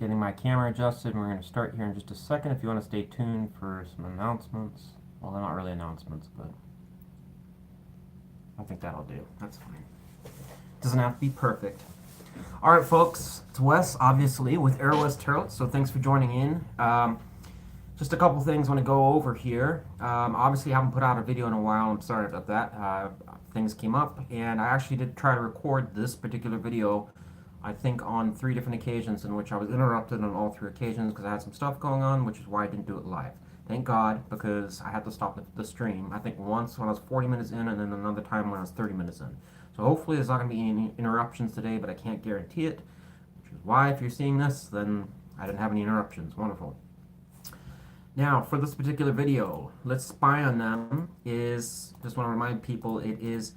getting my camera adjusted, and we're going to start here in just a second. If you want to stay tuned for some announcements. Well, they're not really announcements, but I think that'll do. That's fine. Doesn't have to be perfect. All right, folks. It's Wes, obviously, with Aurawest Tarot. So thanks for joining in. Just a couple things I want to go over here. Obviously, I haven't put out a video in a while. I'm sorry about that. Things came up, and I actually did try to record this particular video, I think, on 3 different occasions, in which I was interrupted on all 3 occasions because I had some stuff going on, which is why I didn't do it live. Thank God, because I had to stop the stream. I think once when I was 40 minutes in, and then another time when I was 30 minutes in. So hopefully there's not going to be any interruptions today, but I can't guarantee it, which is why, if you're seeing this, then I didn't have any interruptions. Wonderful. Now, for this particular video, Let's Spy on Them is, just want to remind people, it is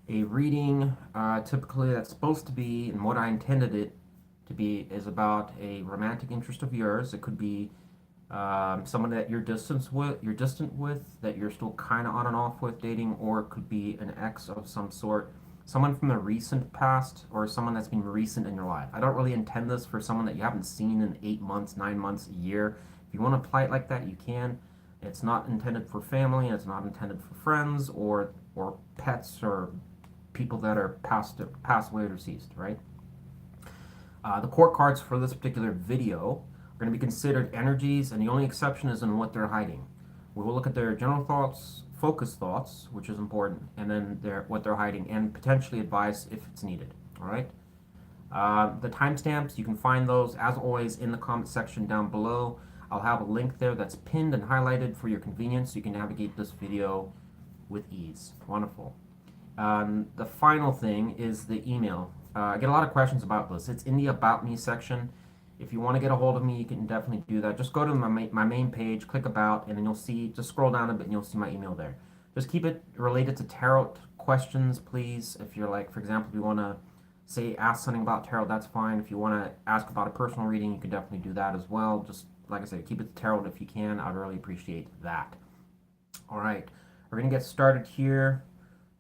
a reading, typically that's supposed to be, and what I intended it to be, is about a romantic interest of yours. It could be someone that you're distant with, that you're still kind of on and off with dating, or it could be an ex of some sort, someone from the recent past, or someone that's been recent in your life. I don't really intend this for someone that you haven't seen in 8 months, 9 months, a year. If you want to apply it like that, you can. It's not intended for family, and it's not intended for friends or pets or people that are passed away or deceased, right? The court cards for this particular video are going to be considered energies, and the only exception is in what they're hiding. We will look at their general thoughts, focused thoughts, which is important, and then what they're hiding, and potentially advice if it's needed, all right? The timestamps, you can find those, as always, in the comment section down below. I'll have a link there that's pinned and highlighted for your convenience, so you can navigate this video with ease. Wonderful. The final thing is the email. I get a lot of questions about this. It's in the About Me section. If you want to get a hold of me, you can definitely do that. Just go to my main page, click About, and then you'll see, just scroll down a bit and you'll see my email there. Just keep it related to tarot questions, please. If you're like, for example, if you want to ask something about tarot, that's fine. If you want to ask about a personal reading, you can definitely do that as well. Just, like I said, keep it to tarot if you can. I'd really appreciate that. All right, we're going to get started here.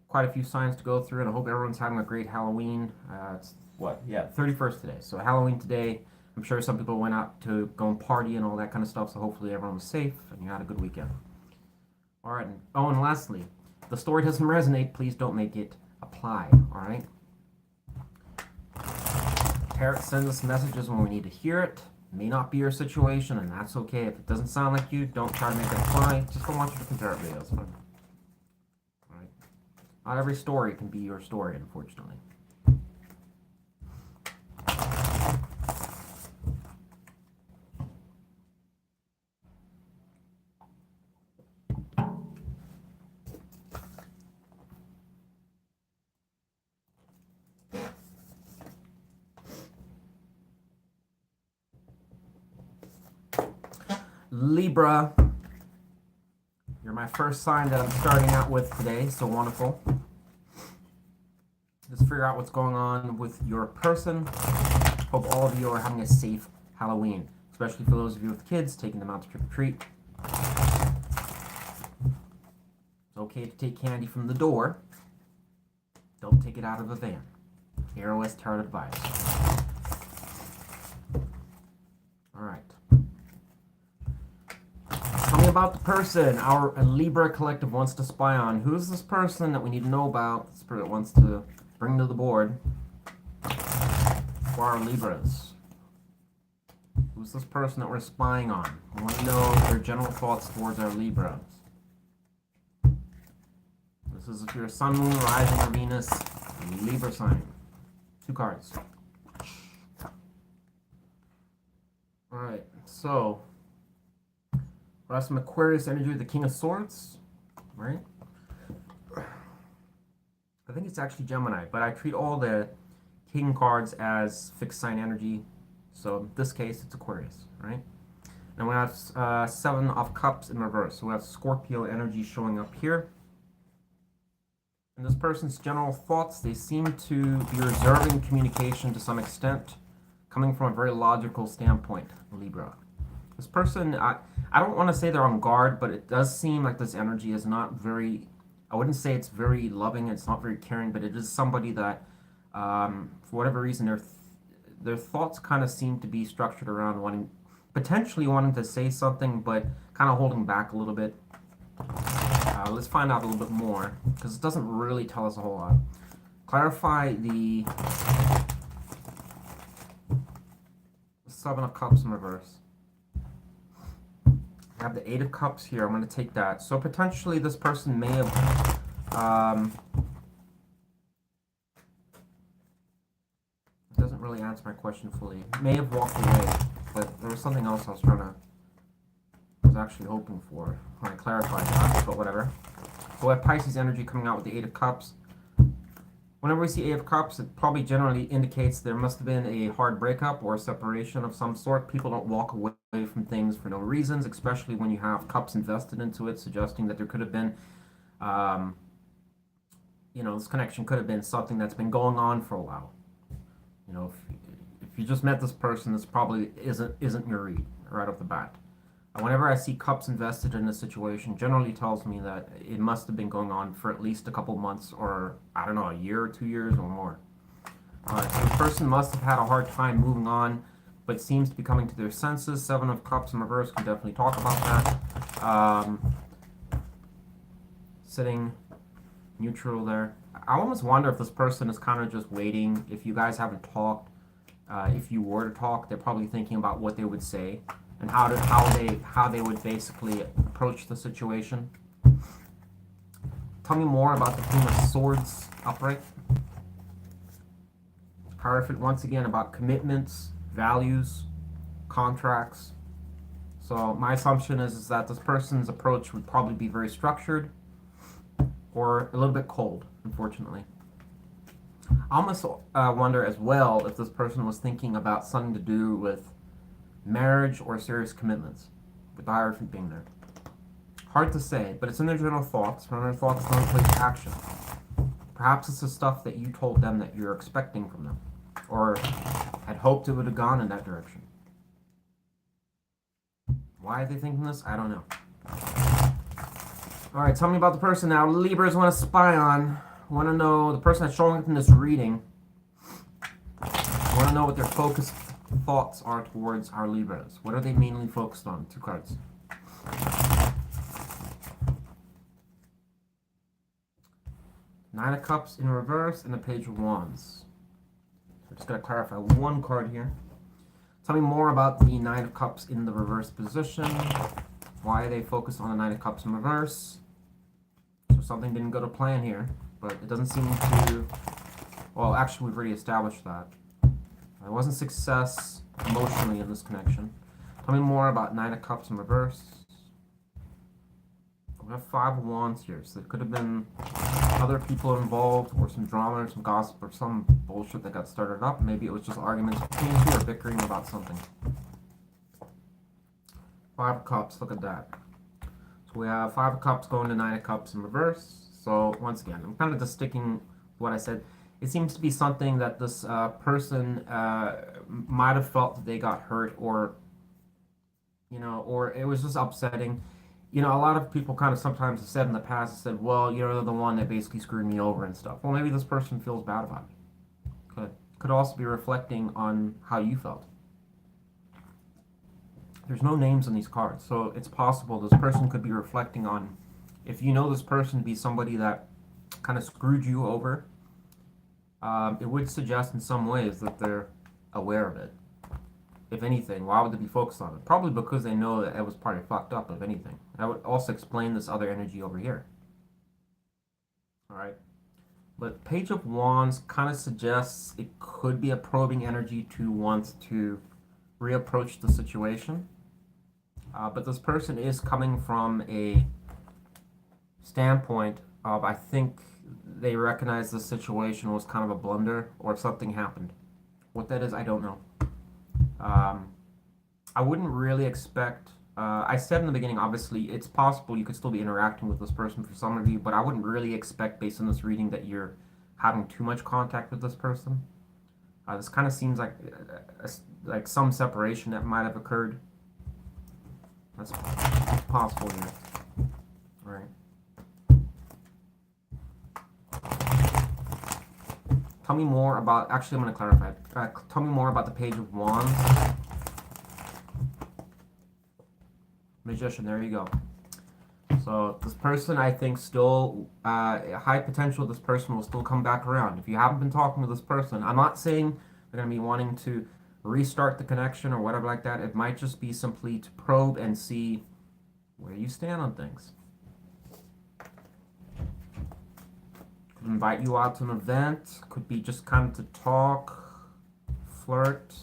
Quite a few signs to go through, and I hope everyone's having a great Halloween. It's what? Yeah, 31st today. So Halloween today. I'm sure some people went out to go and party and all that kind of stuff, so hopefully everyone was safe and you had a good weekend. All right. Oh, and lastly, if the story doesn't resonate, please don't make it apply. All right? Tarot sends us messages when we need to hear it. It may not be your situation, and that's okay. If it doesn't sound like you, don't try to make it apply. Just go watch different tarot videos. All right? Not every story can be your story, unfortunately. Libra, you're my first sign that I'm starting out with today, so wonderful. Just figure out what's going on with your person. Hope all of you are having a safe Halloween, especially for those of you with kids, taking them out to trick-or-treat. It's okay to take candy from the door. Don't take it out of a van. Aurawest Tarot advice. All right. Tell me about the person our Libra collective wants to spy on. Who's this person that we need to know about? The spirit wants to bring to the board for our Libras. Who's this person that we're spying on? We want to know their general thoughts towards our Libras. This is if you're a Sun, Moon, Rising, or Venus Libra sign. 2 cards. Alright, so we have some Aquarius energy with the King of Swords, right? I think it's actually Gemini, but I treat all the King cards as fixed sign energy. So in this case, it's Aquarius, right? And we have 7 of Cups in reverse. So we have Scorpio energy showing up here. And this person's general thoughts, they seem to be reserving communication to some extent, coming from a very logical standpoint, Libra. This person, I don't want to say they're on guard, but it does seem like this energy is not very, I wouldn't say it's very loving, it's not very caring, but it is somebody that, for whatever reason, their thoughts kind of seem to be structured around potentially wanting to say something, but kind of holding back a little bit. Let's find out a little bit more, because it doesn't really tell us a whole lot. Clarify the Seven of Cups in reverse. I have the Eight of Cups here. I'm going to take that. So potentially this person may have it doesn't really answer my question fully. May have walked away, but there was something else I was actually hoping for. I clarified that, but whatever. So we have Pisces energy coming out with the Eight of Cups. Whenever we see Eight of Cups, it probably generally indicates there must have been a hard breakup or a separation of some sort. People don't walk away from things for no reasons, especially when you have cups invested into it, suggesting that there could have been, this connection could have been something that's been going on for a while. If you just met this person, this probably isn't your read right off the bat. Whenever I see cups invested in a situation, generally tells me that it must have been going on for at least a couple months, or I don't know, a year or 2 years or more. So the person must have had a hard time moving on, but seems to be coming to their senses. Seven of Cups in reverse can definitely talk about that. Sitting neutral there. I almost wonder if this person is kind of just waiting. If you guys haven't talked, if you were to talk, they're probably thinking about what they would say and how they would basically approach the situation. Tell me more about the Queen of Swords upright. Hierophant, once again, about commitments, values, contracts. So my assumption is that this person's approach would probably be very structured or a little bit cold, unfortunately. I almost wonder as well if this person was thinking about something to do with marriage or serious commitments, with the Hierophant being there. Hard to say, but it's in their general thoughts. When their thoughts don't place action. Perhaps it's the stuff that you told them that you're expecting from them, or had hoped it would have gone in that direction. Why are they thinking this? I don't know. Alright, tell me about the person now. Libras want to spy on. Want to know the person that's showing up in this reading. Want to know what their focused thoughts are towards our Libras. What are they mainly focused on? 2 cards. Nine of Cups in reverse and the Page of Wands. I'm just going to clarify one card here. Tell me more about the Nine of Cups in the reverse position. Why are they focused on the Nine of Cups in reverse? So something didn't go to plan here, but it doesn't seem to... Well, actually, we've already established that. There wasn't success emotionally in this connection. Tell me more about Nine of Cups in reverse. We have Five of Wands here, so there could have been other people involved, or some drama, or some gossip, or some bullshit that got started up. Maybe it was just arguments between you, or bickering about something. Five of Cups, look at that. So we have Five of Cups going to Nine of Cups in reverse. So once again, I'm kind of just sticking with what I said. It seems to be something that this person might have felt that they got hurt, or or it was just upsetting. A lot of people kind of sometimes have said in the past, well, you're the one that basically screwed me over and stuff. Well, maybe this person feels bad about it. Could also be reflecting on how you felt. There's no names on these cards, so it's possible this person could be reflecting on, if you know this person to be somebody that kind of screwed you over, it would suggest in some ways that they're aware of it. If anything, why would they be focused on it? Probably because they know that it was probably fucked up, if anything. That would also explain this other energy over here. Alright. But Page of Wands kind of suggests it could be a probing energy to want to reapproach the situation. But this person is coming from a standpoint of, I think they recognize the situation was kind of a blunder, or something happened. What that is, I don't know. I wouldn't really expect, I said in the beginning, obviously, it's possible you could still be interacting with this person for some of you, but I wouldn't really expect, based on this reading, that you're having too much contact with this person. This kind of seems like some separation that might have occurred. That's possible here. All right. Tell me more about, actually I'm going to clarify. Tell me more about the Page of Wands. Magician, there you go. So this person, I think, still, high potential, this person will still come back around. If you haven't been talking to this person, I'm not saying they're going to be wanting to restart the connection or whatever like that. It might just be simply to probe and see where you stand on things. Could invite you out to an event. Could be just kind of to talk, flirt.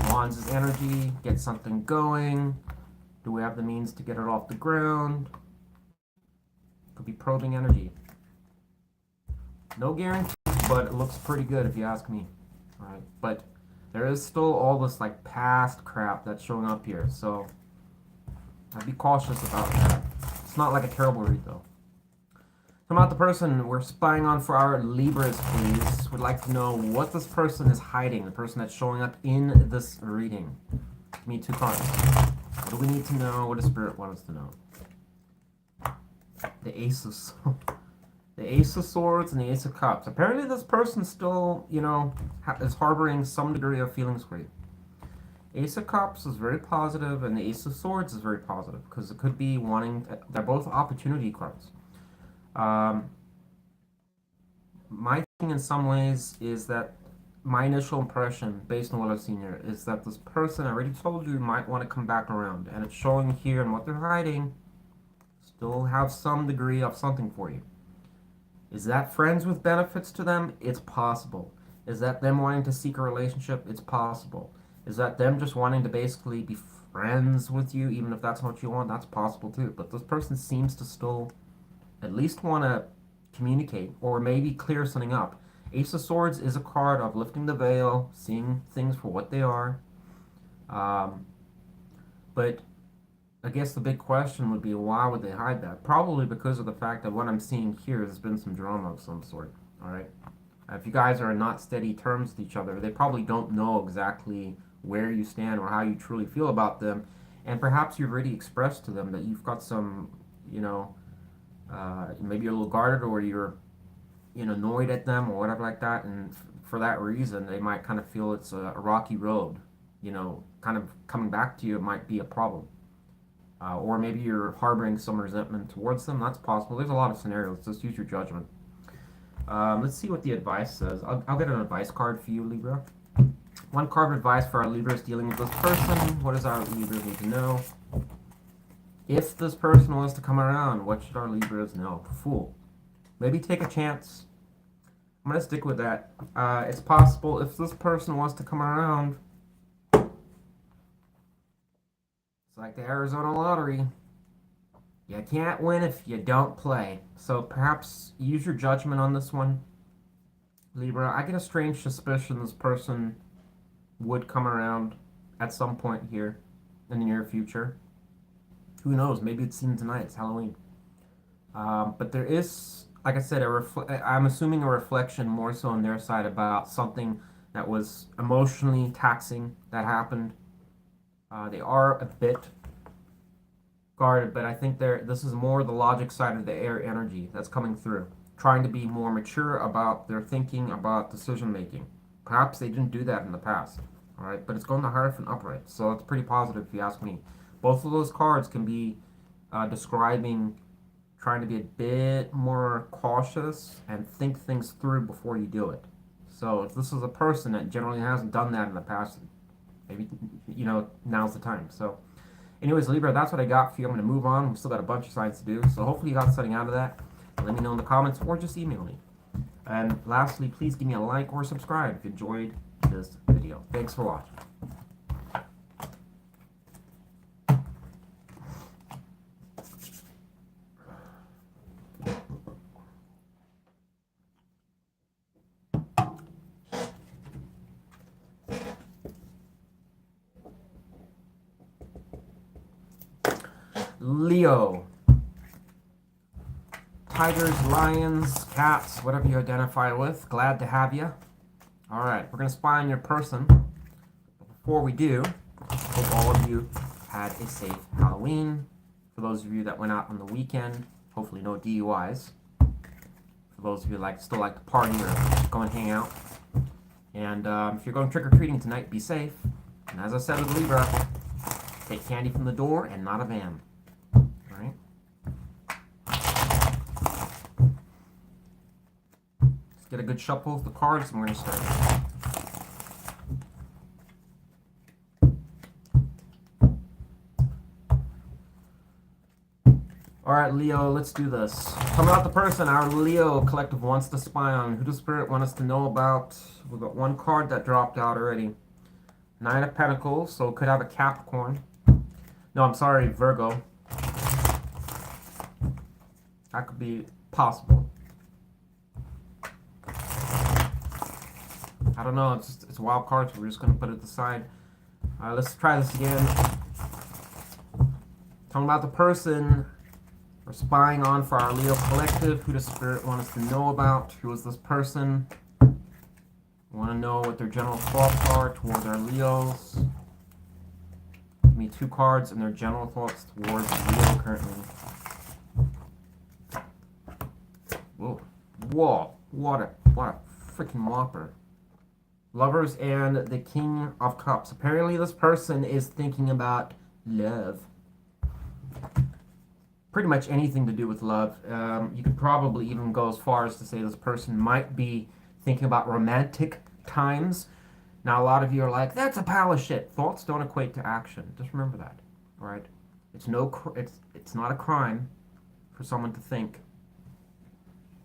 Wands' energy, get something going. Do we have the means to get it off the ground? Could be probing energy. No guarantee, but it looks pretty good if you ask me. All right, but there is still all this like past crap that's showing up here, so I'd be cautious about that. It's not like a terrible read though. So about the person we're spying on for our Libras, please. Would like to know what this person is hiding, the person that's showing up in this reading. Give me 2 cards. What do we need to know? What does Spirit want us to know? The Ace of the Ace of Swords and the Ace of Cups. Apparently this person still, you know, is harboring some degree of feelings for you. Ace of Cups is very positive, and the Ace of Swords is very positive, because it could be wanting, they're both opportunity cards. My thing in some ways is that my initial impression, based on what I've seen here, is that this person, I already told you, might want to come back around. And it's showing here, and what they're hiding still have some degree of something for you. Is that friends with benefits to them? It's possible. Is that them wanting to seek a relationship? It's possible. Is that them just wanting to basically be friends with you, even if that's not what you want? That's possible too. But this person seems to still at least want to communicate, or maybe clear something up. Ace of Swords is a card of lifting the veil, seeing things for what they are. But I guess the big question would be, why would they hide that? Probably because of the fact that what I'm seeing here has been some drama of some sort. All right. If you guys are not steady terms with each other, they probably don't know exactly where you stand or how you truly feel about them. And perhaps you've already expressed to them that you've got some, you know, maybe you're a little guarded, or you're, you know, annoyed at them or whatever like that, and for that reason they might kind of feel it's a rocky road, you know, kind of coming back to you. It might be a problem, or maybe you're harboring some resentment towards them. That's possible. There's a lot of scenarios. Just use your judgment. Let's see what the advice says. I'll get an advice card for you, Libra. 1 card of advice for our Libras dealing with this person. What does our Libras need to know? If this person wants to come around, what should our Libras know? Fool. Maybe take a chance. I'm going to stick with that. It's possible if this person wants to come around. It's like the Arizona lottery. You can't win if you don't play. So perhaps use your judgment on this one, Libra. I get a strange suspicion this person would come around at some point here in the near future. Who knows? Maybe it's seen tonight. It's Halloween. But there is, like I said, I'm assuming a reflection more so on their side about something that was emotionally taxing that happened. They are a bit guarded, but I think this is more the logic side of the air energy that's coming through, trying to be more mature about their thinking, about decision making. Perhaps they didn't do that in the past. All right, but it's going to Hierophant upright, so it's pretty positive if you ask me. Both of those cards can be describing trying to be a bit more cautious and think things through before you do it. So if this is a person that generally hasn't done that in the past, maybe, you know, now's the time. So anyways, Libra, that's what I got for you. I'm going to move on. We've still got a bunch of signs to do. So hopefully you got something out of that. Let me know in the comments, or just email me. And lastly, please give me a like or subscribe if you enjoyed this video. Thanks for watching. Leo. Tigers, lions, cats, whatever you identify with. Glad to have you. Alright, we're going to spy on your person. But before we do, hope all of you had a safe Halloween. For those of you that went out on the weekend, hopefully no DUIs. For those of you still like to party or go and hang out. And if you're going trick-or-treating tonight, be safe. And as I said with Libra, take candy from the door and not a van. Alright? Let's get a good shuffle of the cards and we're going to start. Alright, Leo, let's do this. Coming out the person our Leo collective wants to spy on. Who does Spirit want us to know about? We've got one card that dropped out already. Nine of Pentacles, so it could have a Capricorn. No, I'm sorry, Virgo. That could be possible. I don't know, it's wild cards, so we're just going to put it aside. Alright, let's try this again. Talking about the person we're spying on for our Leo collective. Who does Spirit want us to know about? Who is this person? We want to know what their general thoughts are towards our Leos. Give me two cards and their general thoughts towards Leo currently. Whoa. Whoa. What a freaking whopper. Lovers and the King of Cups. Apparently this person is thinking about love. Pretty much anything to do with love. You could probably even go as far as to say this person might be thinking about romantic times. Now, a lot of you are like, that's a pile of shit. Thoughts don't equate to action. Just remember that, all right? It's not a crime for someone to think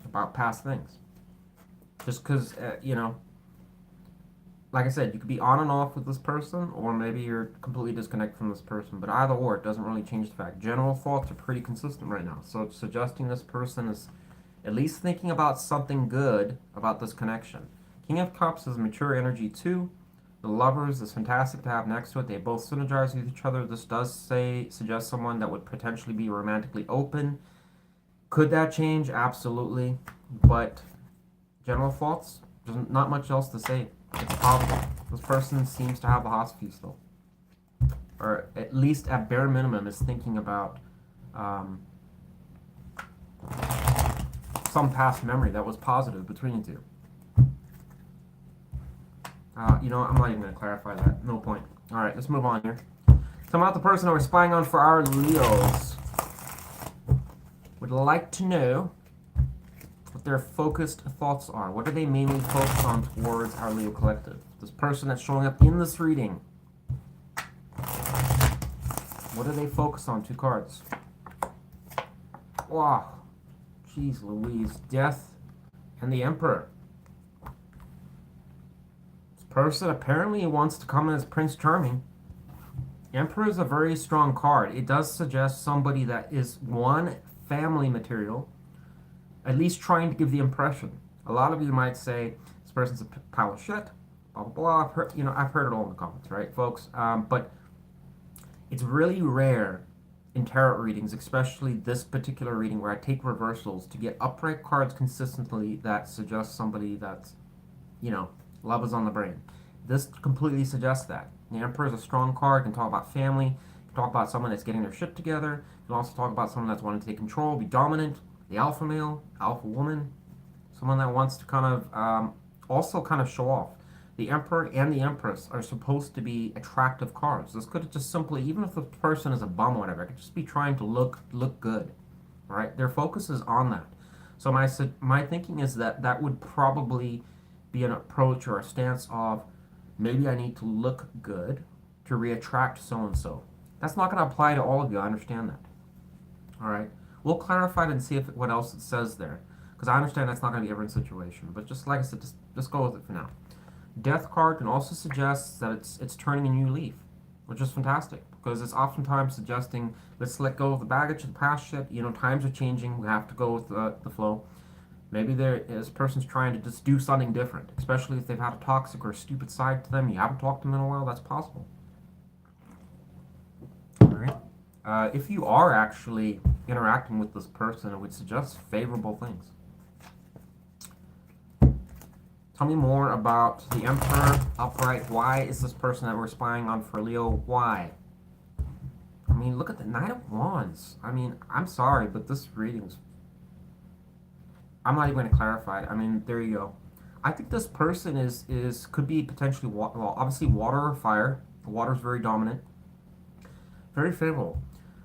about past things. Just because, you know, like I said, you could be on and off with this person, or maybe you're completely disconnected from this person. But either or, it doesn't really change the fact. General thoughts are pretty consistent right now. So it's suggesting this person is at least thinking about something good about this connection. King of Cups is mature energy too. The Lovers is fantastic to have next to it. They both synergize with each other. This does suggest someone that would potentially be romantically open. Could that change? Absolutely. But general thoughts, there's not much else to say. It's possible. This person seems to have the Hospice though. Or at least at bare minimum is thinking about some past memory that was positive between you two. You know, I'm not even going to clarify that. No point. Alright, let's move on here. Some about the person that we're spying on for our Leos. Would like to know what their focused thoughts are. What are they mainly focused on towards our Leo collective? This person that's showing up in this reading. What are they focused on? Two cards. Wow. Jeez Louise. Death and the Emperor. This person apparently wants to come in as Prince Charming. Emperor is a very strong card. It does suggest somebody that is, one, family material, at least trying to give the impression. A lot of you might say, this person's a pile of shit, blah, blah, blah. I've heard it all in the comments, right, folks? But it's really rare in tarot readings, especially this particular reading where I take reversals, to get upright cards consistently that suggest somebody that's, love is on the brain. This completely suggests that. The Emperor is a strong card, can talk about family, can talk about someone that's getting their shit together, can also talk about someone that's wanting to take control, be dominant, the alpha male, alpha woman, someone that wants to kind of also kind of show off. The Emperor and the Empress are supposed to be attractive cards. This could just simply, even if the person is a bum or whatever, it could just be trying to look good, right? Their focus is on that. So my thinking is that would probably be an approach or a stance of, maybe I need to look good to re-attract so-and-so. That's not going to apply to all of you. I understand that. All right. We'll clarify it and see what else it says there. Because I understand that's not going to be every situation. But just like I said, just go with it for now. Death card can also suggest that it's turning a new leaf, which is fantastic. Because it's oftentimes suggesting, let's let go of the baggage of the past shit. Times are changing. We have to go with the flow. Maybe this person's trying to just do something different. Especially if they've had a toxic or a stupid side to them. You haven't talked to them in a while. That's possible. All right. If you are actually interacting with this person, it would suggest favorable things. Tell me more about the Emperor upright. Why is this person that we're spying on for Leo? Why? I mean, look at the Knight of Wands. I mean, I'm sorry, but this reading's I'm not even going to clarify it. I mean, there you go. I think this person could be potentially well, obviously water or fire. Water is very dominant, very favorable.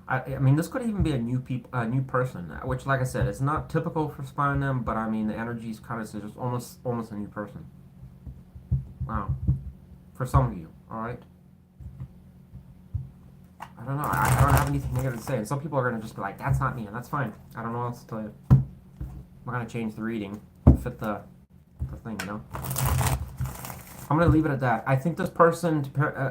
I mean, this could even be a new person, which, like I said, it's not typical for spying them, but I mean, the energy is kind of just almost a new person. Wow, for some of you, all right. I don't know. I don't have anything negative to say, and some people are gonna just be like, "That's not me," and that's fine. I don't know what else to tell you. I'm not gonna change the reading, fit the thing, you know. I'm going to leave it at that. I think this person,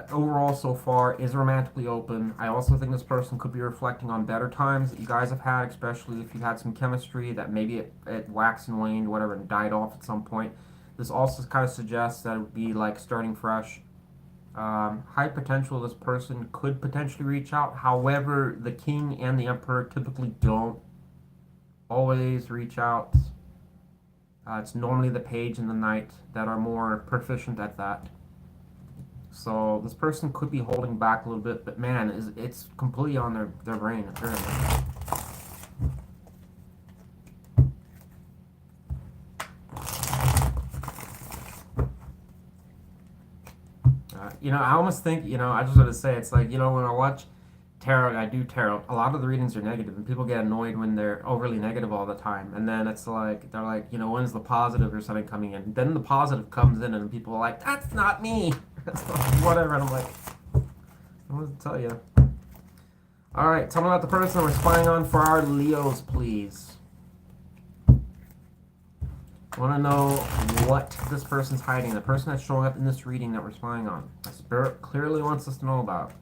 overall so far, is romantically open. I also think this person could be reflecting on better times that you guys have had, especially if you've had some chemistry that maybe it waxed and waned, whatever, and died off at some point. This also kind of suggests that it would be like starting fresh. High potential, this person could potentially reach out. However, the king and the emperor typically don't always reach out. It's normally the page and the knight that are more proficient at that. So this person could be holding back a little bit, but man, it's completely on their brain, apparently. You know, I almost think, you know, I just want to say, it's like, you know, when I watch tarot, I do tarot, a lot of the readings are negative, and people get annoyed when they're overly negative all the time. And then it's like, they're like, you know, when's the positive or something coming in? Then the positive comes in, and people are like, that's not me. That's not, whatever. And I'm like, I want to tell you. All right, tell me about the person we're spying on for our Leos, please. I want to know what this person's hiding, the person that's showing up in this reading that we're spying on. The spirit clearly wants us to know about.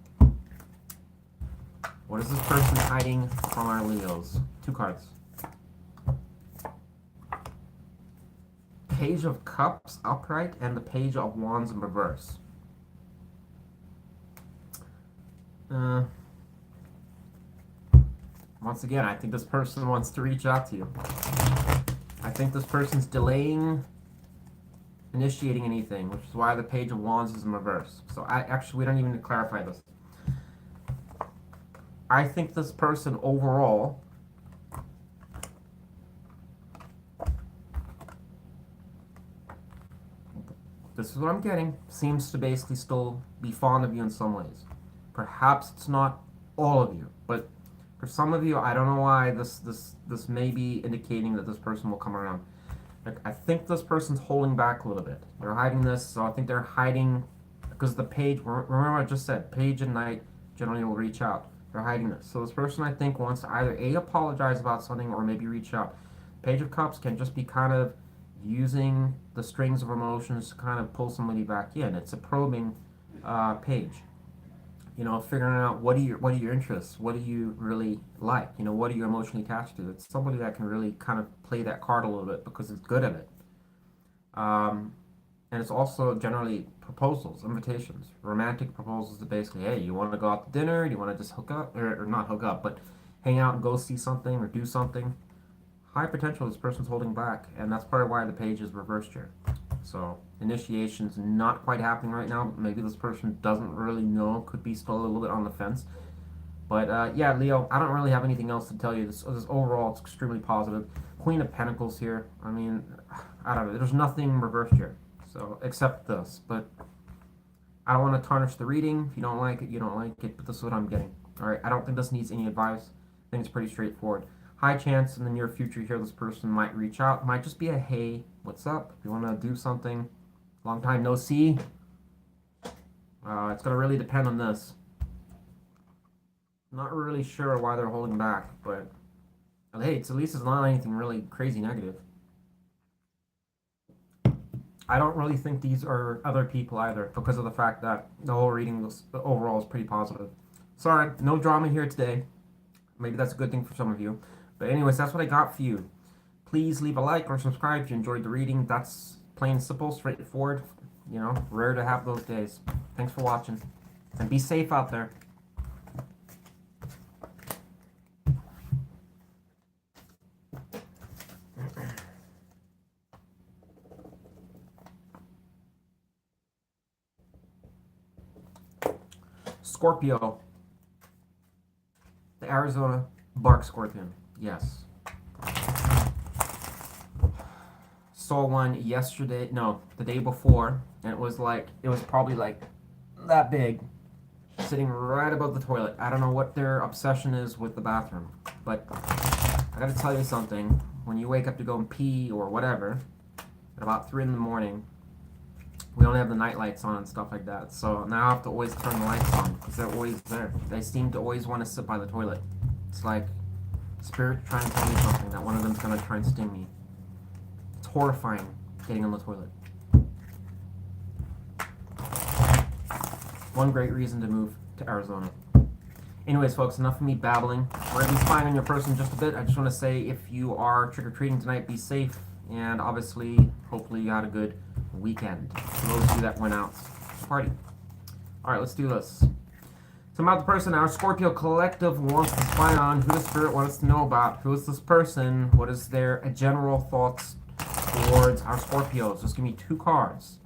What is this person hiding from our Leos? 2 cards. Page of Cups upright and the Page of Wands in reverse. Once again, I think this person wants to reach out to you. I think this person's delaying initiating anything, which is why the Page of Wands is in reverse. So we don't even need to clarify this. I think this person overall this is what I'm getting, seems to basically still be fond of you in some ways. Perhaps it's not all of you, but for some of you, I don't know why this may be indicating that this person will come around. Like, I think this person's holding back a little bit. They're hiding this, so I think they're hiding because the page, remember I just said, page and knight generally will reach out. They're hiding this. So this person, I think, wants to either A, apologize about something, or maybe reach out. Page of Cups can just be kind of using the strings of emotions to kind of pull somebody back in. It's a probing page. You know, figuring out what are your interests? What do you really like? You know, what are you emotionally attached to? It's somebody that can really kind of play that card a little bit because it's good at it. And it's also generally proposals, invitations, romantic proposals to basically, hey, you want to go out to dinner? Do you want to just hook up? Or not hook up, but hang out and go see something or do something. High potential, this person's holding back, and that's part of why the page is reversed here. So initiation's not quite happening right now. Maybe this person doesn't really know, could be still a little bit on the fence. But yeah, Leo, I don't really have anything else to tell you. This overall, it's extremely positive. Queen of Pentacles here. I mean, I don't know. There's nothing reversed here. So, except this, but I don't want to tarnish the reading. If you don't like it, you don't like it, but this is what I'm getting. All right, I don't think this needs any advice. I think it's pretty straightforward. High chance in the near future here this person might reach out. Might just be a, hey, what's up? If you want to do something, long time no see. It's going to really depend on this. Not really sure why they're holding back, but hey, at least it's not anything really crazy negative. I don't really think these are other people either, because of the fact that the whole reading overall is pretty positive. Sorry, no drama here today. Maybe that's a good thing for some of you. But anyways, that's what I got for you. Please leave a like or subscribe if you enjoyed the reading. That's plain simple, straightforward. You know, rare to have those days. Thanks for watching. And be safe out there. Scorpio. The Arizona bark scorpion. Yes. saw one yesterday, no, the day before, and it was probably like that big, sitting right above the toilet. I don't know what their obsession is with the bathroom, but I gotta tell you something. When you wake up to go and pee or whatever, at about 3 in the morning, we don't have the night lights on and stuff like that. So now I have to always turn the lights on because they're always there. They seem to always want to sit by the toilet. It's like spirit trying to tell me something, that one of them's gonna try and sting me. It's horrifying getting on the toilet. One great reason to move to Arizona. Anyways, folks, enough of me babbling. We're going to be spying on your person just a bit. I just want to say, if you are trick-or-treating tonight, be safe. And obviously, hopefully you had a good weekend. For those of you that went out to party. Alright, let's do this. So about the person our Scorpio collective wants to spy on, who the spirit wants to know about, who is this person, what is their general thoughts towards our Scorpios. Just give me 2 cards.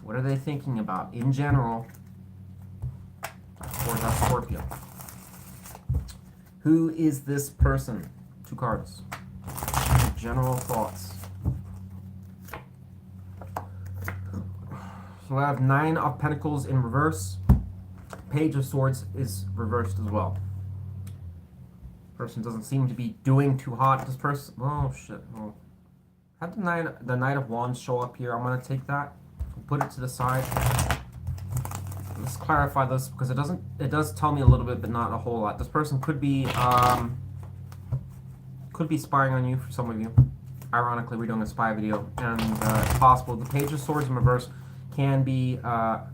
What are they thinking about in general towards our Scorpio? Who is this person? 2 cards. General thoughts. So I have 9 of Pentacles in reverse. Page of Swords is reversed as well. Person doesn't seem to be doing too hot. This person, oh shit. Oh. Have the Knight of Wands show up here. I'm gonna take that. Put it to the side. Let's clarify this because it does tell me a little bit, but not a whole lot. This person could be spying on you for some of you. Ironically, we're doing a spy video, and it's possible. The Page of Swords in reverse can be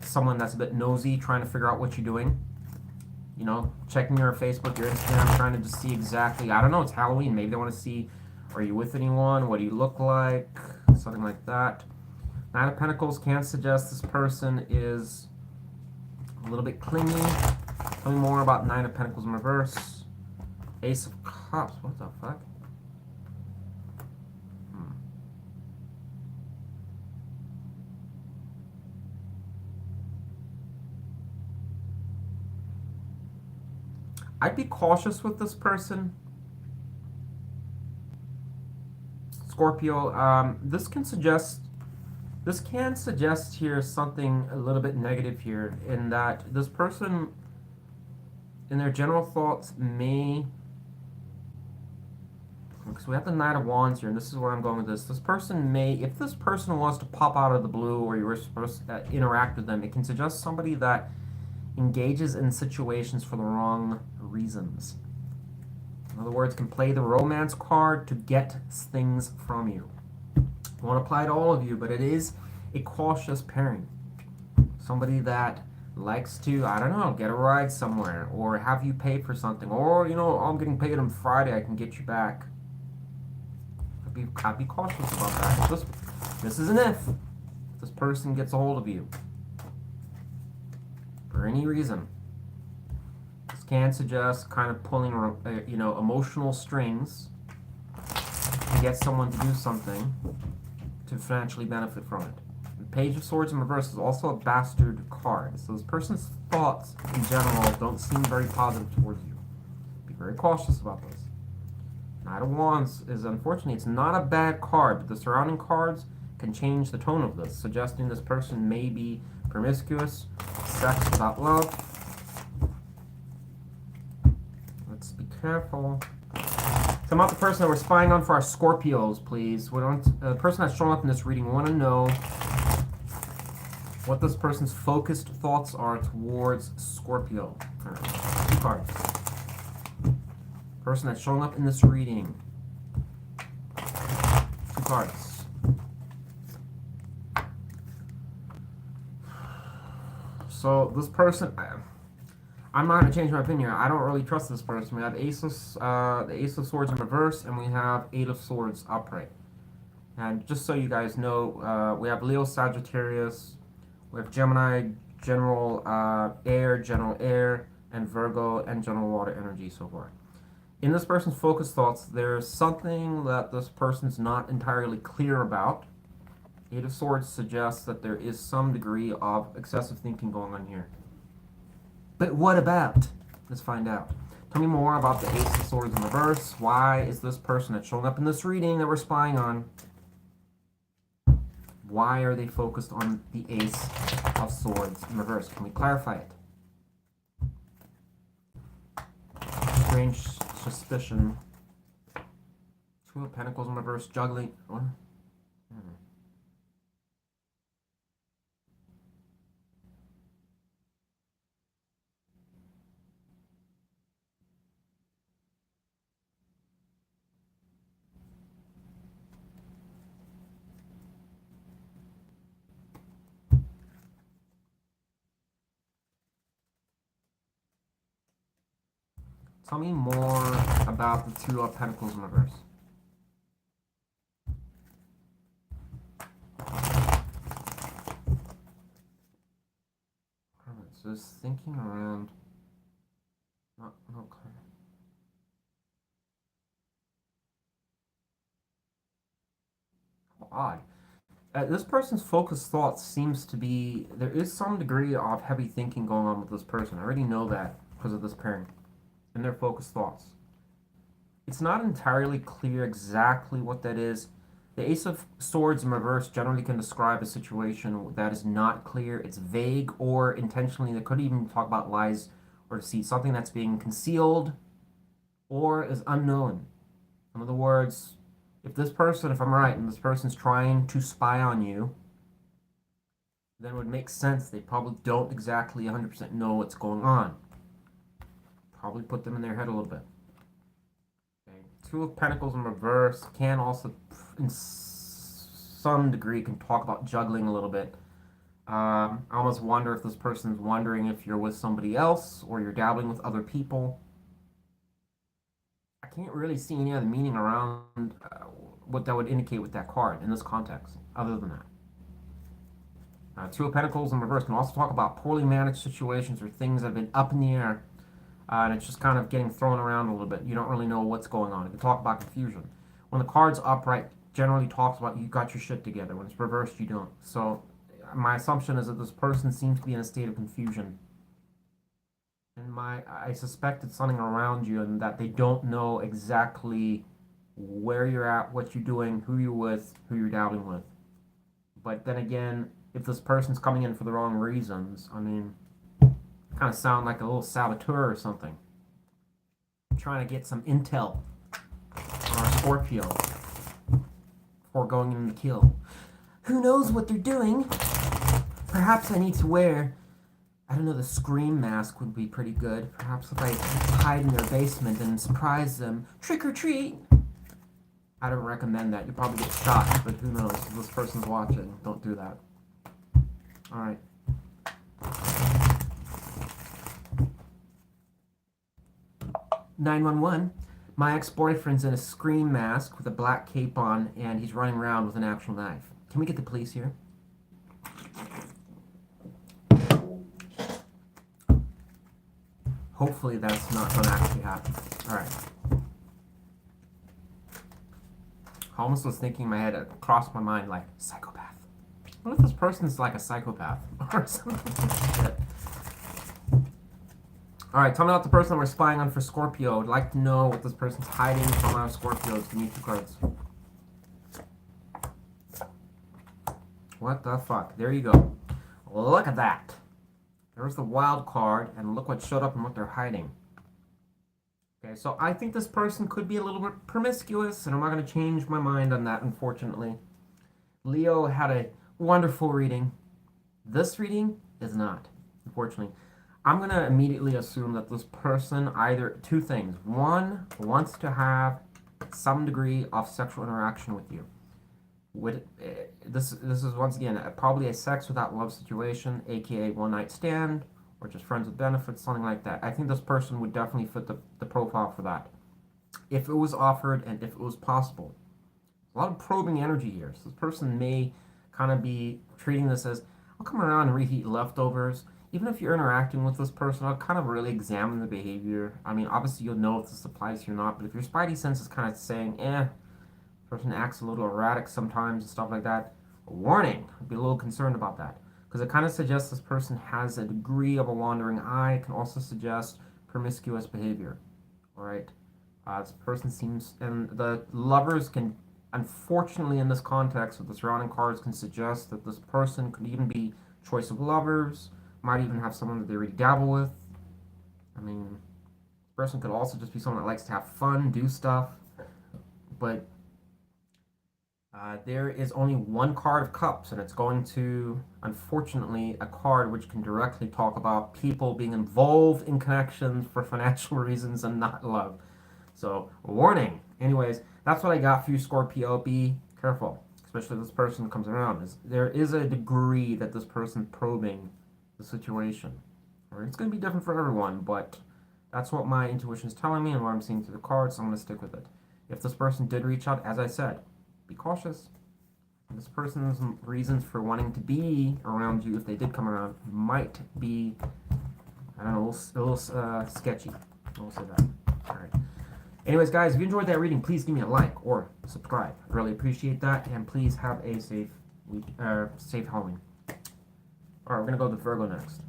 someone that's a bit nosy, trying to figure out what you're doing. You know, checking your Facebook, your Instagram, trying to just see exactly. I don't know. It's Halloween. Maybe they want to see, are you with anyone? What do you look like? Something like that. Knight of Pentacles can suggest this person is a little bit clingy. Tell me more about Nine of Pentacles in reverse. Ace of Cups. What the fuck? I'd be cautious with this person. Scorpio, this can suggest here something a little bit negative here, in that this person, in their general thoughts, may, because we have the Knight of Wands here, and this is where I'm going with this. This person may, if this person wants to pop out of the blue, or you were supposed to interact with them, it can suggest somebody that engages in situations for the wrong reasons. In other words, can play the romance card to get things from you. I won't apply to all of you, but it is a cautious pairing. Somebody that likes to, I don't know, get a ride somewhere, or have you pay for something, or, you know, I'm getting paid on Friday, I can get you back. I'd be cautious about that. This is an if this person gets a hold of you for any reason. This can suggest kind of pulling, you know, emotional strings to get someone to do something to financially benefit from it. The Page of Swords in reverse is also a bastard card. So this person's thoughts in general don't seem very positive towards you. Be very cautious about this. Knight of Wands is, unfortunately, it's not a bad card, but the surrounding cards can change the tone of this, suggesting this person may be promiscuous, sex without love. Let's be careful. So about the person that we're spying on for our Scorpios, please. We don't. The person that's showing up in this reading, we want to know what this person's focused thoughts are towards Scorpio. Right, 2 cards. Person that's showing up in this reading. 2 cards. So this person, I'm not going to change my opinion. I don't really trust this person. We have the Ace of Swords in reverse, and we have 8 of Swords upright. And just so you guys know, we have Leo, Sagittarius, we have Gemini, general air, and Virgo, and general water energy so far. In this person's focused thoughts, there's something that this person's not entirely clear about. 8 of Swords suggests that there is some degree of excessive thinking going on here. But what about? Let's find out. Tell me more about the Ace of Swords in reverse. Why is this person that's showing up in this reading that we're spying on Why are they focused on the Ace of Swords in reverse? Can we clarify it? Strange suspicion. Two of Pentacles in reverse, juggling. What? Tell me more about the Two of Pentacles in reverse. So just thinking around. Not clear. Odd. This person's focused thought seems to be, there is some degree of heavy thinking going on with this person. I already know that because of this pairing and their focused thoughts. It's not entirely clear exactly what that is. The Ace of Swords in reverse generally can describe a situation that is not clear. It's vague or intentionally. They could even talk about lies or deceit, something that's being concealed or is unknown. In other words, if this person, if I'm right, and this person's trying to spy on you, then it would make sense they probably don't exactly 100% know what's going on. Probably put them in their head a little bit. Okay. Two of Pentacles in reverse can also, in some degree, can talk about juggling a little bit. I almost wonder if this person's wondering if you're with somebody else or you're dabbling with other people. I can't really see any other meaning around what that would indicate with that card in this context, other than that. Two of Pentacles in reverse can also talk about poorly managed situations or things that have been up in the air, and it's just kind of getting thrown around a little bit. You don't really know what's going on. It can talk about confusion. When the card's upright, generally talks about you got your shit together. When it's reversed, you don't. So my assumption is that this person seems to be in a state of confusion. And I suspect it's something around you and that they don't know exactly where you're at, what you're doing, who you're with, who you're dabbling with. But then again, if this person's coming in for the wrong reasons, I mean, kind of sound like a little saboteur or something. Trying to get some intel on our Scorpio before going in the kill. Who knows what they're doing? Perhaps I need to wear, I don't know, the scream mask would be pretty good. Perhaps if I hide in their basement and surprise them. Trick or treat! I don't recommend that. You'll probably get shot, but who knows? If this person's watching, don't do that. Alright. "911. My ex-boyfriend's in a scream mask with a black cape on, and he's running around with an actual knife. Can we get the police here?" Hopefully that's not going to actually happen. Alright. I almost was thinking in my head, it crossed my mind like, psychopath. What if this person's like a psychopath? Or something. Alright, tell me about the person we're spying on for Scorpio. I'd like to know what this person's hiding from our Scorpios. Give me 2 cards. What the fuck? There you go. Look at that. There's the wild card, and look what showed up and what they're hiding. Okay, so I think this person could be a little bit promiscuous, and I'm not going to change my mind on that, unfortunately. Leo had a wonderful reading. This reading is not, unfortunately. I'm going to immediately assume that this person either, 2 things. 1, wants to have some degree of sexual interaction with you. This is once again probably a sex without love situation, aka one night stand, or just friends with benefits, something like that. I think this person would definitely fit the profile for that, if it was offered and if it was possible. A lot of probing energy here. So this person may kind of be treating this as, I'll come around and reheat leftovers. Even if you're interacting with this person, I'll kind of really examine the behavior. I mean, obviously you'll know if this applies to you or not, but if your spidey sense is kind of saying, person acts a little erratic sometimes and stuff like that, a warning. I'd be a little concerned about that, because it kind of suggests this person has a degree of a wandering eye. It can also suggest promiscuous behavior. All right, this person seems, and the lovers can Unfortunately, in this context, with the surrounding cards can suggest that this person could even be choice of lovers, might even have someone that they already dabble with. I mean, this person could also just be someone that likes to have fun, do stuff. But there is only one card of cups, and it's going to, unfortunately, a card which can directly talk about people being involved in connections for financial reasons and not love. So, warning. Anyways, that's what I got for you, Scorpio. Be careful, especially if this person comes around. There is a degree that this person's probing the situation. Or it's going to be different for everyone, but that's what my intuition is telling me and what I'm seeing through the cards, so I'm going to stick with it. If this person did reach out, as I said, be cautious. This person's reasons for wanting to be around you, if they did come around, might be, I don't know, a little sketchy. We'll say that. All right. Anyways, guys, if you enjoyed that reading, please give me a like or subscribe. I really appreciate that, and please have a safe week, safe Halloween. All right, we're gonna go to Virgo next.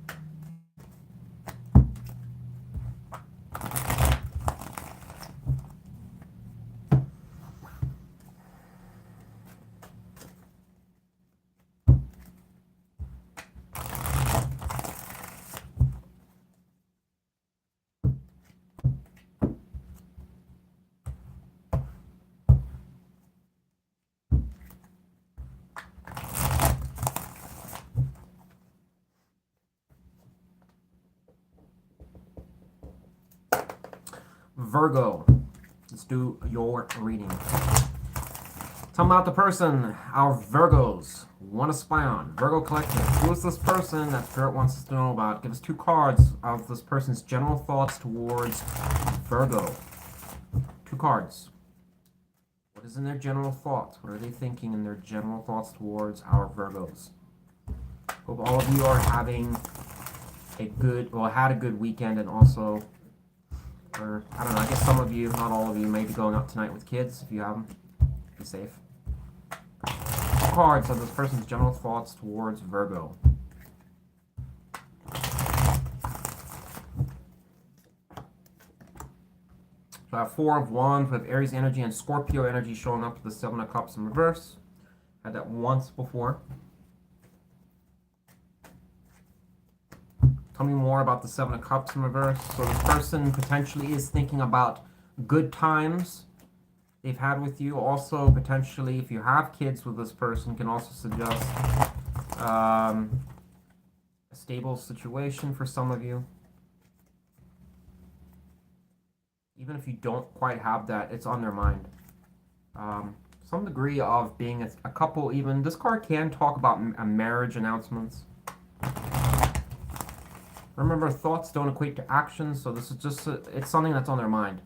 Virgo, let's do your reading. Tell me about the person our Virgos want to spy on. Virgo Collective, who is this person that Spirit wants us to know about? Give us 2 cards of this person's general thoughts towards Virgo. 2 cards. What is in their general thoughts? What are they thinking in their general thoughts towards our Virgos? Hope all of you are having had a good weekend, and also, or I don't know, I guess some of you, not all of you, may be going out tonight with kids. If you have them, be safe. Cards of this person's general thoughts towards Virgo. So I have 4 of Wands with Aries energy and Scorpio energy showing up to the 7 of Cups in reverse. Had that once before. Tell me more about the 7 of Cups in reverse. So this person potentially is thinking about good times they've had with you. Also, potentially, if you have kids with this person, can also suggest a stable situation for some of you. Even if you don't quite have that, it's on their mind. Some degree of being a couple even. This card can talk about marriage announcements. Remember, thoughts don't equate to actions, so this is just, it's something that's on their mind.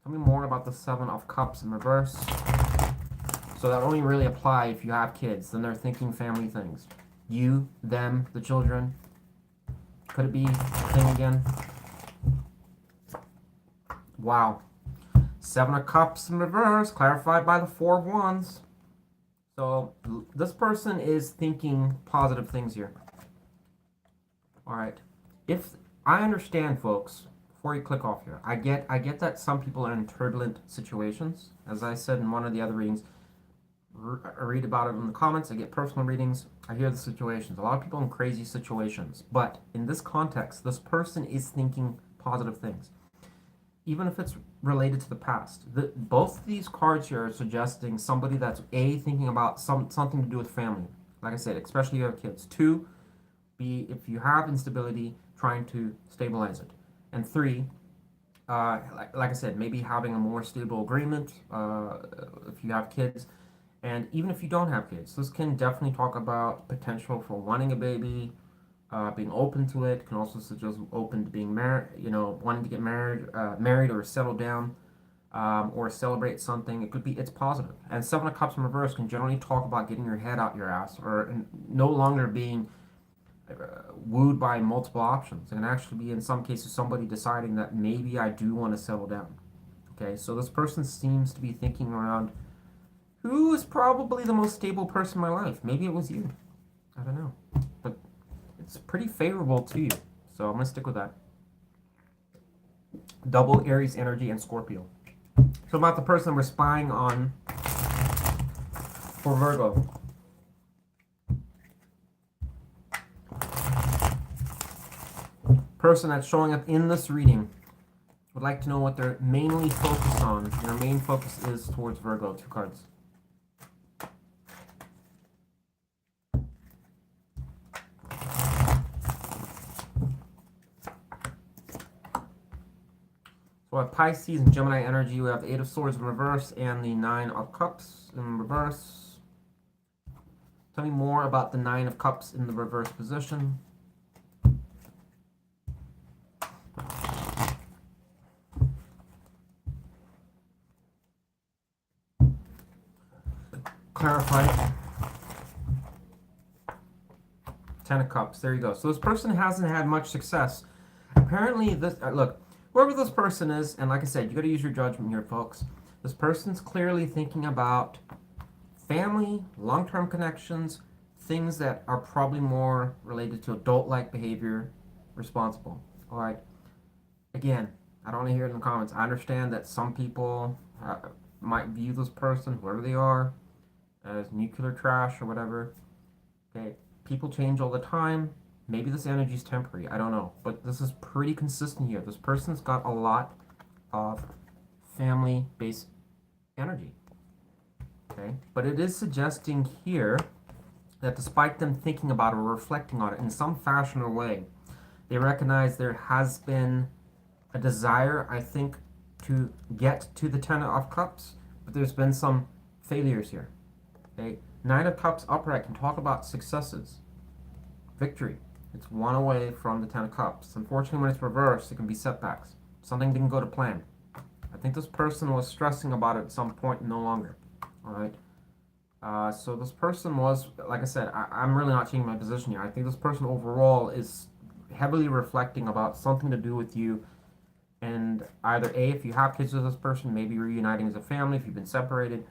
Tell me more about the 7 of Cups in reverse. So that only really apply if you have kids. Then they're thinking family things. You, them, the children. Could it be a thing again? Wow. 7 of Cups in reverse, clarified by the 4 of Wands. So this person is thinking positive things here. Alright, if I understand, folks, before you click off here, I get that some people are in turbulent situations. As I said in one of the other readings, I read about it in the comments, I get personal readings, I hear the situations. A lot of people in crazy situations. But in this context, this person is thinking positive things. Even if it's related to the past. Both of these cards here are suggesting somebody that's thinking about something to do with family. Like I said, especially if you have kids. 2, if you have instability, trying to stabilize it. And 3, like I said, maybe having a more stable agreement if you have kids. And even if you don't have kids, this can definitely talk about potential for wanting a baby, being open to it. Can also suggest open to being married, wanting to get married or settle down, or celebrate something. It's positive. And 7 of Cups in reverse can generally talk about getting your head out your ass, or no longer being wooed by multiple options. It can actually be, in some cases, somebody deciding that maybe I do want to settle down. Okay, so this person seems to be thinking around, who is probably the most stable person in my life? Maybe it was you. I don't know. But it's pretty favorable to you. So I'm going to stick with that. Double Aries energy and Scorpio. So about the person we're spying on for Virgo. Person that's showing up in this reading would like to know what they're mainly focused on. Their main focus is towards Virgo. 2 cards. So we have Pisces and Gemini energy. We have the 8 of Swords in reverse and the 9 of Cups in reverse. Tell me more about the 9 of Cups in the reverse position. Clarify. 10 of Cups. There you go. So this person hasn't had much success. Apparently, this look, whoever this person is, and like I said, you got to use your judgment here, folks. This person's clearly thinking about family, long-term connections, things that are probably more related to adult-like behavior, responsible. All right. Again, I don't want to hear it in the comments. I understand that some people might view this person, whoever they are, as nuclear trash or whatever. Okay, people change all the time. Maybe this energy is temporary. I don't know, but this is pretty consistent here. This person's got a lot of family-based energy. Okay, but it is suggesting here that despite them thinking about it or reflecting on it in some fashion or way, they recognize there has been a desire, I think, to get to the 10 of Cups, but there's been some failures here. Okay, 9 of Cups upright can talk about successes, victory. It's one away from the 10 of Cups. Unfortunately, when it's reversed, it can be setbacks. Something didn't go to plan. I think this person was stressing about it at some point, no longer. All right. So this person was, like I said, I'm really not changing my position here. I think this person overall is heavily reflecting about something to do with you. And either A, if you have kids with this person, maybe reuniting as a family, if you've been separated.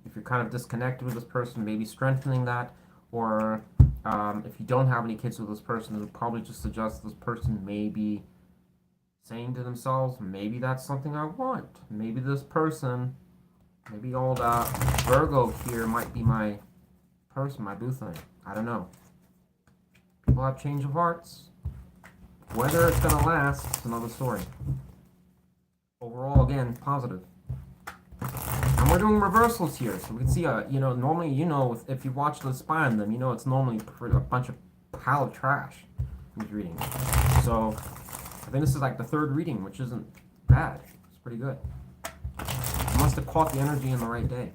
If you're kind of disconnected with this person, maybe strengthening that. Or if you don't have any kids with this person, it would probably just suggest this person may be saying to themselves, maybe that's something I want. Maybe this person, maybe old Virgo here might be my person, my boo thing. I don't know. People have change of hearts. Whether it's going to last is another story. Overall, again, positive. And we're doing reversals here, so we can see, normally, if you watch the spy on them, it's normally a bunch of pile of trash in these readings. So, I think this is like the 3rd reading, which isn't bad. It's pretty good. You must have caught the energy in the right day.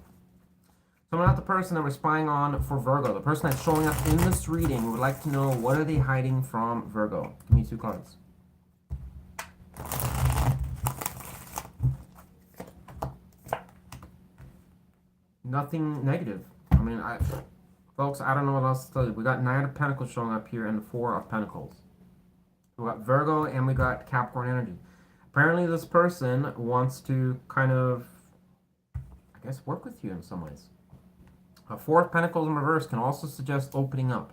So I'm not the person that we're spying on for Virgo. The person that's showing up in this reading would like to know, what are they hiding from Virgo? Give me 2 cards. Nothing negative. I mean, folks, I don't know what else to tell you. We got 9 of Pentacles showing up here and the 4 of Pentacles. We got Virgo and we got Capricorn energy. Apparently this person wants to kind of, I guess, work with you in some ways. 4 of Pentacles in reverse can also suggest opening up.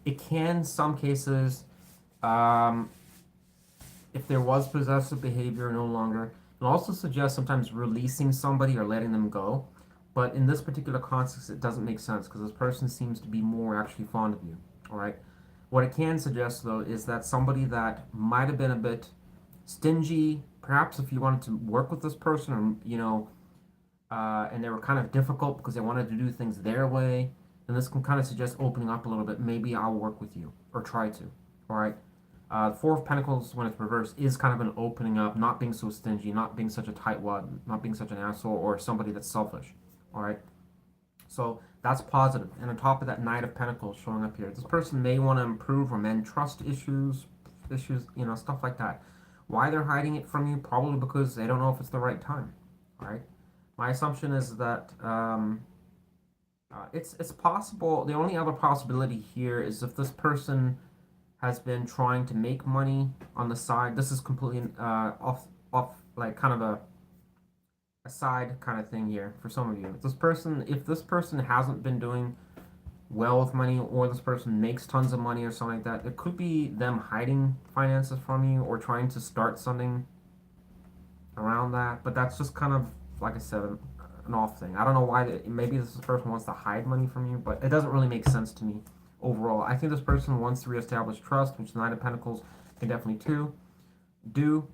It can, in some cases, if there was possessive behavior no longer, it can also suggest sometimes releasing somebody or letting them go. But in this particular context, it doesn't make sense because this person seems to be more actually fond of you. All right. What it can suggest, though, is that somebody that might have been a bit stingy, perhaps if you wanted to work with this person, or and they were kind of difficult because they wanted to do things their way, then this can kind of suggest opening up a little bit. Maybe I'll work with you, or try to. All right. The 4 of Pentacles, when it's reversed, is kind of an opening up, not being so stingy, not being such a tightwad, not being such an asshole, or somebody that's selfish. All right. So that's positive. And on top of that, 9 of Pentacles showing up here. This person may want to improve or mend trust issues, stuff like that. Why they're hiding it from you? Probably because they don't know if it's the right time. All right. My assumption is that it's possible. The only other possibility here is if this person has been trying to make money on the side. This is completely off like kind of a side kind of thing here for some of you. If this person hasn't been doing well with money, or this person makes tons of money or something like that, it could be them hiding finances from you or trying to start something around that. But that's just kind of, like I said, an off thing. I don't know why. Maybe this person wants to hide money from you, but it doesn't really make sense to me overall. I think this person wants to reestablish trust, which the Nine of Pentacles can definitely do.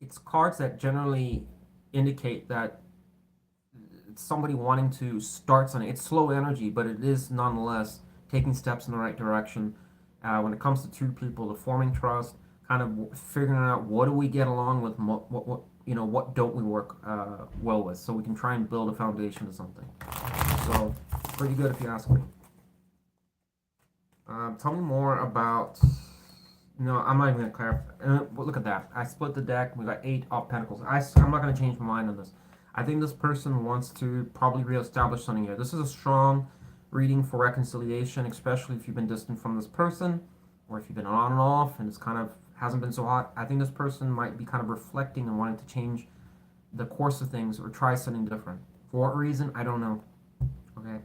It's cards that generally indicate that it's somebody wanting to start something. It's slow energy, but it is nonetheless taking steps in the right direction. When it comes to two people, the forming trust, kind of figuring out what do we get along with, what don't we work well with, so we can try and build a foundation to something. So, pretty good if you ask me. Tell me more about. No, I'm not even gonna clarify. Look at that. I split the deck. We got 8 of Pentacles. I'm not gonna change my mind on this. I think this person wants to probably reestablish something here. This is a strong reading for reconciliation, especially if you've been distant from this person, or if you've been on and off and it's kind of hasn't been so hot. I think this person might be kind of reflecting and wanting to change the course of things or try something different. For what reason? I don't know. Okay.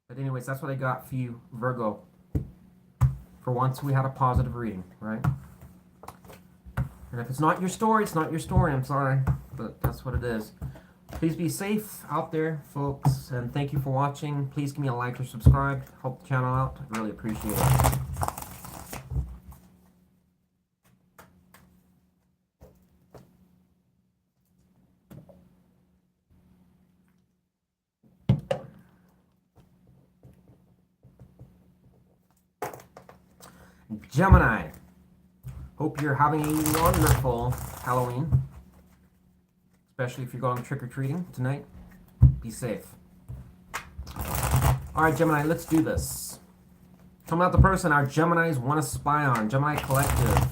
But anyways, that's what I got for you, Virgo. For once, we had a positive reading, right? And if it's not your story, it's not your story. I'm sorry, but that's what it is. Please be safe out there, folks, and thank you for watching. Please give me a like or subscribe. Help the channel out. I really appreciate it. Gemini, hope you're having a wonderful Halloween, especially if you're going trick-or-treating tonight. Be safe. Alright, Gemini, let's do this. Tell me about the person our Geminis want to spy on. Gemini Collective.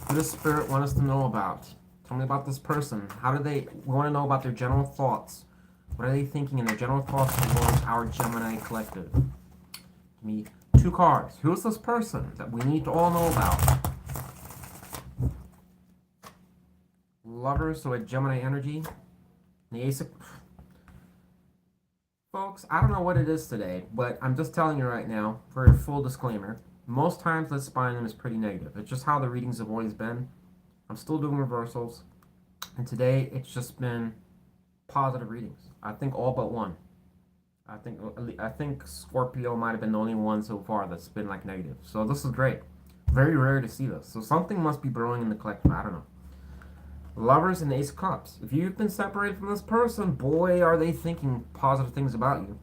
Who does Spirit want us to know about? Tell me about this person. We want to know about their general thoughts. What are they thinking in their general thoughts towards our Gemini Collective? Give me 2 cards. Who is this person that we need to all know about? Lovers, so a Gemini energy. The Ace of... Folks, I don't know what it is today, but I'm just telling you right now, for a full disclaimer, most times this spying them is pretty negative. It's just how the readings have always been. I'm still doing reversals, and today it's just been positive readings. I think all but one. I think Scorpio might have been the only one so far that's been like negative. So this is great. Very rare to see this. So something must be brewing in the collective. I don't know. Lovers and Ace of Cups. If you've been separated from this person, boy, are they thinking positive things about you.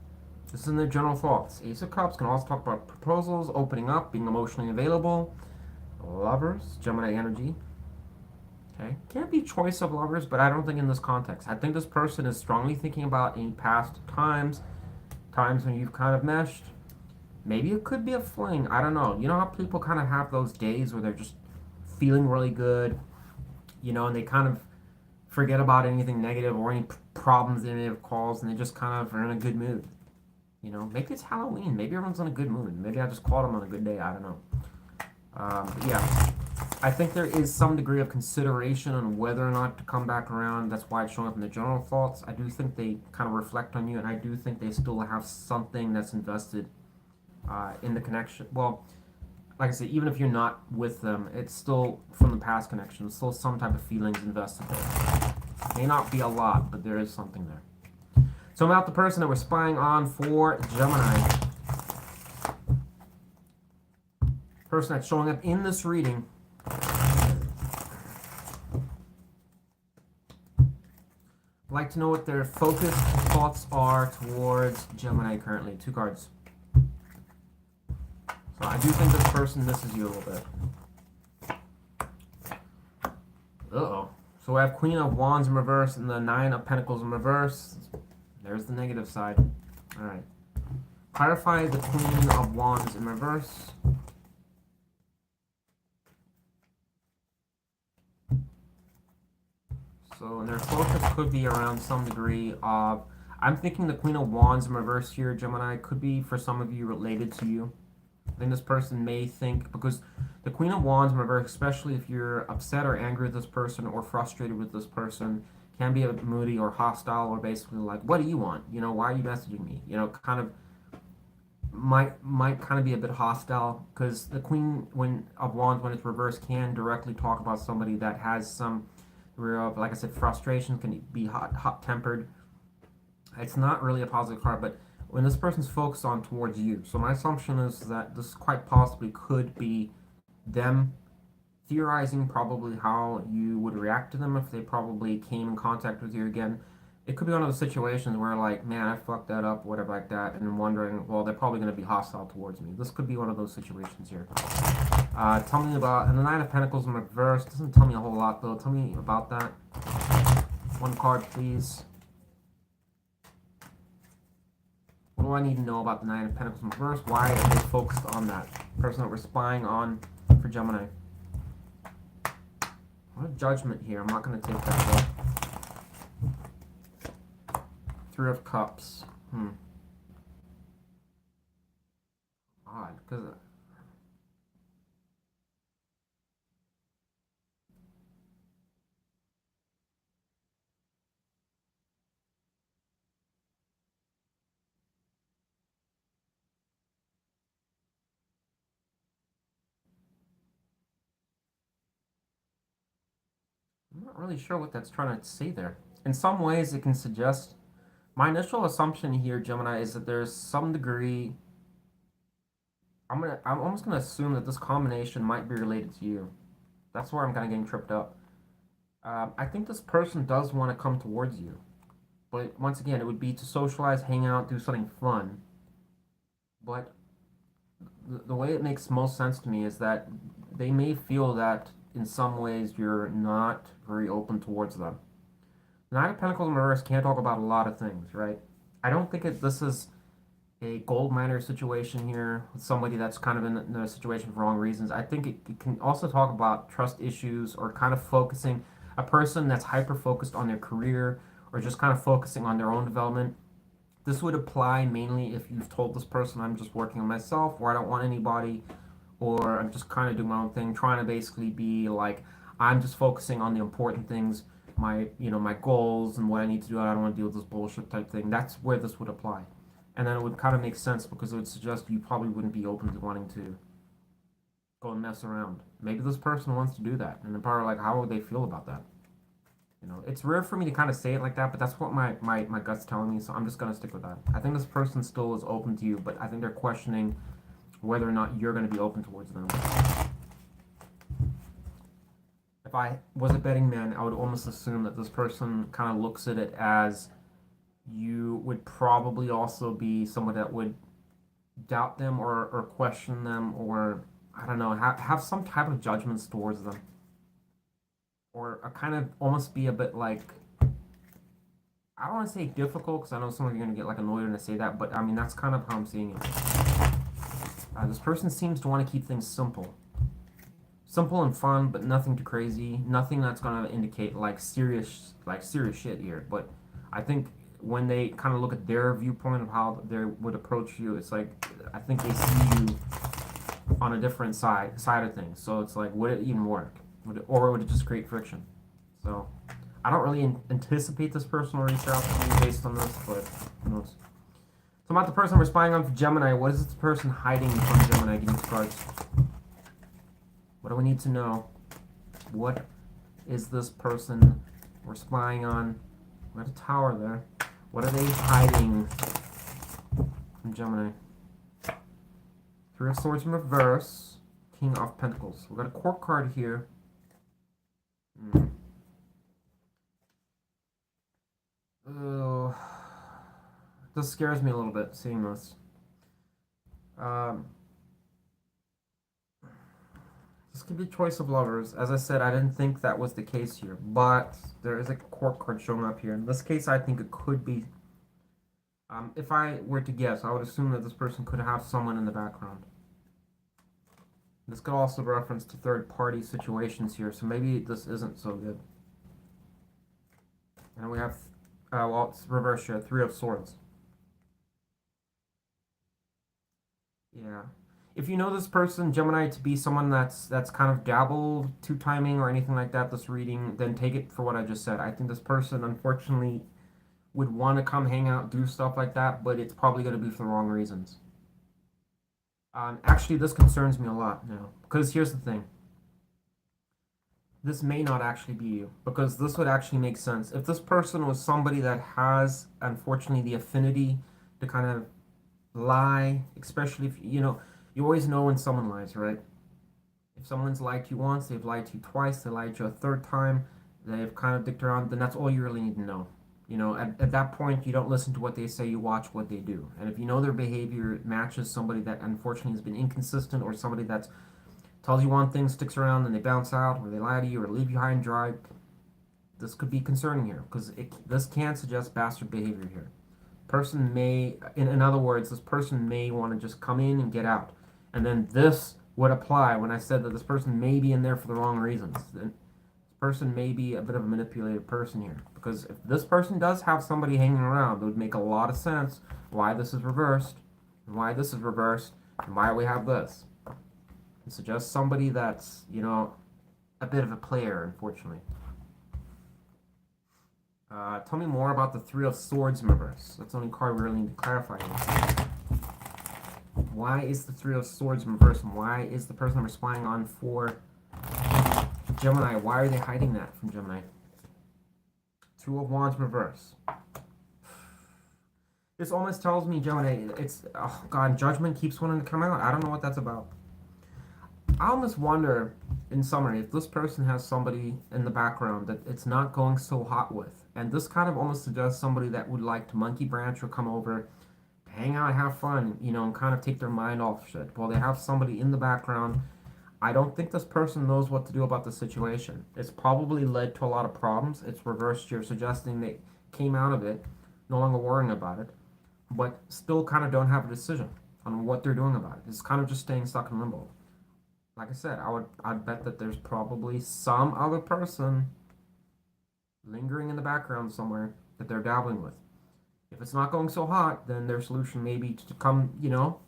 This is in their general thoughts. Ace of Cups can also talk about proposals, opening up, being emotionally available. Lovers, Gemini energy. Okay. Can't be choice of lovers, but I don't think in this context. I think this person is strongly thinking about any past times when you've kind of meshed. Maybe it could be a fling. I don't know. You know how people kind of have those days where they're just feeling really good, and they kind of forget about anything negative or any problems they may have caused, and they just kind of are in a good mood. Maybe it's Halloween. Maybe everyone's in a good mood. Maybe I just caught them on a good day. I don't know. But yeah, I think there is some degree of consideration on whether or not to come back around. That's why it's showing up in the general thoughts. I do think they kind of reflect on you, and I do think they still have something that's invested in the connection. Well, like I said, even if you're not with them, it's still from the past connection. There's still some type of feelings invested there. May not be a lot, but there is something there. So I'm about the person that we're spying on for Gemini. Person that's showing up in this reading. I'd like to know what their focused thoughts are towards Gemini currently. 2 cards. So I do think this person misses you a little bit. Uh-oh. So we have Queen of Wands in reverse and the 9 of Pentacles in reverse. There's the negative side. Alright. Clarify the Queen of Wands in reverse. So their focus could be around some degree of... I'm thinking the Queen of Wands in reverse here, Gemini, could be for some of you related to you. I think this person may think, because the Queen of Wands in reverse, especially if you're upset or angry with this person or frustrated with this person, can be a moody or hostile or basically like, what do you want? Why are you messaging me? Kind of might kind of be a bit hostile, because the Queen of Wands, when it's reversed, can directly talk about somebody that has some real, like I said, frustration, can be hot-tempered. It's not really a positive card, but when this person's focused on towards you. So my assumption is that this quite possibly could be them theorizing probably how you would react to them if they probably came in contact with you again. It could be one of those situations where, like, man, I fucked that up, whatever, like that, and wondering, well, they're probably going to be hostile towards me. This could be one of those situations here. Tell me about, and the Nine of Pentacles in reverse doesn't tell me a whole lot, though. Tell me about that. One card, please. What do I need to know about the Nine of Pentacles in reverse? Why are they focused on that person that we're spying on for Gemini? What a judgment here. I'm not going to take that, though. Three of Cups. Odd, because... I'm not really sure what that's trying to say there. In some ways, it can suggest... My initial assumption here, Gemini, is that there's some degree... I'm almost gonna assume that this combination might be related to you. That's where I'm kind of getting tripped up. I think this person does want to come towards you, but once again, it would be to socialize, hang out, do something fun. But the way it makes most sense to me is that they may feel that in some ways you're not very open towards them. Nine of Pentacles in reverse can't talk about a lot of things, right? I don't think this is a gold miner situation here with somebody that's kind of in a situation for wrong reasons. I think it can also talk about trust issues or kind of focusing a person that's hyper focused on their career or just kind of focusing on their own development. This would apply mainly if you've told this person, I'm just working on myself, or I don't want anybody, or I'm just kind of doing my own thing, trying to basically be like, I'm just focusing on the important things, my goals and what I need to do. I don't want to deal with this bullshit type thing. That's where this would apply. And then it would kind of make sense because it would suggest you probably wouldn't be open to wanting to go and mess around. Maybe this person wants to do that. And then probably like, how would they feel about that? It's rare for me to kind of say it like that, but that's what my gut's telling me, so I'm just going to stick with that. I think this person still is open to you, but I think they're questioning whether or not you're going to be open towards them. If I was a betting man, I would almost assume that this person kind of looks at it as you would probably also be someone that would doubt them or question them or, I don't know, have some type of judgments towards them. Or kind of almost be a bit like, I don't want to say difficult because I know some of you are going to get like annoyed when I say that, but I mean, that's kind of how I'm seeing it. This person seems to want to keep things simple. Simple and fun, but nothing too crazy. Nothing that's going to indicate like serious shit here. But I think when they kind of look at their viewpoint of how they would approach you, it's like, I think they see you on a different side of things. So it's like, would it even work? Or would it just create friction? So I don't really anticipate this person will reach out to me based on this, but who knows? So about the person we're spying on for Gemini. What is this person hiding from Gemini? Give me the cards. What do we need to know? What is this person we're spying on? We got a tower there. What are they hiding from Gemini? Three of Swords in reverse. King of Pentacles. We got a court card here. Oh, this scares me a little bit, seeing this. This could be choice of lovers. As I said, I didn't think that was the case here, but there is a court card showing up here. In this case, I think it could be. If I were to guess, I would assume that this person could have someone in the background. This could also reference to third-party situations here, so maybe this isn't so good. And we have, well, it's reverse here, Three of Swords. Yeah. If you know this person, Gemini, to be someone that's kind of dabbled two-timing or anything like that, this reading, then take it for what I just said. I think this person, unfortunately, would want to come hang out, do stuff like that, but it's probably going to be for the wrong reasons. Actually, this concerns me a lot now, because here's the thing. this may not actually be you, because this would actually make sense. If this person was somebody that has, unfortunately, the affinity to kind of lie, especially if, you know, you always know when someone lies, right? If someone's lied to you once, they've lied to you twice, they lied to you a third time, they've kind of dicked around, then that's all you really need to know. You know, at that point, you don't listen to what they say, you watch what they do. And if you know their behavior matches somebody that unfortunately has been inconsistent, or somebody that tells you one thing, sticks around, and they bounce out, or they lie to you, or leave you high and dry, this could be concerning here, because this can suggest bastard behavior here. Person may, in other words, this person may want to just come in and get out. And then this would apply when I said that this person may be in there for the wrong reasons. This person may be a bit of a manipulative person here. Because if this person does have somebody hanging around, it would make a lot of sense why this is reversed, and why this is reversed, and why we have this. It suggests somebody that's, you know, a bit of a player, unfortunately. Tell me more about the Three of Swords in reverse. That's the only card we really need to clarify here. Why is the Three of Swords in reverse, and why is the person I'm spying on for Gemini? Why are they hiding that from Gemini? Two of Wands in reverse. This almost tells me, Gemini, it's, oh God, Judgment keeps wanting to come out. I don't know what that's about. I almost wonder, in summary, if this person has somebody in the background that it's not going so hot with. And this kind of almost suggests somebody that would like to monkey branch or come over, hang out, have fun, you know, and kind of take their mind off shit. While they have somebody in the background, I don't think this person knows what to do about the situation. It's probably led to a lot of problems. It's reversed here, suggesting they came out of it, no longer worrying about it, but still kind of don't have a decision on what they're doing about it. It's kind of just staying stuck in limbo. Like I said, I'd bet that there's probably some other person lingering in the background somewhere that they're dabbling with. If it's not going so hot, then their solution may be to come, you know,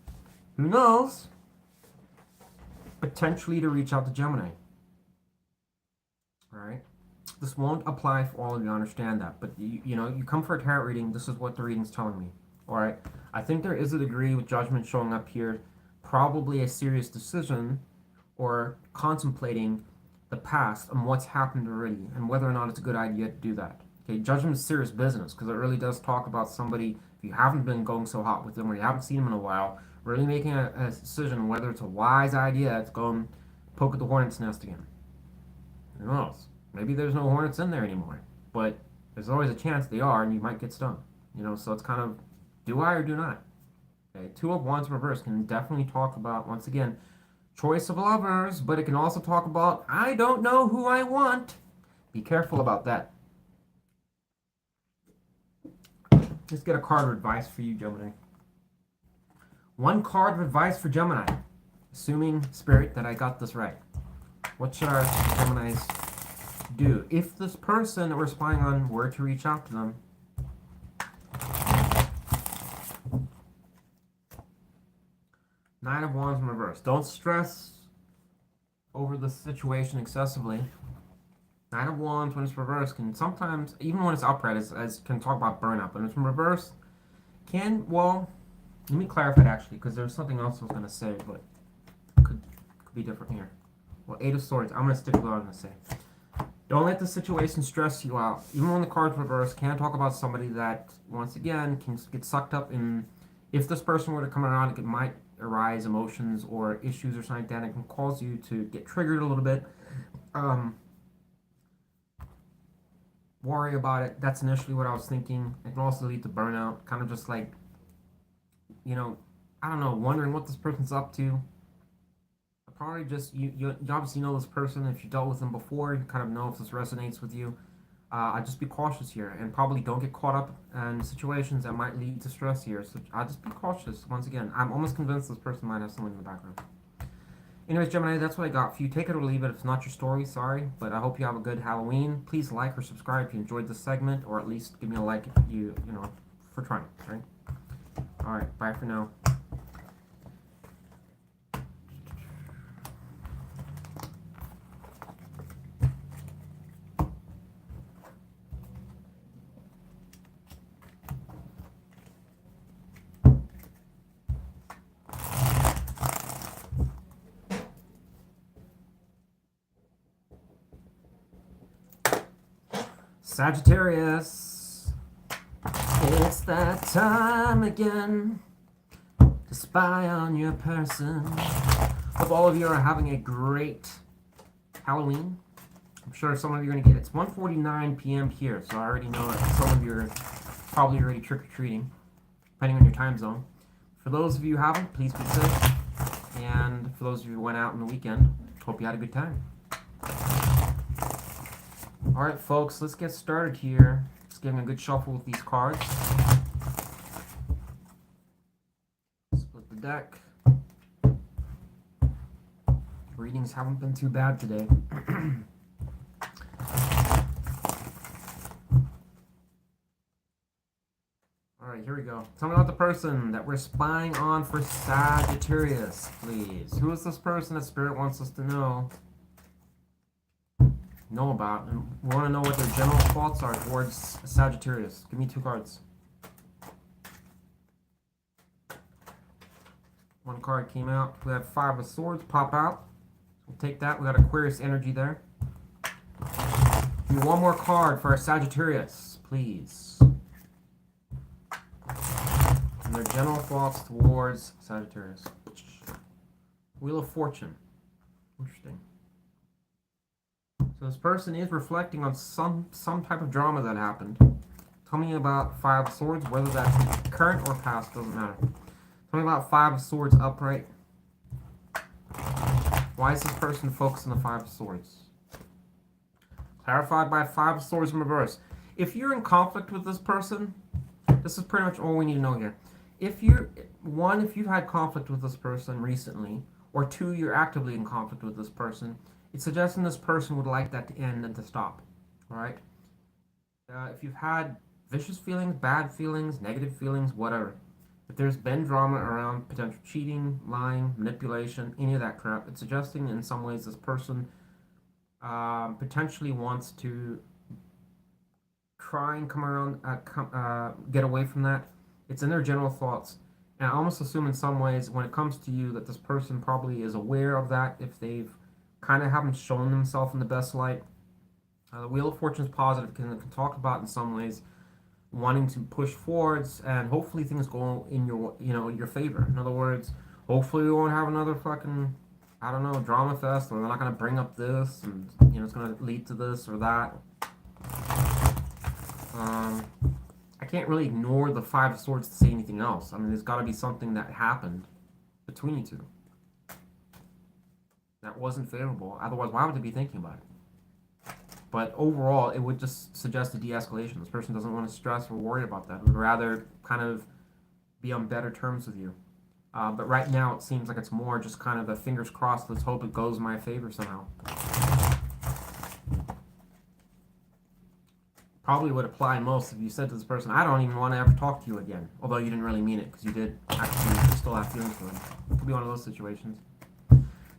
who knows, potentially to reach out to Gemini. All right? This won't apply for all of you, I understand that. But, you know, you come for a tarot reading, this is what the reading's telling me. All right? I think there is a degree with Judgment showing up here, probably a serious decision, or contemplating the past and what's happened already, and whether or not it's a good idea to do that. Okay, Judgment is serious business, because it really does talk about somebody, if you haven't been going so hot with them, or you haven't seen them in a while, really making a decision whether it's a wise idea to go and poke at the hornet's nest again. Who knows? Maybe there's no hornets in there anymore, but there's always a chance they are, and you might get stung. You know, so it's kind of, do I or do not? Okay, Two of Wands in reverse can definitely talk about, once again, choice of lovers, but it can also talk about, I don't know who I want. Be careful about that. Let's get a card of advice for you, Gemini. One card of advice for Gemini. Assuming, Spirit, that I got this right. What should our Geminis do? If this person that we're spying on were to reach out to them, Nine of Wands in reverse. Don't stress over the situation excessively. Nine of Wands, when it's reversed, can sometimes, even when it's upright, as can talk about burnout, but when it's in reverse, can, well, let me clarify it actually, because there's something else I was going to say, but could be different here. Well, Eight of Swords, I'm going to stick with what I'm going to say. Don't let the situation stress you out. Even when the card's reversed, can talk about somebody that, once again, can get sucked up in, if this person were to come around, it might arise emotions or issues or something like that. It can cause you to get triggered a little bit. Worry about it. That's initially what I was thinking. It can also lead to burnout. Kind of just like, you know, I don't know, wondering what this person's up to. Probably just, you obviously know this person. If you dealt with them before, you kind of know if this resonates with you. I'd just be cautious here, and probably don't get caught up in situations that might lead to stress here. So I'll just be cautious. Once again, I'm almost convinced this person might have someone in the background. Anyways, Gemini, that's what I got for you. Take it or leave it. If it's not your story, sorry. But I hope you have a good Halloween. Please like or subscribe if you enjoyed this segment, or at least give me a like if you know, for trying, right? All right, bye for now. Sagittarius, it's that time again to spy on your person. Hope all of you are having a great Halloween. I'm sure some of you are going to get it. It's 1:49 p.m. here, so I already know that some of you are probably already trick-or-treating, depending on your time zone. For those of you who haven't, please be safe. And for those of you who went out on the weekend, hope you had a good time. Alright, folks, let's get started here. Just giving a good shuffle with these cards. Split the deck. Readings haven't been too bad today. Alright, here we go. Tell me about the person that we're spying on for Sagittarius, please. Who is this person that Spirit wants us to know about? And we want to know what their general thoughts are towards Sagittarius. Give me 2 cards. One card came out. We have 5 of Swords pop out. We'll take that. We got Aquarius energy there. Give me one more card for our Sagittarius, please. And their general thoughts towards Sagittarius. Wheel of Fortune. Interesting. So this person is reflecting on some type of drama that happened. Tell me about 5 of Swords, whether that's current or past, doesn't matter. Tell me about 5 of Swords upright. Why is this person focused on the 5 of Swords? Clarified by 5 of Swords in reverse. If you're in conflict with this person, this is pretty much all we need to know here. If you've had conflict with this person recently, or 2, you're actively in conflict with this person, it's suggesting this person would like that to end and to stop. Alright? If you've had vicious feelings, bad feelings, negative feelings, whatever. If there's been drama around potential cheating, lying, manipulation, any of that crap, it's suggesting in some ways this person potentially wants to try and come around, get away from that. It's in their general thoughts. And I almost assume in some ways when it comes to you that this person probably is aware of that if they've kind of haven't shown themselves in the best light. The Wheel of Fortune is positive because it can talk about in some ways wanting to push forwards and hopefully things go in your favor. In other words, hopefully we won't have another fucking, I don't know, drama fest, or they're not going to bring up this and it's going to lead to this or that. I can't really ignore the 5 of Swords to say anything else. I mean, there's got to be something that happened between you two that wasn't favorable. Otherwise, why would they be thinking about it? But overall, it would just suggest a de-escalation. This person doesn't want to stress or worry about that. Would rather kind of be on better terms with you. But right now, it seems like it's more just kind of a fingers crossed, let's hope it goes in my favor somehow. Probably would apply most if you said to this person, I don't even want to ever talk to you again. Although you didn't really mean it, because you did actually still have feelings for them. It could be one of those situations.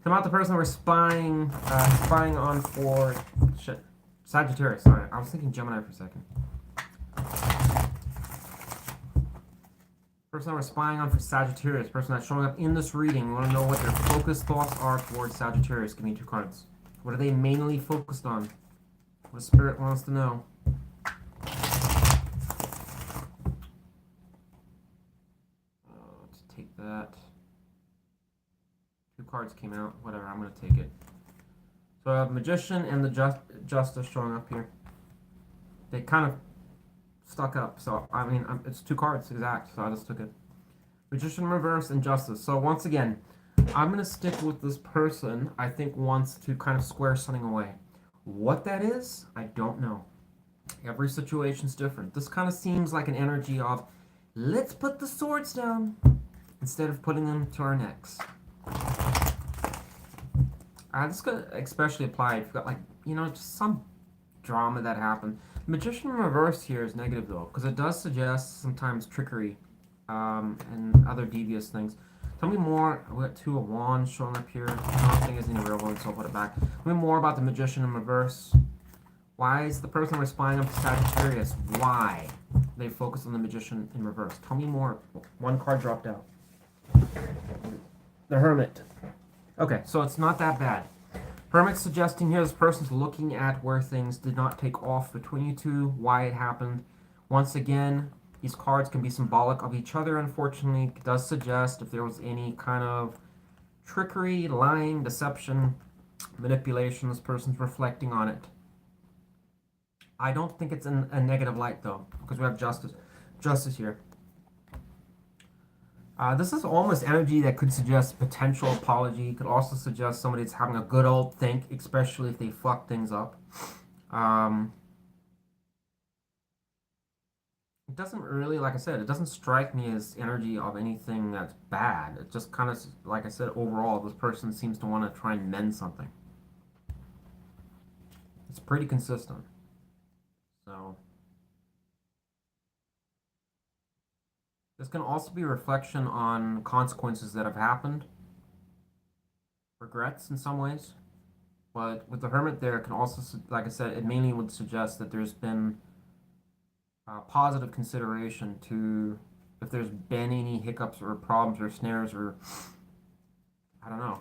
Come out the person we're spying on for Sagittarius. Sorry, I was thinking Gemini for a second. Person we're spying on for Sagittarius, person that's showing up in this reading. We want to know what their focused thoughts are towards Sagittarius. Give me 2 cards. What are they mainly focused on? What Spirit wants to know. Let's take that. 2 cards came out. Whatever, I'm going to take it. So I have Magician and the Justice showing up here. They kind of stuck up. So, I mean, it's 2 cards exact. So I just took it. Magician reverse and Justice. So once again, I'm going to stick with this person I think wants to kind of square something away. What that is, I don't know. Every situation's different. This kind of seems like an energy of, let's put the swords down instead of putting them to our necks. This could especially apply if you've got, like, just some drama that happened. Magician in reverse here is negative, though, because it does suggest sometimes trickery and other devious things. Tell me more. We got 2 of Wands showing up here. Nothing isn't a real one, so I'll put it back. Tell me more about the Magician in reverse. Why is the person we're spying on Sagittarius? Why they focus on the Magician in reverse? Tell me more. 1 card dropped out. The Hermit. Okay, so it's not that bad. Hermit's suggesting here this person's looking at where things did not take off between you two, why it happened. Once again, these cards can be symbolic of each other, unfortunately. It does suggest if there was any kind of trickery, lying, deception, manipulation, this person's reflecting on it. I don't think it's in a negative light, though, because we have justice. Justice here. This is almost energy that could suggest potential apology. Could also suggest somebody that's having a good old think, especially if they fuck things up. It doesn't really, like I said, it doesn't strike me as energy of anything that's bad. It just kind of, like I said, overall, this person seems to want to try and mend something. It's pretty consistent. So this can also be a reflection on consequences that have happened. Regrets in some ways. But with the Hermit there, it can also, like I said, it mainly would suggest that there's been positive consideration to if there's been any hiccups or problems or snares or, I don't know.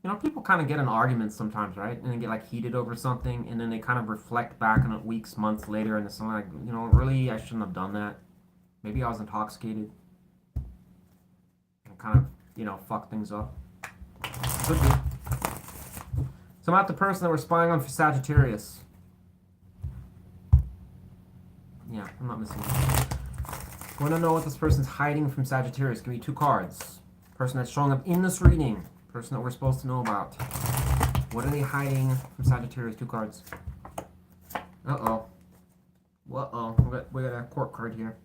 You know, people kind of get in arguments sometimes, right? And they get like heated over something, and then they kind of reflect back on it weeks, months later, and it's something like, you know, really, I shouldn't have done that. Maybe I was intoxicated. And kind of, you know, fuck things up. Could be. So I'm at the person that we're spying on for Sagittarius. Yeah, I'm not missing it. I want to know what this person's hiding from Sagittarius. Give me 2 cards. Person that's showing up in this reading. Person that we're supposed to know about. What are they hiding from Sagittarius? 2 cards. Uh-oh. Uh-oh. We got a court card here.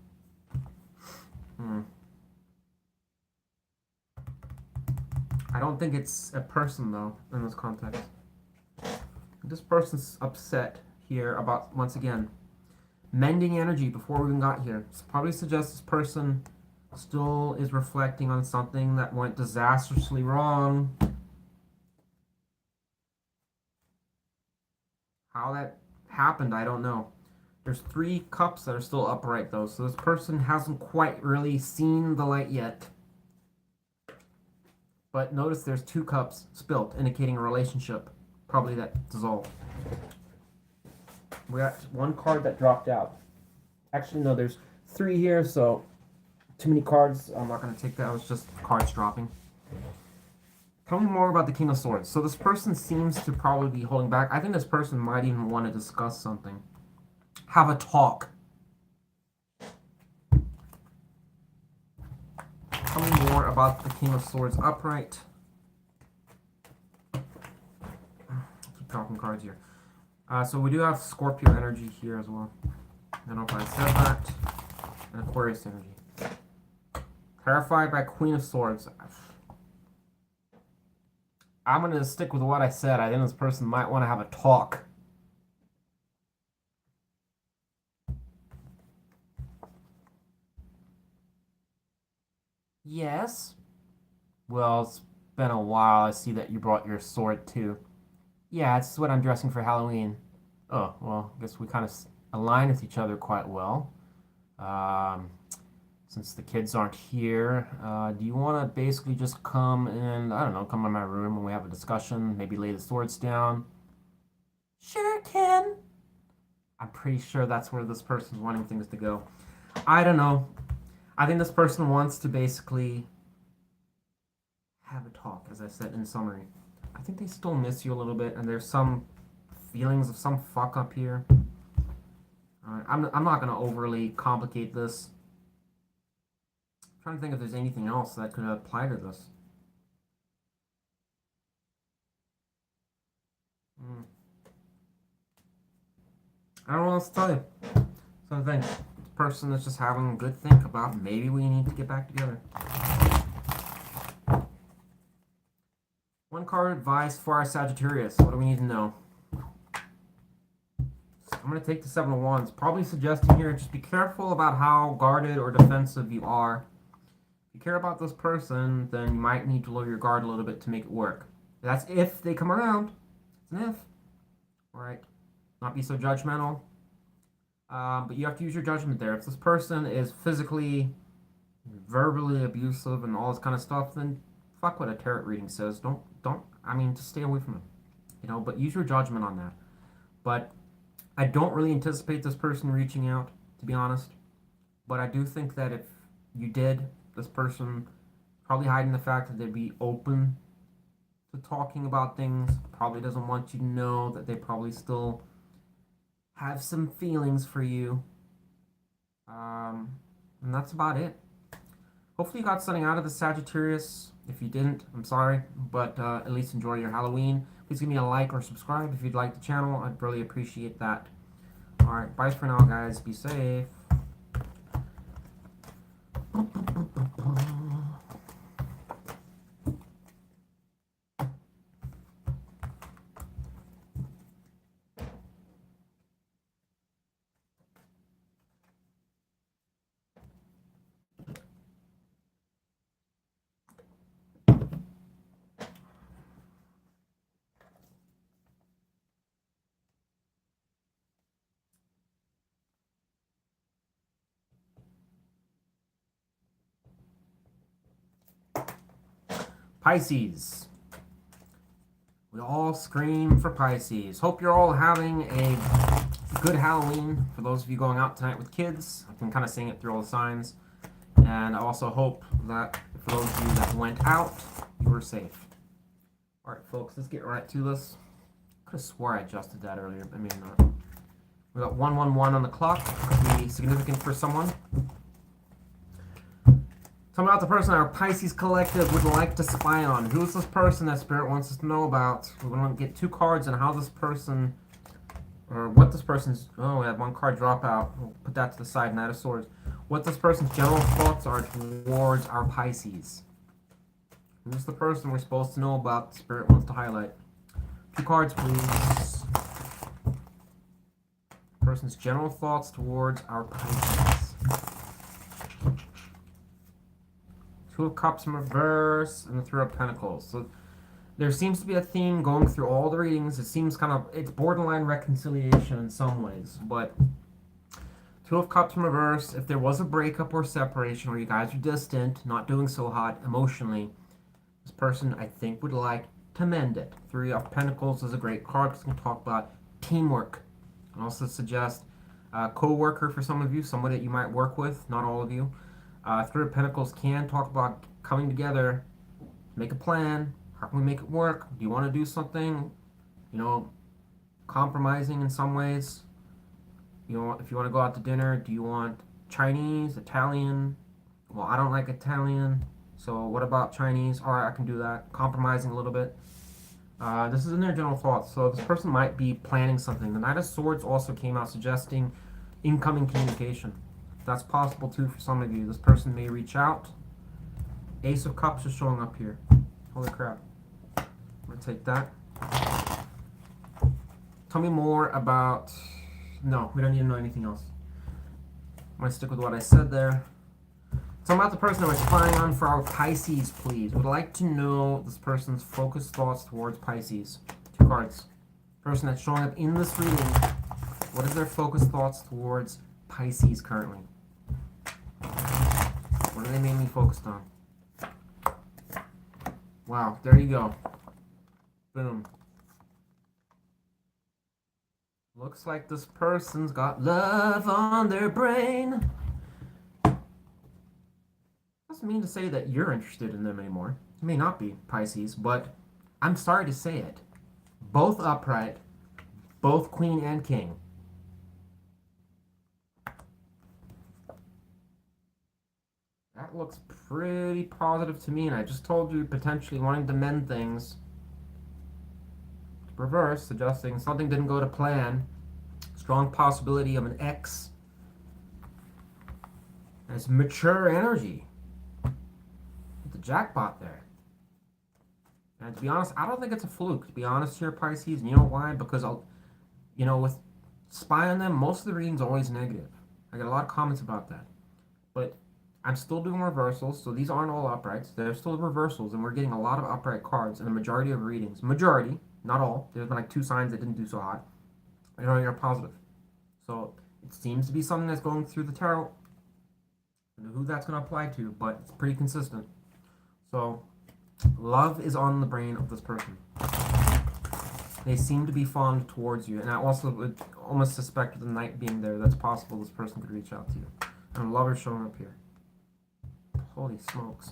I don't think it's a person, though, in this context. This person's upset here about, once again, mending energy before we even got here. So probably suggests this person still is reflecting on something that went disastrously wrong. How that happened, I don't know. There's 3 cups that are still upright, though, so this person hasn't quite really seen the light yet. But notice there's 2 cups spilt, indicating a relationship, probably that dissolved. We got 1 card that dropped out. Actually, no, there's 3 here, so too many cards. I'm not going to take that. It was just cards dropping. Tell me more about the King of Swords. So this person seems to probably be holding back. I think this person might even want to discuss something. Have a talk. Tell me more about the King of Swords upright. Keep talking cards here. So we do have Scorpio energy here as well. I don't know if I said that. And Aquarius energy. Terrified by Queen of Swords. I'm going to stick with what I said. I think this person might want to have a talk. Yes? Well, it's been a while. I see that you brought your sword too. Yeah, it's what I'm dressing for Halloween. Oh, well, I guess we kind of align with each other quite well. Since the kids aren't here, do you want to basically just come and, I don't know, come in my room and we have a discussion, maybe lay the swords down? Sure, Ken. I'm pretty sure that's where this person's wanting things to go. I don't know. I think this person wants to basically have a talk, as I said in summary. I think they still miss you a little bit, and there's some feelings of some fuck up here. I'm not going to overly complicate this. I'm trying to think if there's anything else that could apply to this. I don't know what else to tell you. So I think this person is just having a good think about maybe we need to get back together. 1 card advice for our Sagittarius. What do we need to know? I'm going to take the 7 of Wands. Probably suggesting here, just be careful about how guarded or defensive you are. If you care about this person, then you might need to lower your guard a little bit to make it work. That's if they come around. It's an if. Alright. Not be so judgmental. But you have to use your judgment there. If this person is physically, verbally abusive and all this kind of stuff, then fuck what a tarot reading says. Don't, just stay away from them. you know, but use your judgment on that. But I don't really anticipate this person reaching out, to be honest. But I do think that if you did, this person probably hiding the fact that they'd be open to talking about things, probably doesn't want you to know that they probably still have some feelings for you. And that's about it. Hopefully you got something out of the Sagittarius. If you didn't, I'm sorry, but at least enjoy your Halloween. Please give me a like or subscribe if you'd like the channel. I'd really appreciate that. Alright, bye for now, guys. Be safe. Pisces. We all scream for Pisces. Hope you're all having a good Halloween. For those of you going out tonight with kids, I can kind of sing it through all the signs. And I also hope that for those of you that went out, you were safe. Alright, folks, let's get right to this. I could have swore I adjusted that earlier, but maybe not. We got 111 on the clock. Could be significant for someone. Tell me about the person our Pisces collective would like to spy on. Who's this person that Spirit wants us to know about? We want to get 2 cards on how this person, or what this person's, oh, we had 1 card drop out. We'll put that to the side, Knight of Swords. What this person's general thoughts are towards our Pisces. Who's the person we're supposed to know about Spirit wants to highlight? 2 cards, please. Person's general thoughts towards our Pisces. 2 of Cups in reverse, and the 3 of Pentacles. So there seems to be a theme going through all the readings. It seems kind of, it's borderline reconciliation in some ways. But 2 of Cups in reverse, if there was a breakup or separation where you guys are distant, not doing so hot emotionally, this person, I think, would like to mend it. 3 of Pentacles is a great card because it can talk about teamwork. And also suggest a co-worker for some of you, someone that you might work with, not all of you. 3 of Pentacles can talk about coming together, make a plan. How can we make it work? Do you want to do something? You know, compromising in some ways. You know, if you want to go out to dinner, do you want Chinese, Italian? Well, I don't like Italian, so what about Chinese? All right, I can do that. Compromising a little bit. This is in their general thoughts, so this person might be planning something. The Knight of Swords also came out suggesting incoming communication. That's possible too for some of you. This person may reach out. Ace of Cups is showing up here. Holy crap. I'm going to take that. Tell me more about... No, we don't need to know anything else. I'm going to stick with what I said there. Tell me about the person that we're spying on for our Pisces, please. Would like to know this person's focused thoughts towards Pisces. 2 cards. Person that's showing up in this reading. What is their focused thoughts towards Pisces currently? What are they mainly focused on? Wow, there you go. Boom. Looks like this person's got love on their brain. Doesn't mean to say that you're interested in them anymore. You may not be, Pisces, but I'm sorry to say it. Both upright, both Queen and King. That looks pretty positive to me, and I just told you potentially wanting to mend things. Reverse, suggesting something didn't go to plan. Strong possibility of an X. It's mature energy. The jackpot there. And to be honest, I don't think it's a fluke, to be honest here, Pisces. And you know why? Because, you know, with spy on them, most of the reading's always negative. I get a lot of comments about that. But I'm still doing reversals, so these aren't all uprights. They're still reversals, and we're getting a lot of upright cards in the majority of readings. Majority, not all. There's been like 2 signs that didn't do so hot. You know, you're positive. So it seems to be something that's going through the tarot. I don't know who that's going to apply to, but it's pretty consistent. So love is on the brain of this person. They seem to be fond towards you. And I also would almost suspect with the Knight being there, that's possible this person could reach out to you. And Lover showing up here. Holy smokes.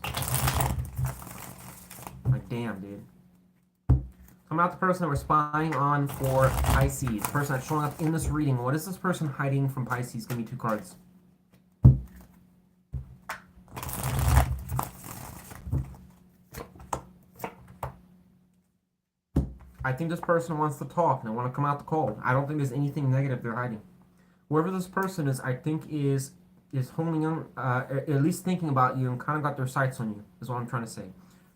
Like, damn, dude. I'm not the person that we're spying on for Pisces. The person that's showing up in this reading. What is this person hiding from Pisces? Give me 2 cards. I think this person wants to talk and they want to come out the cold. I don't think there's anything negative they're hiding. Whoever this person is, I think is honing on, at least thinking about you and kind of got their sights on you, is what I'm trying to say.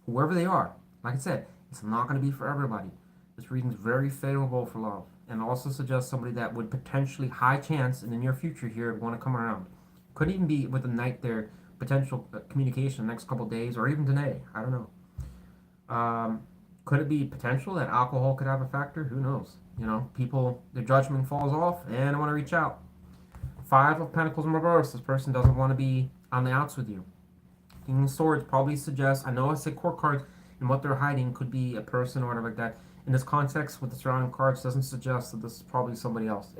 Whoever they are, like I said, it's not going to be for everybody. This reading is very favorable for love, and also suggests somebody that would potentially, high chance in the near future here, want to come around. Could even be with the Knight there, potential communication the next couple days, or even today. I don't know. Could it be potential that alcohol could have a factor? Who knows? You know, people, their judgment falls off and they want to reach out. 5 of Pentacles in reverse. This person doesn't want to be on the outs with you. King of Swords probably suggests, I know I said court cards, and what they're hiding could be a person or whatever like that. In this context, with the surrounding cards, doesn't suggest that this is probably somebody else.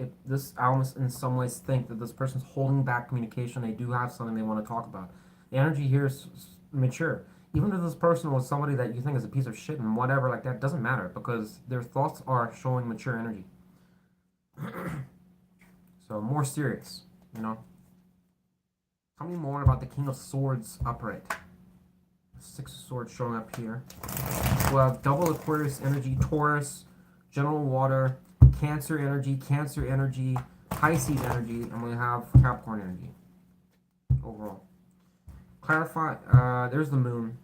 I almost in some ways think that this person's holding back communication. They do have something they want to talk about. The energy here is mature. Even if this person was somebody that you think is a piece of shit and whatever like that, doesn't matter because their thoughts are showing mature energy. So more serious, you know. Tell me more about the King of Swords upright. 6 of Swords showing up here. We'll have double Aquarius energy, Taurus, general water, Cancer energy, Pisces energy, and we have Capricorn energy overall. Clarify, there's the moon.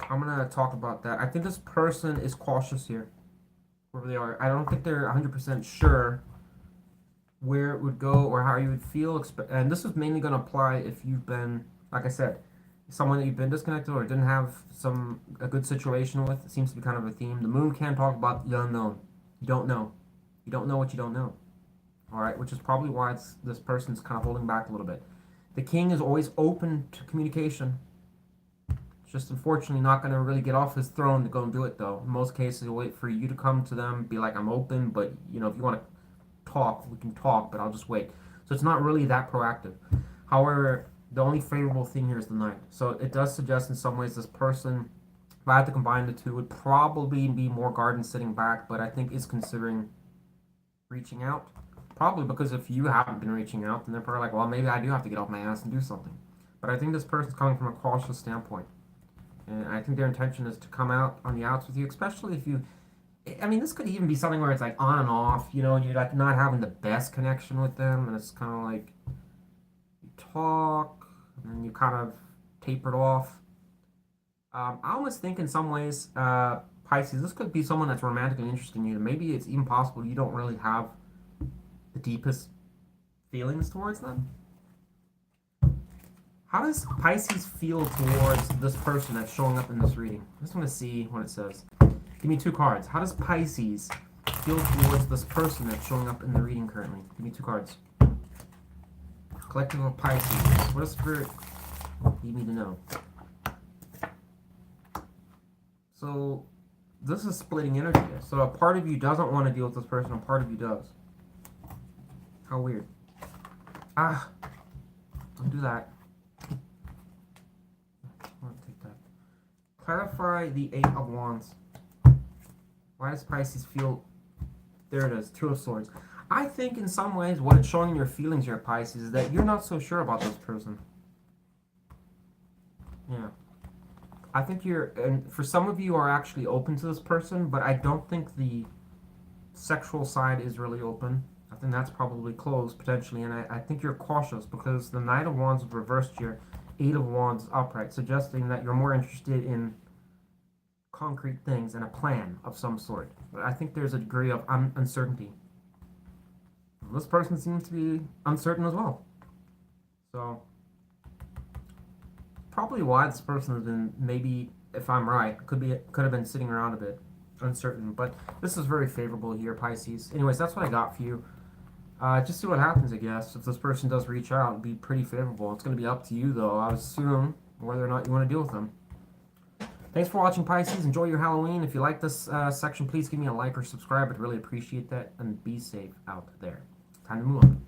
I'm going to talk about that. I think this person is cautious here, wherever they are. I don't think they're 100% sure where it would go or how you would feel. And this is mainly going to apply if you've been, like I said, someone that you've been disconnected or didn't have a good situation with. It seems to be kind of a theme. The moon can talk about the unknown. You don't know. You don't know what you don't know. All right, which is probably why this person's kind of holding back a little bit. The king is always open to communication. It's just unfortunately not going to really get off his throne to go and do it, though. In most cases, he'll wait for you to come to them, be like, I'm open, but, you know, if you want to talk, we can talk, but I'll just wait. So it's not really that proactive. However, the only favorable thing here is the Knight. So it does suggest in some ways this person, if I had to combine the two, would probably be more guarded and sitting back, but I think is considering reaching out. Probably because if you haven't been reaching out, then they're probably like, well, maybe I do have to get off my ass and do something. But I think this person's coming from a cautious standpoint. And I think their intention is to come out on the outs with you, especially if you... I mean, this could even be something where it's like on and off, you know, you're like not having the best connection with them, and it's kind of like you talk, and then you kind of taper it off. I almost think in some ways, Pisces, this could be someone that's romantically interested in you. Maybe it's even possible you don't really have the deepest feelings towards them. How does Pisces feel towards this person that's showing up in this reading? I just want to see what it says. Give me 2 cards. How does Pisces feel towards this person that's showing up in the reading currently? Give me 2 cards. Collective of Pisces. What does Spirit need me to know? So, this is splitting energy. So, a part of you doesn't want to deal with this person, a part of you does. How weird. Don't do that. I'll take that. Clarify the 8 of Wands. Why does Pisces feel... There it is, 2 of Swords. I think in some ways what it's showing in your feelings here, Pisces, is that you're not so sure about this person. Yeah. I think and for some of you are actually open to this person, but I don't think the sexual side is really open. I think that's probably closed, potentially, and I think you're cautious because the Knight of Wands is reversed here, 8 of Wands upright, suggesting that you're more interested in concrete things and a plan of some sort. But I think there's a degree of uncertainty. This person seems to be uncertain as well. So, probably why this person has been, maybe, if I'm right, could have been sitting around a bit uncertain. But this is very favorable here, Pisces. Anyways, that's what I got for you. Just see what happens, I guess. If this person does reach out, it'd be pretty favorable. It's going to be up to you, though, I would assume, whether or not you want to deal with them. Thanks for watching, Pisces. Enjoy your Halloween. If you like this section, please give me a like or subscribe. I'd really appreciate that. And be safe out there. Time to move on.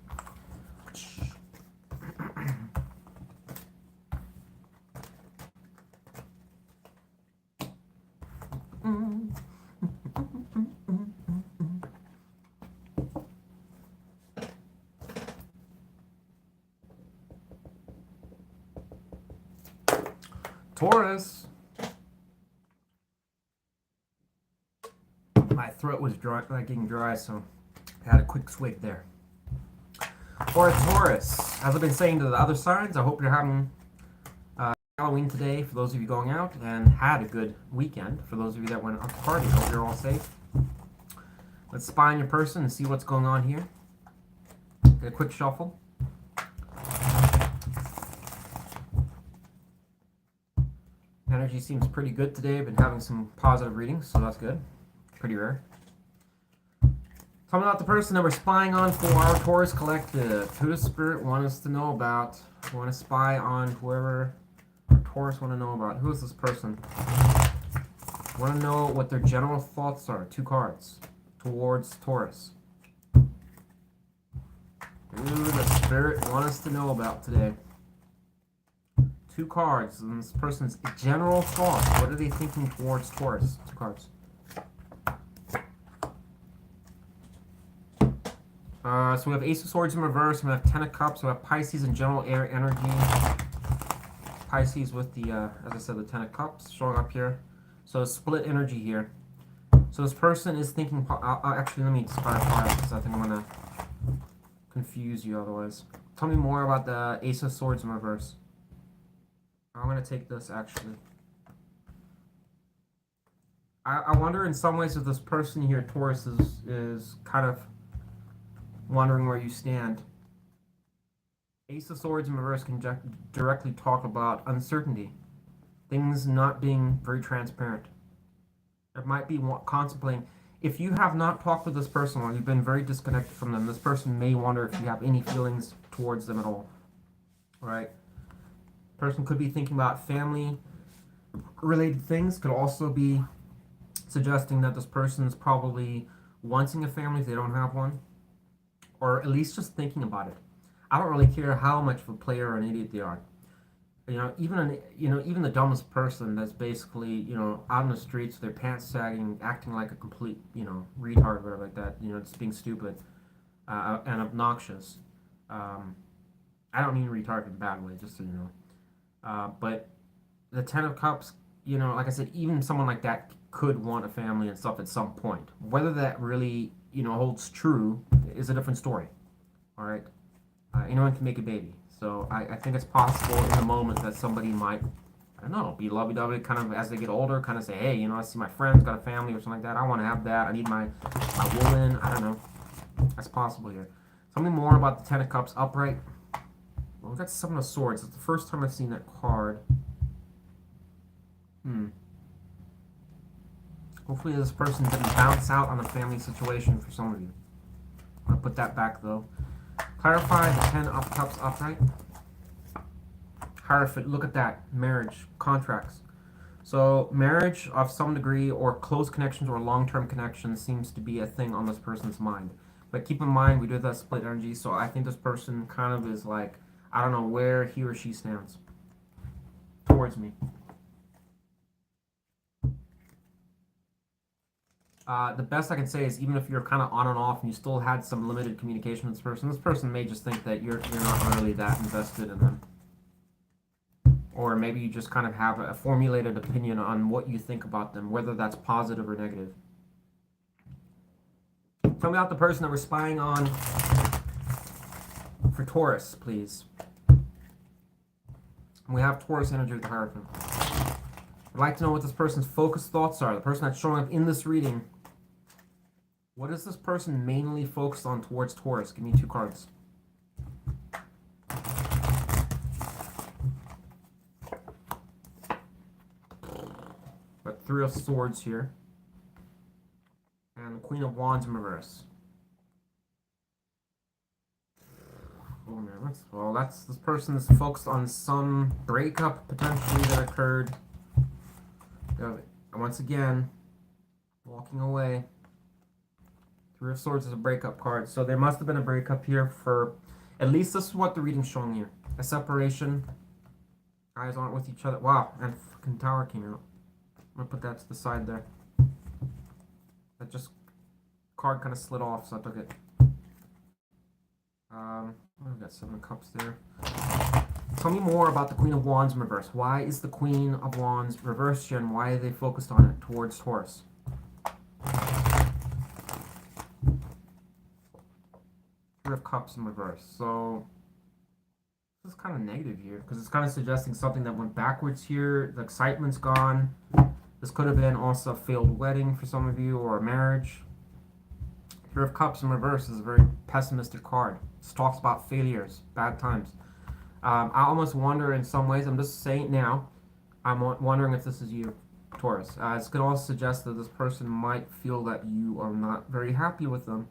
Taurus. My throat was dry, like getting dry, so I had a quick swig there. Or Taurus. As I've been saying to the other signs, I hope you're having Halloween today for those of you going out, and had a good weekend for those of you that went out to party. I hope you're all safe. Let's spy on your person and see what's going on here. Get a quick shuffle. Energy seems pretty good today. I've been having some positive readings, so that's good. Pretty rare. Tell me about the person that we're spying on for our Taurus collective. Who does Spirit want us to know about? We want to spy on whoever our Taurus want to know about. Who is this person? Want to know what their general thoughts are. 2 cards towards Taurus. Who does Spirit want us to know about today? 2 cards. And this person's general thoughts. What are they thinking towards Taurus? 2 cards. So we have Ace of Swords in reverse, we have 10 of Cups, we have Pisces in general air energy. Pisces with the, as I said, the 10 of Cups showing up here. So split energy here. So this person is thinking, actually let me just clarify because I think I'm going to confuse you otherwise. Tell me more about the Ace of Swords in reverse. I'm going to take this actually. I wonder in some ways if this person here, Taurus, is kind of wondering where you stand. Ace of Swords in reverse can directly talk about uncertainty. Things not being very transparent. It might be contemplating. If you have not talked with this person or you've been very disconnected from them, this person may wonder if you have any feelings towards them at all. Alright? Person could be thinking about family related things. Could also be suggesting that this person is probably wanting a family if they don't have one. Or at least just thinking about it. I don't really care how much of a player or an idiot they are. You know, even the dumbest person that's basically, you know, out in the streets with their pants sagging, acting like a complete, you know, retard or whatever like that, you know, just being stupid and obnoxious. I don't mean retard in a bad way, just so you know. But the 10 of Cups, you know, like I said, even someone like that could want a family and stuff at some point. Whether that really, you know, holds true is a different story. All right, anyone can make a baby, so I think it's possible in the moment that somebody might, I don't know, be lovey-dovey, kind of as they get older, kind of say, hey, you know, I see my friend's got a family or something like that. I want to have that. I need my woman. I don't know. That's possible here. Something more about the 10 of Cups upright. Well, we got 7 of Swords. It's the first time I've seen that card. Hopefully this person didn't bounce out on a family situation for some of you. I'm going to put that back though. Clarify the 10 of Cups upright. Hierophant, look at that. Marriage, contracts. So marriage of some degree or close connections or long-term connections seems to be a thing on this person's mind. But keep in mind we do that split energy, so I think this person kind of is like, I don't know where he or she stands towards me. The best I can say is even if you're kind of on and off and you still had some limited communication with this person may just think that you're not really that invested in them. Or maybe you just kind of have a formulated opinion on what you think about them, whether that's positive or negative. Tell me about the person that we're spying on for Taurus, please. We have Taurus energy with the Hierophant. I'd like to know what this person's focused thoughts are. The person that's showing up in this reading. What is this person mainly focused on towards Taurus? Give me 2 cards. Got 3 of Swords here. And the Queen of Wands in reverse. Oh man, that's this person is focused on some breakup potentially that occurred. Once again, walking away. Three of Swords is a breakup card. So there must have been a breakup here for, at least this is what the reading's showing here. A separation. Guys aren't with each other. Wow, and fucking Tower came out. I'm gonna put that to the side there. That just, card kind of slid off, so I took it. I've got 7 of Cups there. Tell me more about the Queen of Wands in reverse. Why is the Queen of Wands reversed here, and why are they focused on it towards Taurus? Three of Cups in reverse. So this is kind of negative here because it's kind of suggesting something that went backwards here. The excitement's gone. This could have been also a failed wedding for some of you, or a marriage. Three of Cups in reverse is a very pessimistic card. This talks about failures, bad times. I almost wonder in some ways, I'm just saying it now, I'm wondering if this is you, Taurus. This could also suggest that this person might feel that you are not very happy with them.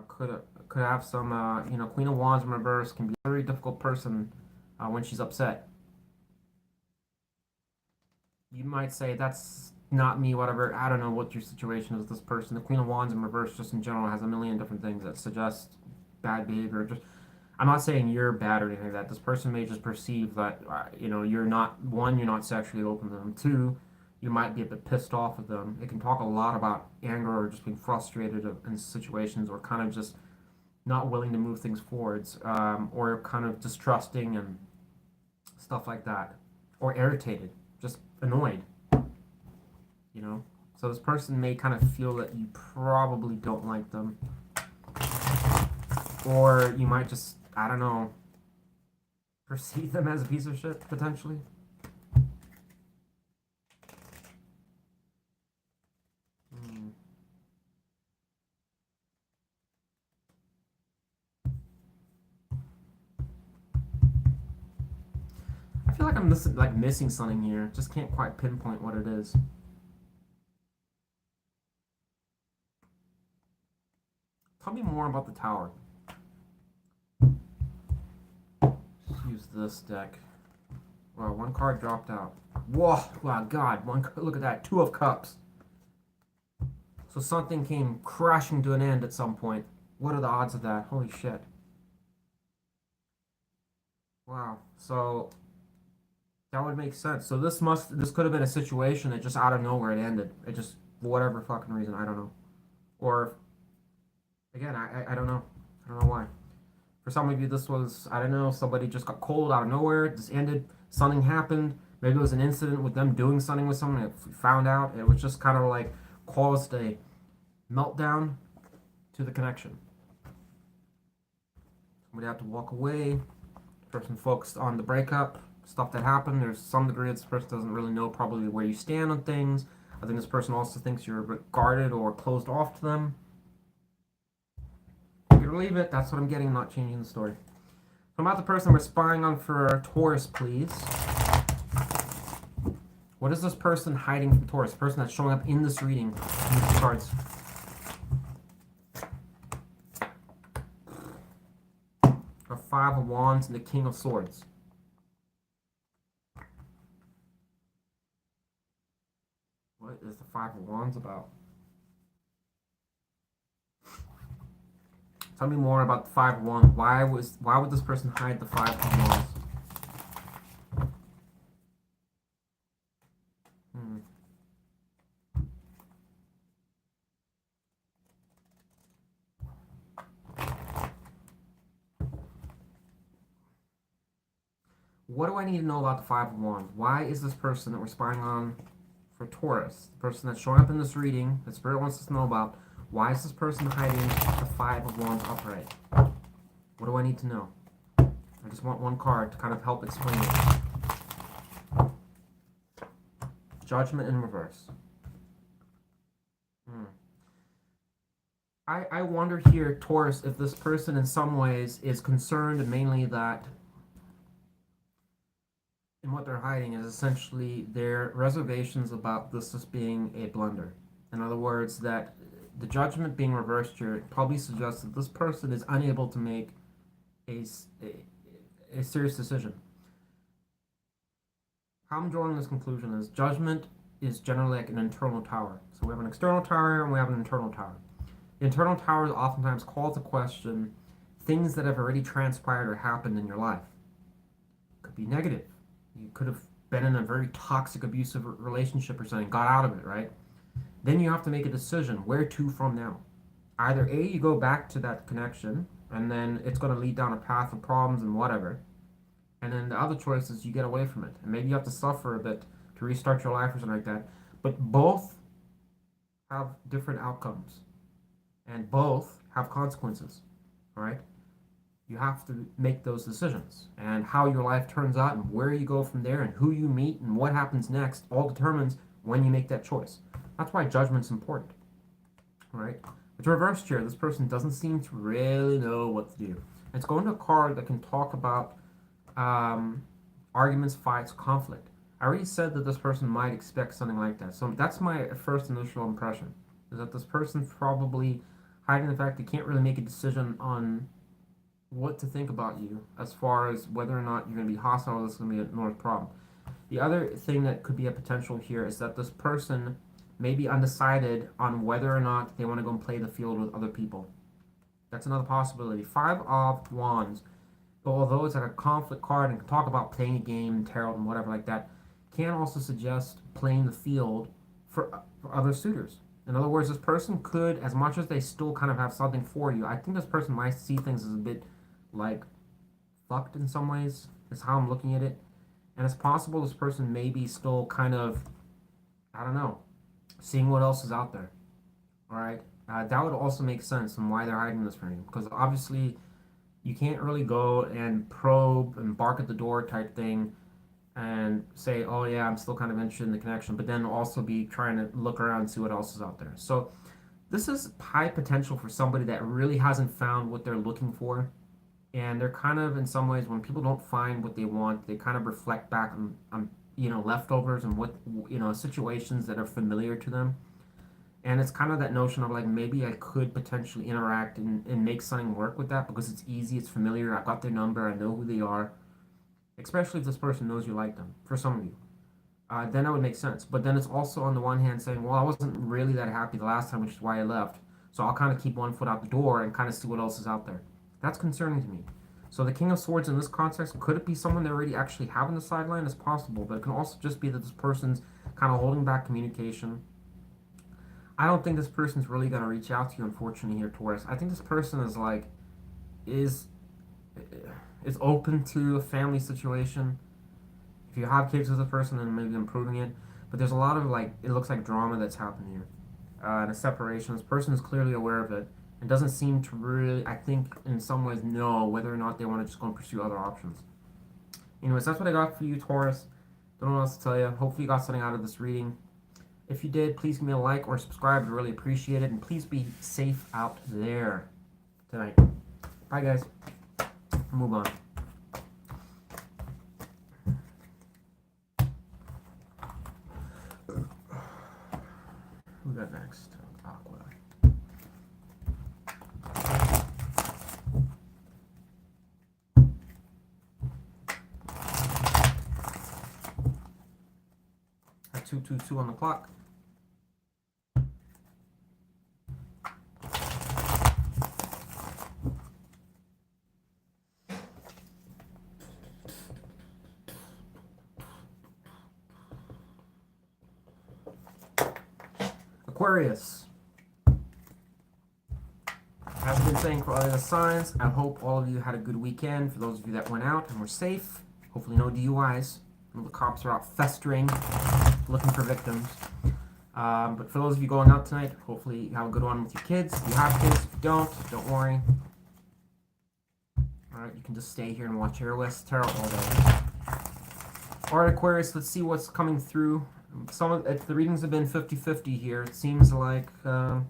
Could have some, Queen of Wands in reverse can be a very difficult person when she's upset. You might say, that's not me, whatever. I don't know what your situation is with this person. The Queen of Wands in reverse, just in general, has a million different things that suggest bad behavior. Just, I'm not saying you're bad or anything like that. This person may just perceive that, you're not, one, you're not sexually open to them. Two, you might be a bit pissed off with them. It can talk a lot about anger or just being frustrated in situations, or kind of just not willing to move things forwards, or kind of distrusting and stuff like that, or irritated, just annoyed. So this person may kind of feel that you probably don't like them, or you might just, I don't know, perceive them as a piece of shit, potentially. I feel like I'm missing something here. Just can't quite pinpoint what it is. Tell me more about the Tower. Just use this deck. Wow, one card dropped out. Whoa, wow, God, look at that, 2 of Cups. So something came crashing to an end at some point. What are the odds of that? Holy shit. Wow, so that would make sense. So this could have been a situation that just out of nowhere it ended. It just, for whatever fucking reason, I don't know. Or, again, I don't know. I don't know why. For some of you, this was, I don't know, somebody just got cold out of nowhere. It just ended. Something happened. Maybe it was an incident with them doing something with someone. If we found out, it was just kind of like caused a meltdown to the connection. Somebody had to walk away. The person focused on the breakup, stuff that happened. There's some degree that this person doesn't really know probably where you stand on things. I think this person also thinks you're guarded or closed off to them. If you leave it, that's what I'm getting. I'm not changing the story. So about the person we're spying on for Taurus, please. What is this person hiding from Taurus? The person that's showing up in this reading in these cards. A 5 of Wands and the King of Swords. What is the 5 of Wands about? Tell me more about the 5 of Wands. Why would this person hide the 5 of Wands? What do I need to know about the 5 of Wands? Why is this person that we're spying on for Taurus, the person that's showing up in this reading, that Spirit wants us to know about, why is this person hiding the 5 of Wands upright? What do I need to know? I just want one card to kind of help explain it. Judgment in reverse. I wonder here, Taurus, if this person in some ways is concerned mainly that and what they're hiding is essentially their reservations about this just being a blunder. In other words, that the judgment being reversed here probably suggests that this person is unable to make a serious decision. how I'm drawing this conclusion is judgment is generally like an internal tower. So we have an external tower and we have an internal tower. The internal tower is oftentimes called to question things that have already transpired or happened in your life. Could be negative. You could have been in a very toxic, abusive relationship or something, got out of it, right? Then you have to make a decision where to from now. Either A, you go back to that connection, and then it's going to lead down a path of problems and whatever. And then the other choice is you get away from it. And maybe you have to suffer a bit to restart your life or something like that. But both have different outcomes. And both have consequences. All right? You have to make those decisions. And how your life turns out and where you go from there and who you meet and what happens next all determines when you make that choice. That's why judgment's important. All right? It's reversed here. This person doesn't seem to really know what to do. It's going to a card that can talk about arguments, fights, conflict. I already said that this person might expect something like that. So that's my first initial impression, is that this person's probably hiding the fact they can't really make a decision on what to think about you as far as whether or not you're going to be hostile or this is going to be a north problem. The other thing that could be a potential here is that this person may be undecided on whether or not they want to go and play the field with other people. That's another possibility. Five of Wands, although it's like a conflict card and can talk about playing a game, tarot, and whatever like that, can also suggest playing the field for other suitors. In other words, this person could, as much as they still kind of have something for you, I think this person might see things as a bit like fucked in some ways. Is how I'm looking at it. And it's possible this person may be still kind of, I don't know, seeing what else is out there. All right? That would also make sense and why they're hiding this from you. Because obviously, you can't really go and probe and bark at the door type thing and say, oh yeah, I'm still kind of interested in the connection, but then also be trying to look around and see what else is out there. So this is high potential for somebody that really hasn't found what they're looking for. And they're kind of, in some ways, when people don't find what they want, they kind of reflect back on leftovers and what, situations that are familiar to them. And it's kind of that notion of like, maybe I could potentially interact and make something work with that because it's easy, it's familiar, I got their number, I know who they are. Especially if this person knows you like them, for some of you. Then that would make sense. But then it's also on the one hand saying, well, I wasn't really that happy the last time, which is why I left. So I'll kind of keep one foot out the door and kind of see what else is out there. That's concerning to me. So the King of Swords in this context, could it be someone they already actually have on the sideline? It's possible. But it can also just be that this person's kind of holding back communication. I don't think this person's really going to reach out to you, unfortunately, here, Taurus. I think this person is open to a family situation. If you have kids with a person, then maybe improving it. But there's a lot of it looks like drama that's happened here. And a separation. This person is clearly aware of it and doesn't seem to really, I think, in some ways know whether or not they want to just go and pursue other options. Anyways, that's what I got for you, Taurus. Don't know what else to tell you. Hopefully you got something out of this reading. If you did, please give me a like or subscribe. I'd really appreciate it. And please be safe out there tonight. Bye, guys. Move on. Who got next? Aqua. At 2:22 on the clock. Aquarius. As I've been saying for all the signs, I hope all of you had a good weekend. For those of you that went out and were safe, hopefully no DUIs. The cops are out festering, looking for victims. But for those of you going out tonight, hopefully you have a good one with your kids. If you have kids, if you don't worry. Alright, you can just stay here and watch Aurawest Tarot all day. Alright, Aquarius, let's see what's coming through. Some of the readings have been 50-50 here. It seems like had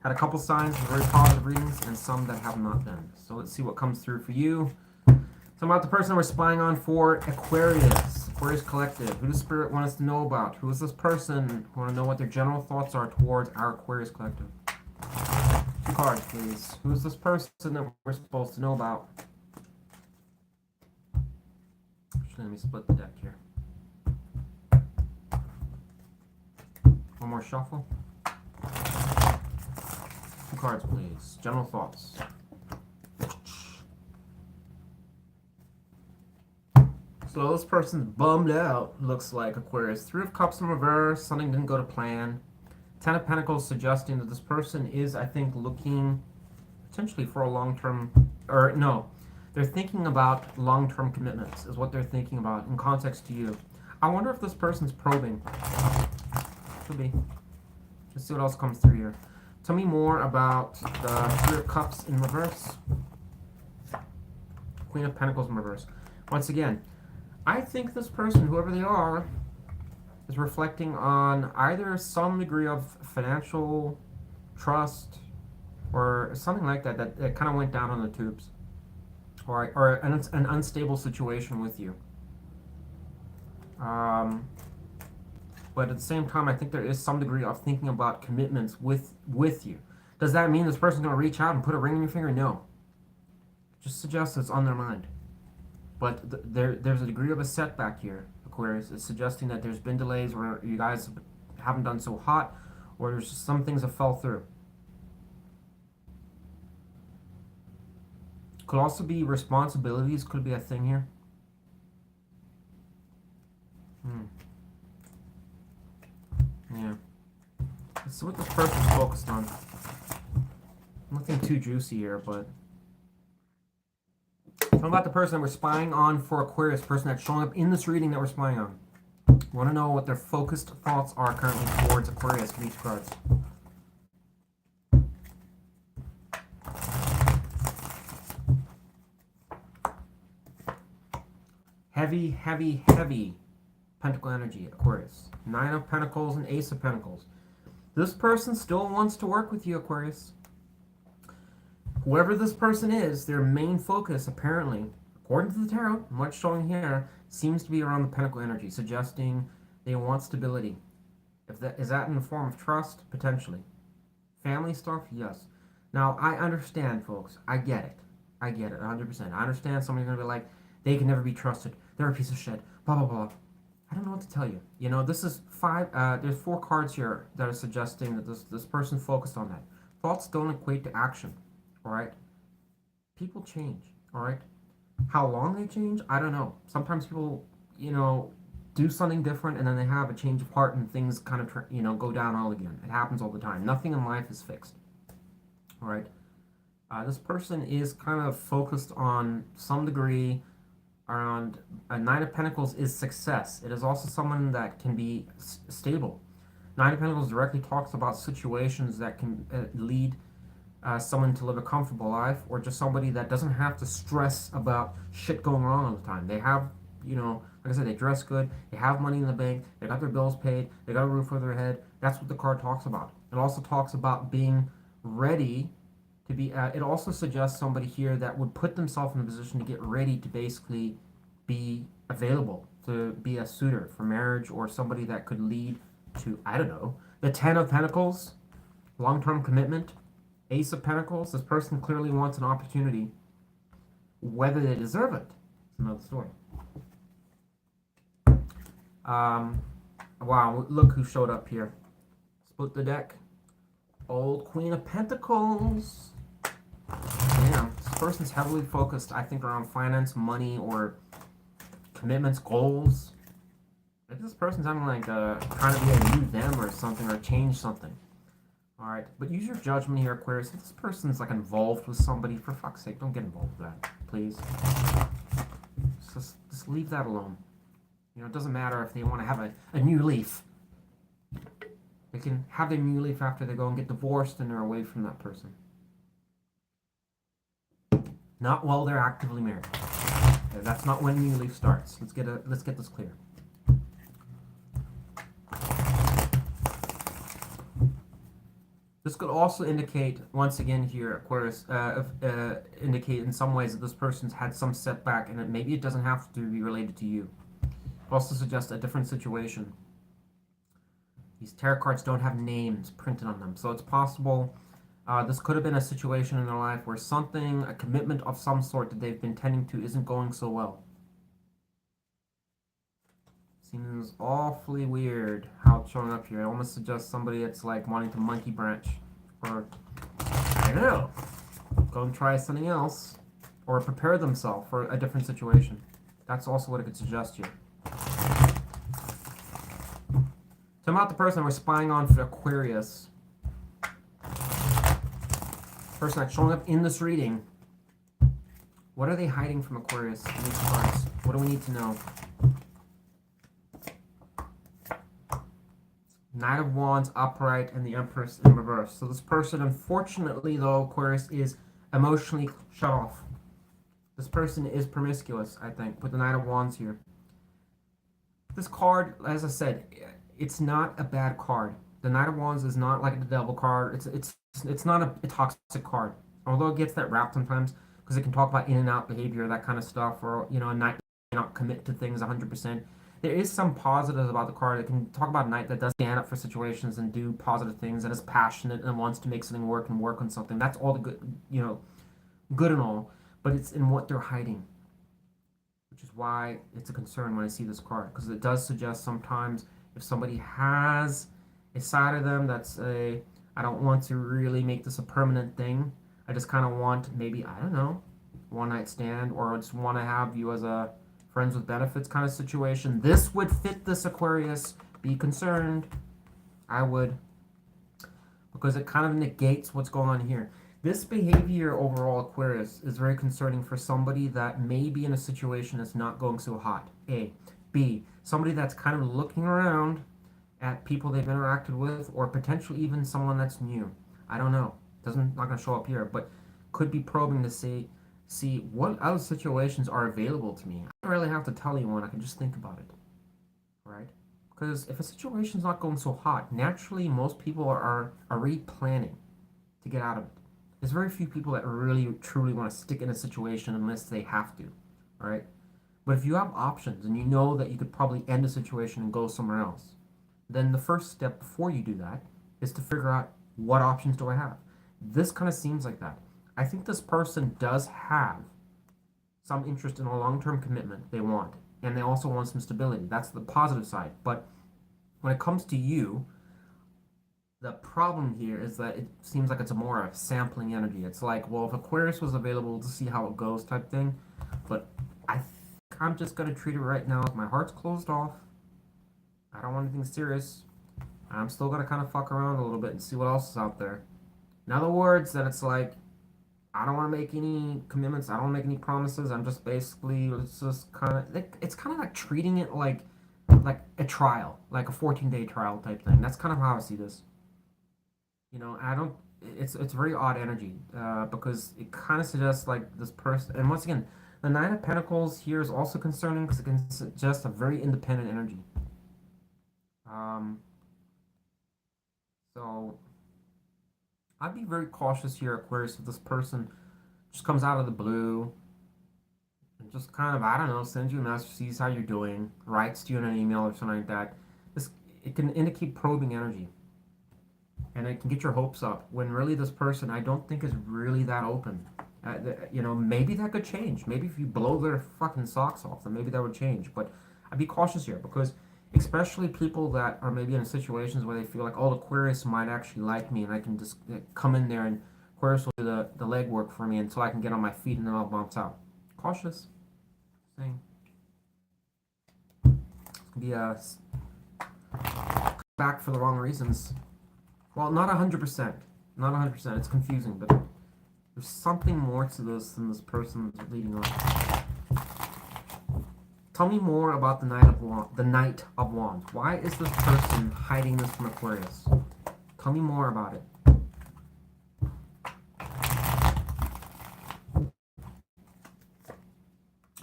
a couple signs of very positive readings and some that have not been. So let's see what comes through for you. So about the person we're spying on for Aquarius. Aquarius Collective. Who does Spirit want us to know about? Who is this person? We want to know what their general thoughts are towards our Aquarius Collective. 2 cards, please. Who is this person that we're supposed to know about? Actually, let me split the deck here. One more shuffle. 2 cards, please. General thoughts. So this person's bummed out, looks like, Aquarius. 3 of Cups in reverse, something didn't go to plan. 10 of Pentacles suggesting that this person is, I think, looking potentially for a long-term, or no, they're thinking about long-term commitments is what they're thinking about in context to you. I wonder if this person's probing. Could be. Let's see what else comes through here. Tell me more about the 3 of Cups in reverse. Queen of Pentacles in reverse. Once again, I think this person, whoever they are, is reflecting on either some degree of financial trust or something like that that kind of went down on the tubes, or an unstable situation with you. But at the same time, I think there is some degree of thinking about commitments with you. Does that mean this person's going to reach out and put a ring on your finger? No. Just suggests it's on their mind. But there's a degree of a setback here, Aquarius. It's suggesting that there's been delays where you guys haven't done so hot, or there's just some things that fell through. Could also be responsibilities, could be a thing here. Yeah. Let's see what this person's focused on. Nothing too juicy here, but... What about the person that we're spying on for Aquarius, person that's showing up in this reading that we're spying on? Want to know what their focused thoughts are currently towards Aquarius for each cards. Heavy, heavy, heavy Pentacle energy, Aquarius. 9 of Pentacles and Ace of Pentacles. This person still wants to work with you, Aquarius. Whoever this person is, their main focus, apparently, according to the tarot, and what's showing here, seems to be around the Pentacle energy, suggesting they want stability. Is that in the form of trust? Potentially. Family stuff? Yes. Now, I understand, folks. I get it. I get it, 100%. I understand somebody's going to be like, they can never be trusted. They're a piece of shit. Blah, blah, blah. I don't know what to tell you. You know, this is there's 4 cards here that are suggesting that this person focused on that. Thoughts don't equate to action. All right, people change. All right, how long they change, I don't know. Sometimes people, you know, do something different and then they have a change of heart and things kind of, you know, go down all again. It happens all the time. Nothing in life is fixed. All right, this person is kind of focused on some degree around a 9 of Pentacles is success. It is also someone that can be stable. 9 of Pentacles directly talks about situations that can lead someone to live a comfortable life, or just somebody that doesn't have to stress about shit going wrong all the time. They have, you know, like I said, they dress good, they have money in the bank, they got their bills paid, they got a roof over their head. That's what the card talks about. It also talks about being ready to be, it also suggests somebody here that would put themselves in a position to get ready to basically be available, to be a suitor for marriage, or somebody that could lead to, I don't know, the 10 of Pentacles, long-term commitment. Ace of Pentacles, this person clearly wants an opportunity. Whether they deserve it is another story. Wow, look who showed up here. Split the deck. Old Queen of Pentacles. Damn, this person's heavily focused, I think, around finance, money, or commitments, goals. Maybe this person's having like trying to be a new them or something, or change something. Alright, but use your judgment here, Aquarius. If this person's like involved with somebody, for fuck's sake, don't get involved with that, please. Just leave that alone. You know, it doesn't matter if they want to have a new leaf. They can have their new leaf after they go and get divorced and they're away from that person. Not while they're actively married. Okay, that's not when new leaf starts. Let's get this clear. This could also indicate, once again here, Aquarius, indicate in some ways that this person's had some setback, and maybe it doesn't have to be related to you. It also suggests a different situation. These tarot cards don't have names printed on them, so it's possible this could have been a situation in their life where something, a commitment of some sort that they've been tending to, isn't going so well. Seems awfully weird how it's showing up here. It almost suggests somebody that's like wanting to monkey branch. Or, I don't know, go and try something else. Or prepare themselves for a different situation. That's also what it could suggest here. So I'm not the person we're spying on for Aquarius. Person that's showing up in this reading. What are they hiding from Aquarius in these cards? What do we need to know? Knight of Wands upright and the Empress in reverse. So this person, unfortunately though, Aquarius, is emotionally shut off. This person is promiscuous, I think, with the Knight of Wands here. This card, as I said, it's not a bad card. The Knight of Wands is not like the Devil card. It's not a toxic card. Although it gets that rap sometimes, because it can talk about in and out behavior, that kind of stuff, or, you know, a knight may not commit to things 100%. There is some positives about the card. It can talk about a knight that does stand up for situations and do positive things and is passionate and wants to make something work and work on something. That's all the good, you know, good and all, but it's in what they're hiding, which is why it's a concern when I see this card, because it does suggest sometimes if somebody has a side of them that's a, I don't want to really make this a permanent thing. I just kind of want maybe, I don't know, one night stand, or I just want to have you as a friends with benefits kind of situation. This would fit this Aquarius. Be concerned. I would. Because it kind of negates what's going on here. This behavior overall, Aquarius, is very concerning for somebody that may be in a situation that's not going so hot. A. B. Somebody that's kind of looking around at people they've interacted with, or potentially even someone that's new. I don't know. Not going to show up here, but could be probing to see what other situations are available to me. I don't really have to tell you one. I can just think about it, right? Because if a situation's not going so hot, naturally most people are already planning to get out of it. There's very few people that really truly want to stick in a situation unless they have to, all right? But if you have options and you know that you could probably end a situation and go somewhere else, then the first step before you do that is to figure out, what options do I have? This kind of seems like that. I think this person does have some interest in a long-term commitment they want, and they also want some stability. That's the positive side. But when it comes to you, the problem here is that it seems like it's a more of sampling energy. It's like, well, if Aquarius was available to see how it goes type thing, but I think I'm just going to treat it right now as my heart's closed off. I don't want anything serious. I'm still going to kind of fuck around a little bit and see what else is out there. In other words, that it's like, I don't want to make any commitments. I don't want to make any promises. I'm just basically, it's just kind of, it's kind of like treating it like a trial, like a 14-day trial type thing. That's kind of how I see this. You know, I don't, it's very odd energy, because it kind of suggests like this person, and once again, the Nine of Pentacles here is also concerning because it can suggest a very independent energy. So I'd be very cautious here, Aquarius, if this person just comes out of the blue and just kind of, I don't know, sends you a message, sees how you're doing, writes to you in an email or something like that. It can indicate probing energy. And it can get your hopes up when really this person, I don't think, is really that open. You know, maybe that could change. Maybe if you blow their fucking socks off, then maybe that would change. But I'd be cautious here, because especially people that are maybe in situations where they feel like, oh, Aquarius might actually like me, and I can just come in there and Aquarius will do the legwork for me until I can get on my feet, and then I'll bounce out. Cautious. Thing. It's gonna be a back for the wrong reasons. Well, not 100%. Not 100%. It's confusing, but there's something more to this than this person is leading on. Tell me more about the Knight of Wands. Why is this person hiding this from Aquarius? Tell me more about it.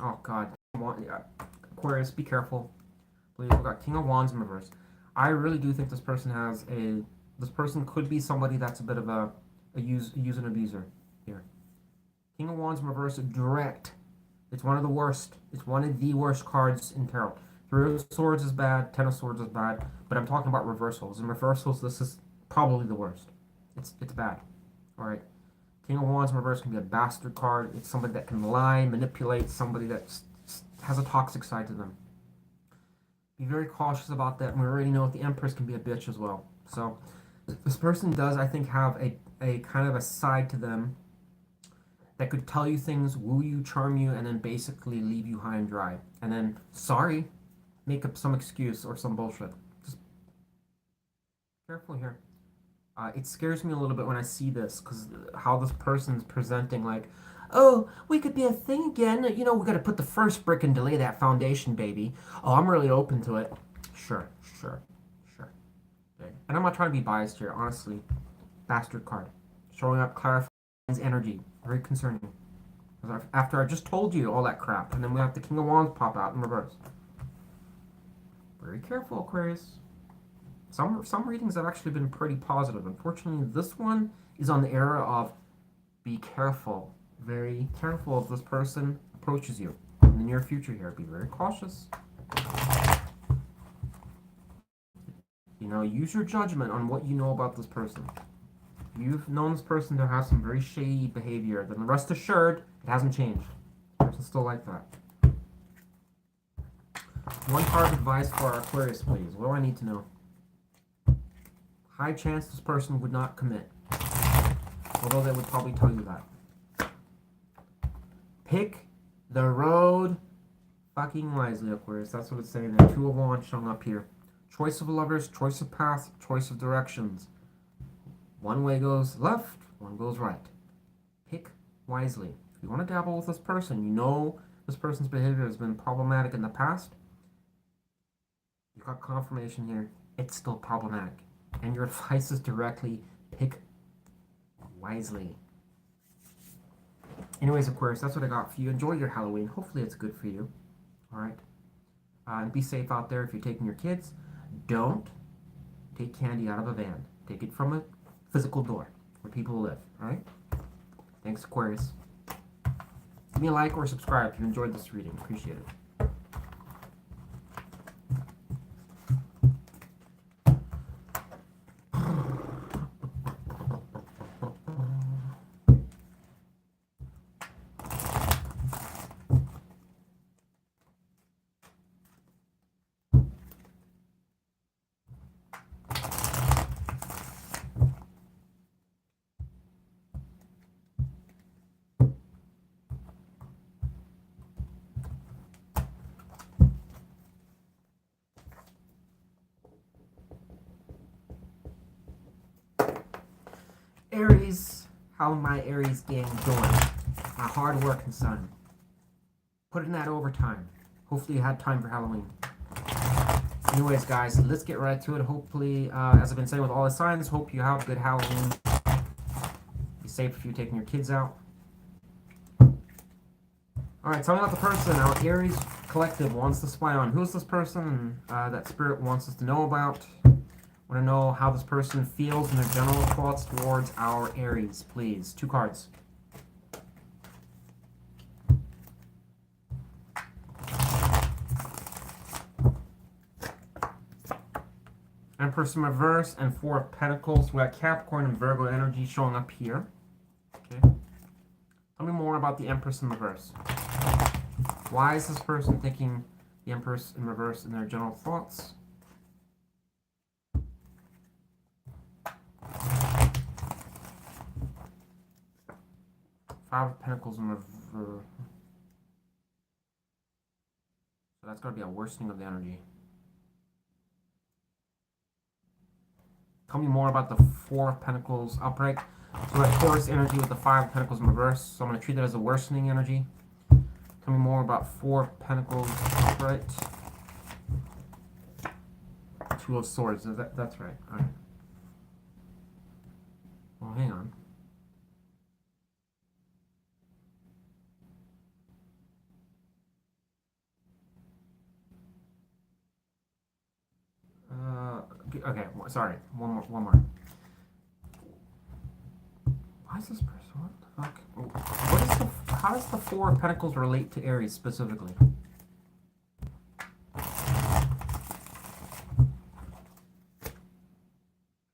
Oh God, Aquarius, be careful. Please, we've got King of Wands in reverse. I really do think this person has a. This person could be somebody that's a bit of a use and abuser here. King of Wands in reverse, direct. It's one of the worst. It's one of the worst cards in tarot. Three of Swords is bad. Ten of Swords is bad. But I'm talking about reversals. In reversals, this is probably the worst. It's bad. All right. King of Wands in reverse can be a bastard card. It's somebody that can lie, manipulate, somebody that has a toxic side to them. Be very cautious about that. And we already know the Empress can be a bitch as well. So this person does, I think, have a kind of a side to them that could tell you things, woo you, charm you, and then basically leave you high and dry. And then, sorry, make up some excuse or some bullshit. Just careful here. It scares me a little bit when I see this, because how this person's presenting, like, oh, we could be a thing again. You know, we got to put the first brick and delay that foundation, baby. Oh, I'm really open to it. Sure, sure, sure. Okay. And I'm not trying to be biased here, honestly. Bastard card. Showing up clarifies energy. Very concerning. After I just told you all that crap, and then we have the King of Wands pop out in reverse. Very careful, Aquarius. Some readings have actually been pretty positive. Unfortunately, this one is on the era of be careful. Very careful if this person approaches you in the near future here. Be very cautious. You know, use your judgment on what you know about this person. You've known this person to have some very shady behavior, then rest assured, it hasn't changed. The person's still like that. One card of advice for our Aquarius, please. What do I need to know? High chance this person would not commit. Although they would probably tell you that. Pick the road fucking wisely, Aquarius. That's what it's saying there. Two of Wands showing up here. Choice of lovers, choice of path, choice of directions. One way goes left, one goes right. Pick wisely. If you want to dabble with this person, you know this person's behavior has been problematic in the past. You got confirmation here. It's still problematic. And your advice is directly pick wisely. Anyways, Aquarius, that's what I got for you. Enjoy your Halloween. Hopefully it's good for you. Alright? And be safe out there if you're taking your kids. Don't take candy out of a van. Take it from a physical door where people live. Alright? Thanks, Aquarius. Give me a like or subscribe if you enjoyed this reading. Appreciate it. Aries, how my Aries gang doing? My hard working son. Put in that overtime. Hopefully you had time for Halloween. Anyways, guys, let's get right to it. Hopefully, as I've been saying with all the signs, hope you have a good Halloween. Be safe if you're taking your kids out. Alright, tell me about the person our Aries collective wants to spy on. Who's this person that Spirit wants us to know about? Want to know how this person feels and their general thoughts towards our Aries, please. 2 cards. Empress in reverse and 4 of Pentacles. We got Capricorn and Virgo energy showing up here. Okay. Tell me more about the Empress in reverse. Why is this person thinking the Empress in reverse in their general thoughts? Five of Pentacles in reverse. So that's got to be a worsening of the energy. Tell me more about the 4 of Pentacles upright. So we have Taurus energy with the 5 of Pentacles in reverse. So I'm going to treat that as a worsening energy. Tell me more about 4 of Pentacles upright. 2 of Swords. That's right. All right. Well, hang on. Okay, sorry. One more. Why is this person? What the fuck? How does the 4 of Pentacles relate to Aries specifically?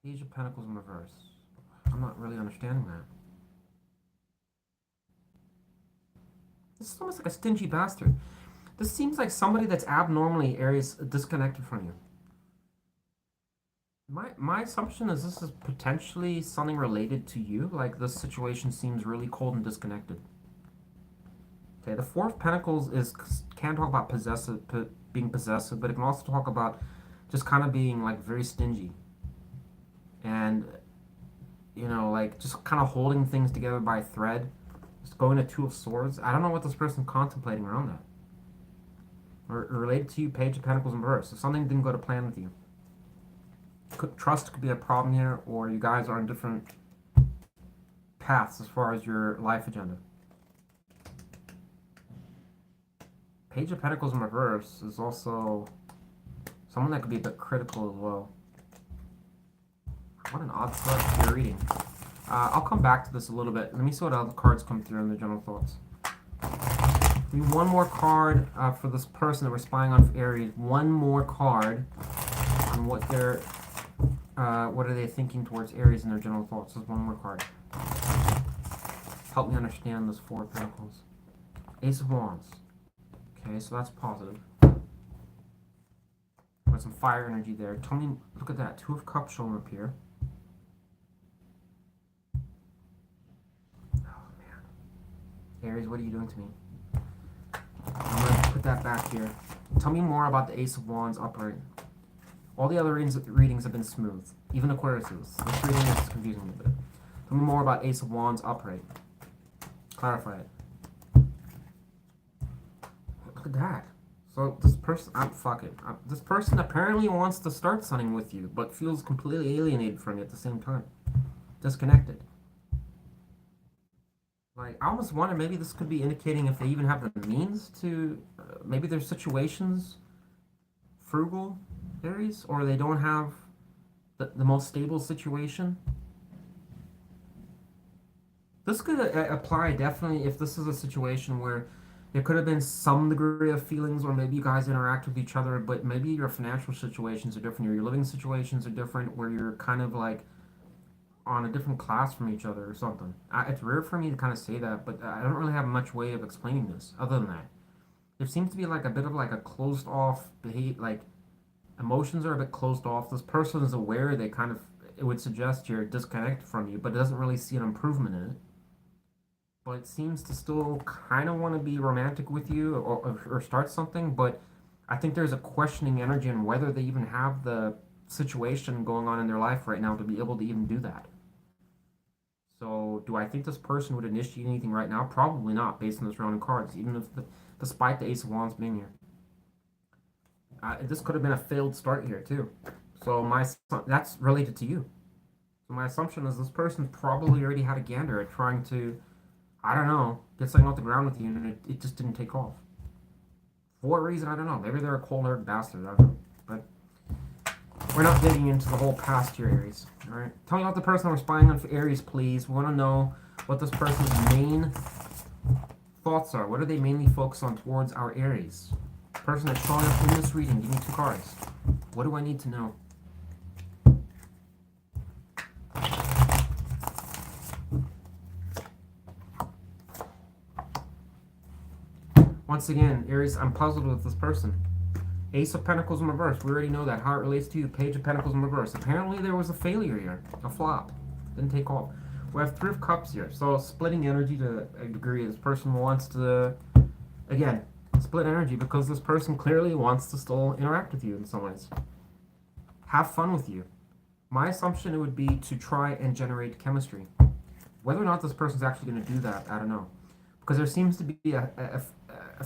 Page of Pentacles in reverse. I'm not really understanding that. This is almost like a stingy bastard. This seems like somebody that's abnormally Aries disconnected from you. My assumption is this is potentially something related to you. Like this situation seems really cold and disconnected. Okay, the Four of Pentacles can talk about being possessive, but it can also talk about just kind of being like very stingy. And you know, like just kind of holding things together by a thread. Just going to Two of Swords. I don't know what this person's contemplating around that. Or related to you, Page of Pentacles in reverse. If something didn't go to plan with you. Trust could be a problem here, or you guys are on different paths as far as your life agenda. Page of Pentacles in reverse is also someone that could be a bit critical as well. What an odd start to your reading. I'll come back to this a little bit. Let me see what other cards come through in the general thoughts. We need one more card for this person that we're spying on for Aries. One more card on what they're... what are they thinking towards Aries in their general thoughts? Just one more card. Help me understand this Four of Pentacles. Ace of Wands. Okay, so that's positive. Got some fire energy there. Tell me, look at that. Two of Cups showing up here. Oh, man. Aries, what are you doing to me? I'm going to put that back here. Tell me more about the Ace of Wands upright. All the other readings have been smooth. Even Aquarius's. This reading is confusing me a bit. Tell me more about Ace of Wands upright. Clarify it. Look at that. So this person, fuck it. This person apparently wants to start something with you, but feels completely alienated from you at the same time. Disconnected. Like, I almost wonder, maybe this could be indicating if they even have the means to, maybe their situation's frugal, Aries, or they don't have the most stable situation. This could apply definitely if this is a situation where there could have been some degree of feelings, or maybe you guys interact with each other, but maybe your financial situations are different, or your living situations are different, where you're kind of like on a different class from each other or something. It's rare for me to kind of say that, but I don't really have much way of explaining this other than that. There seems to be like a bit of like a closed off behavior, like emotions are a bit closed off. This person is aware, they kind of, it would suggest you're disconnected from you, but it doesn't really see an improvement in it. But it seems to still kind of want to be romantic with you, or start something, but I think there's a questioning energy in whether they even have the situation going on in their life right now to be able to even do that. So, do I think this person would initiate anything right now? Probably not, based on the surrounding cards, even if despite the Ace of Wands being here. This could have been a failed start here, too. So, that's related to you. So, my assumption is this person probably already had a gander at trying to, I don't know, get something off the ground with you, and it just didn't take off. For what reason, I don't know. Maybe they're a cold-hearted bastard, I don't know. But we're not getting into the whole past here, Aries. Alright? Tell me about the person we're spying on for Aries, please. We want to know what this person's main thoughts are. What are they mainly focused on towards our Aries? The person that's showing up in this reading, give me 2 cards. What do I need to know? Once again, Aries, I'm puzzled with this person. Ace of Pentacles in reverse. We already know that. How it relates to you. Page of Pentacles in reverse. Apparently there was a failure here. A flop. Didn't take off. We have 3 of Cups here. So splitting energy to a degree. This person wants to, again, split energy because this person clearly wants to still interact with you in some ways. Have fun with you. My assumption it would be to try and generate chemistry. Whether or not this person's actually going to do that, I don't know. Because there seems to be a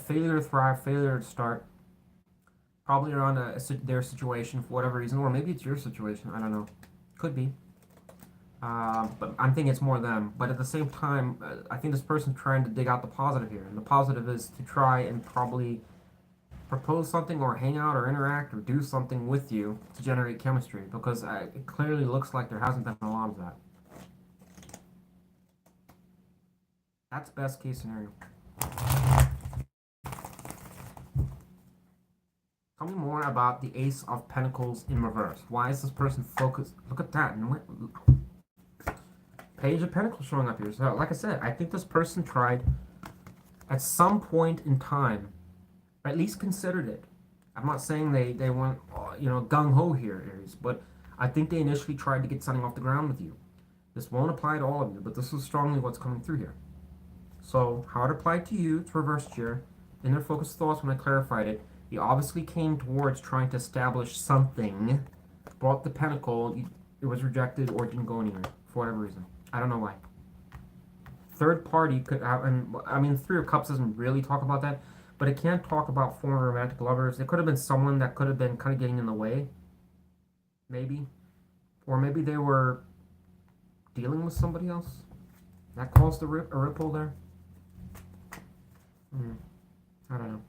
failure to thrive, failure to start. Probably around their situation for whatever reason, or maybe it's your situation. I don't know. Could be. But I'm thinking it's more them. But at the same time, I think this person's trying to dig out the positive here. And the positive is to try and probably propose something or hang out or interact or do something with you to generate chemistry. Because it clearly looks like there hasn't been a lot of that. That's best case scenario. Tell me more about the Ace of Pentacles in reverse. Why is this person focused? Look at that. Page of Pentacles showing up here. So, like I said, I think this person tried at some point in time Or at least considered it. I'm not saying they went, gung-ho here, Aries, but I think they initially tried to get something off the ground with you. This won't apply to all of you, but this is strongly what's coming through here. So, how it applied to you, it's reversed here. In their focused thoughts, when I clarified it, you obviously came towards trying to establish something, brought the pentacle, it was rejected or didn't go anywhere, for whatever reason. I don't know why. Third party could have, and I mean, Three of Cups doesn't really talk about that, but it can talk about former romantic lovers. It could have been someone that could have been kind of getting in the way, maybe. Or maybe they were dealing with somebody else. That caused a ripple there. I don't know.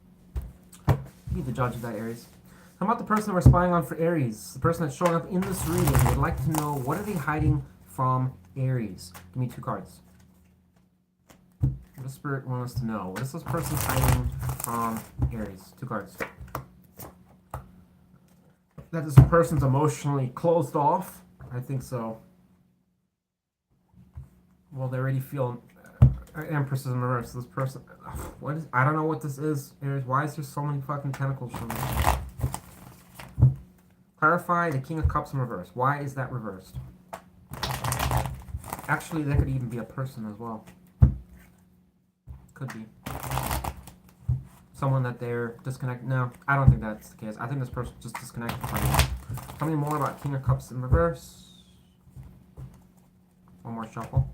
Be the judge of that, Aries. How about the person we're spying on for Aries? The person that's showing up in this reading would like to know, what are they hiding from Aries? Give me 2 cards. What does Spirit want us to know? What is this person hiding from Aries? 2 cards. That this person's emotionally closed off? I think so. Well, they already feel... Empress is in reverse. This person... What is... I don't know what this is, Aries. Why is there so many fucking tentacles from this? Clarify the King of Cups in reverse. Why is that reversed? Actually, that could even be a person as well. Could be. Someone that they're disconnected. No, I don't think that's the case. I think this person's just disconnected from you. Tell me more about King of Cups in reverse. One more shuffle.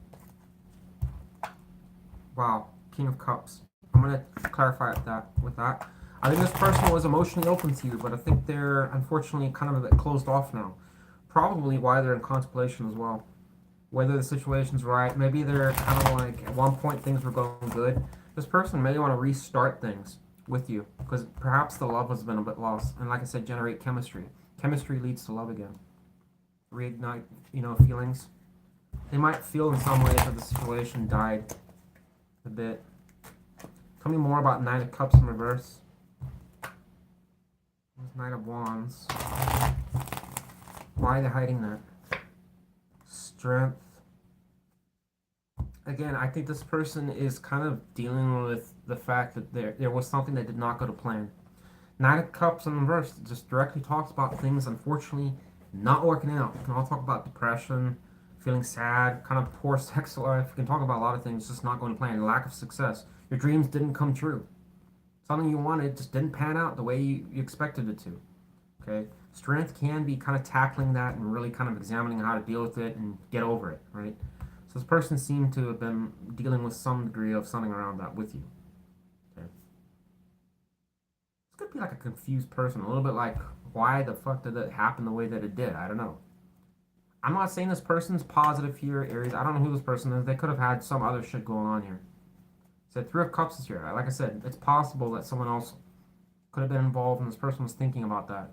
Wow, King of Cups. I'm going to clarify that with that. I think this person was emotionally open to you, but I think they're unfortunately kind of a bit closed off now. Probably why they're in contemplation as well. Whether the situation's right. Maybe they're kind of like, at one point things were going good. This person may want to restart things with you, because perhaps the love has been a bit lost. And like I said, generate chemistry. Chemistry leads to love again. Reignite, feelings. They might feel in some ways that the situation died a bit. Tell me more about Knight of Cups in reverse. Knight of Wands. Why are they hiding that? Strength. Again, I think this person is kind of dealing with the fact that there was something that did not go to plan. Knight of Cups in reverse just directly talks about things, unfortunately, not working out. We can all talk about depression, feeling sad, kind of poor sex life. We can talk about a lot of things just not going to plan. Lack of success. Your dreams didn't come true. Something you wanted just didn't pan out the way you expected it to. Okay? Strength can be kind of tackling that and really kind of examining how to deal with it and get over it, right? So this person seemed to have been dealing with some degree of something around that with you. Okay? This could be like a confused person, a little bit like, why the fuck did it happen the way that it did? I don't know. I'm not saying this person's positive here, Aries. I don't know who this person is. They could have had some other shit going on here. So 3 of Cups is here. Like I said, it's possible that someone else could have been involved and this person was thinking about that.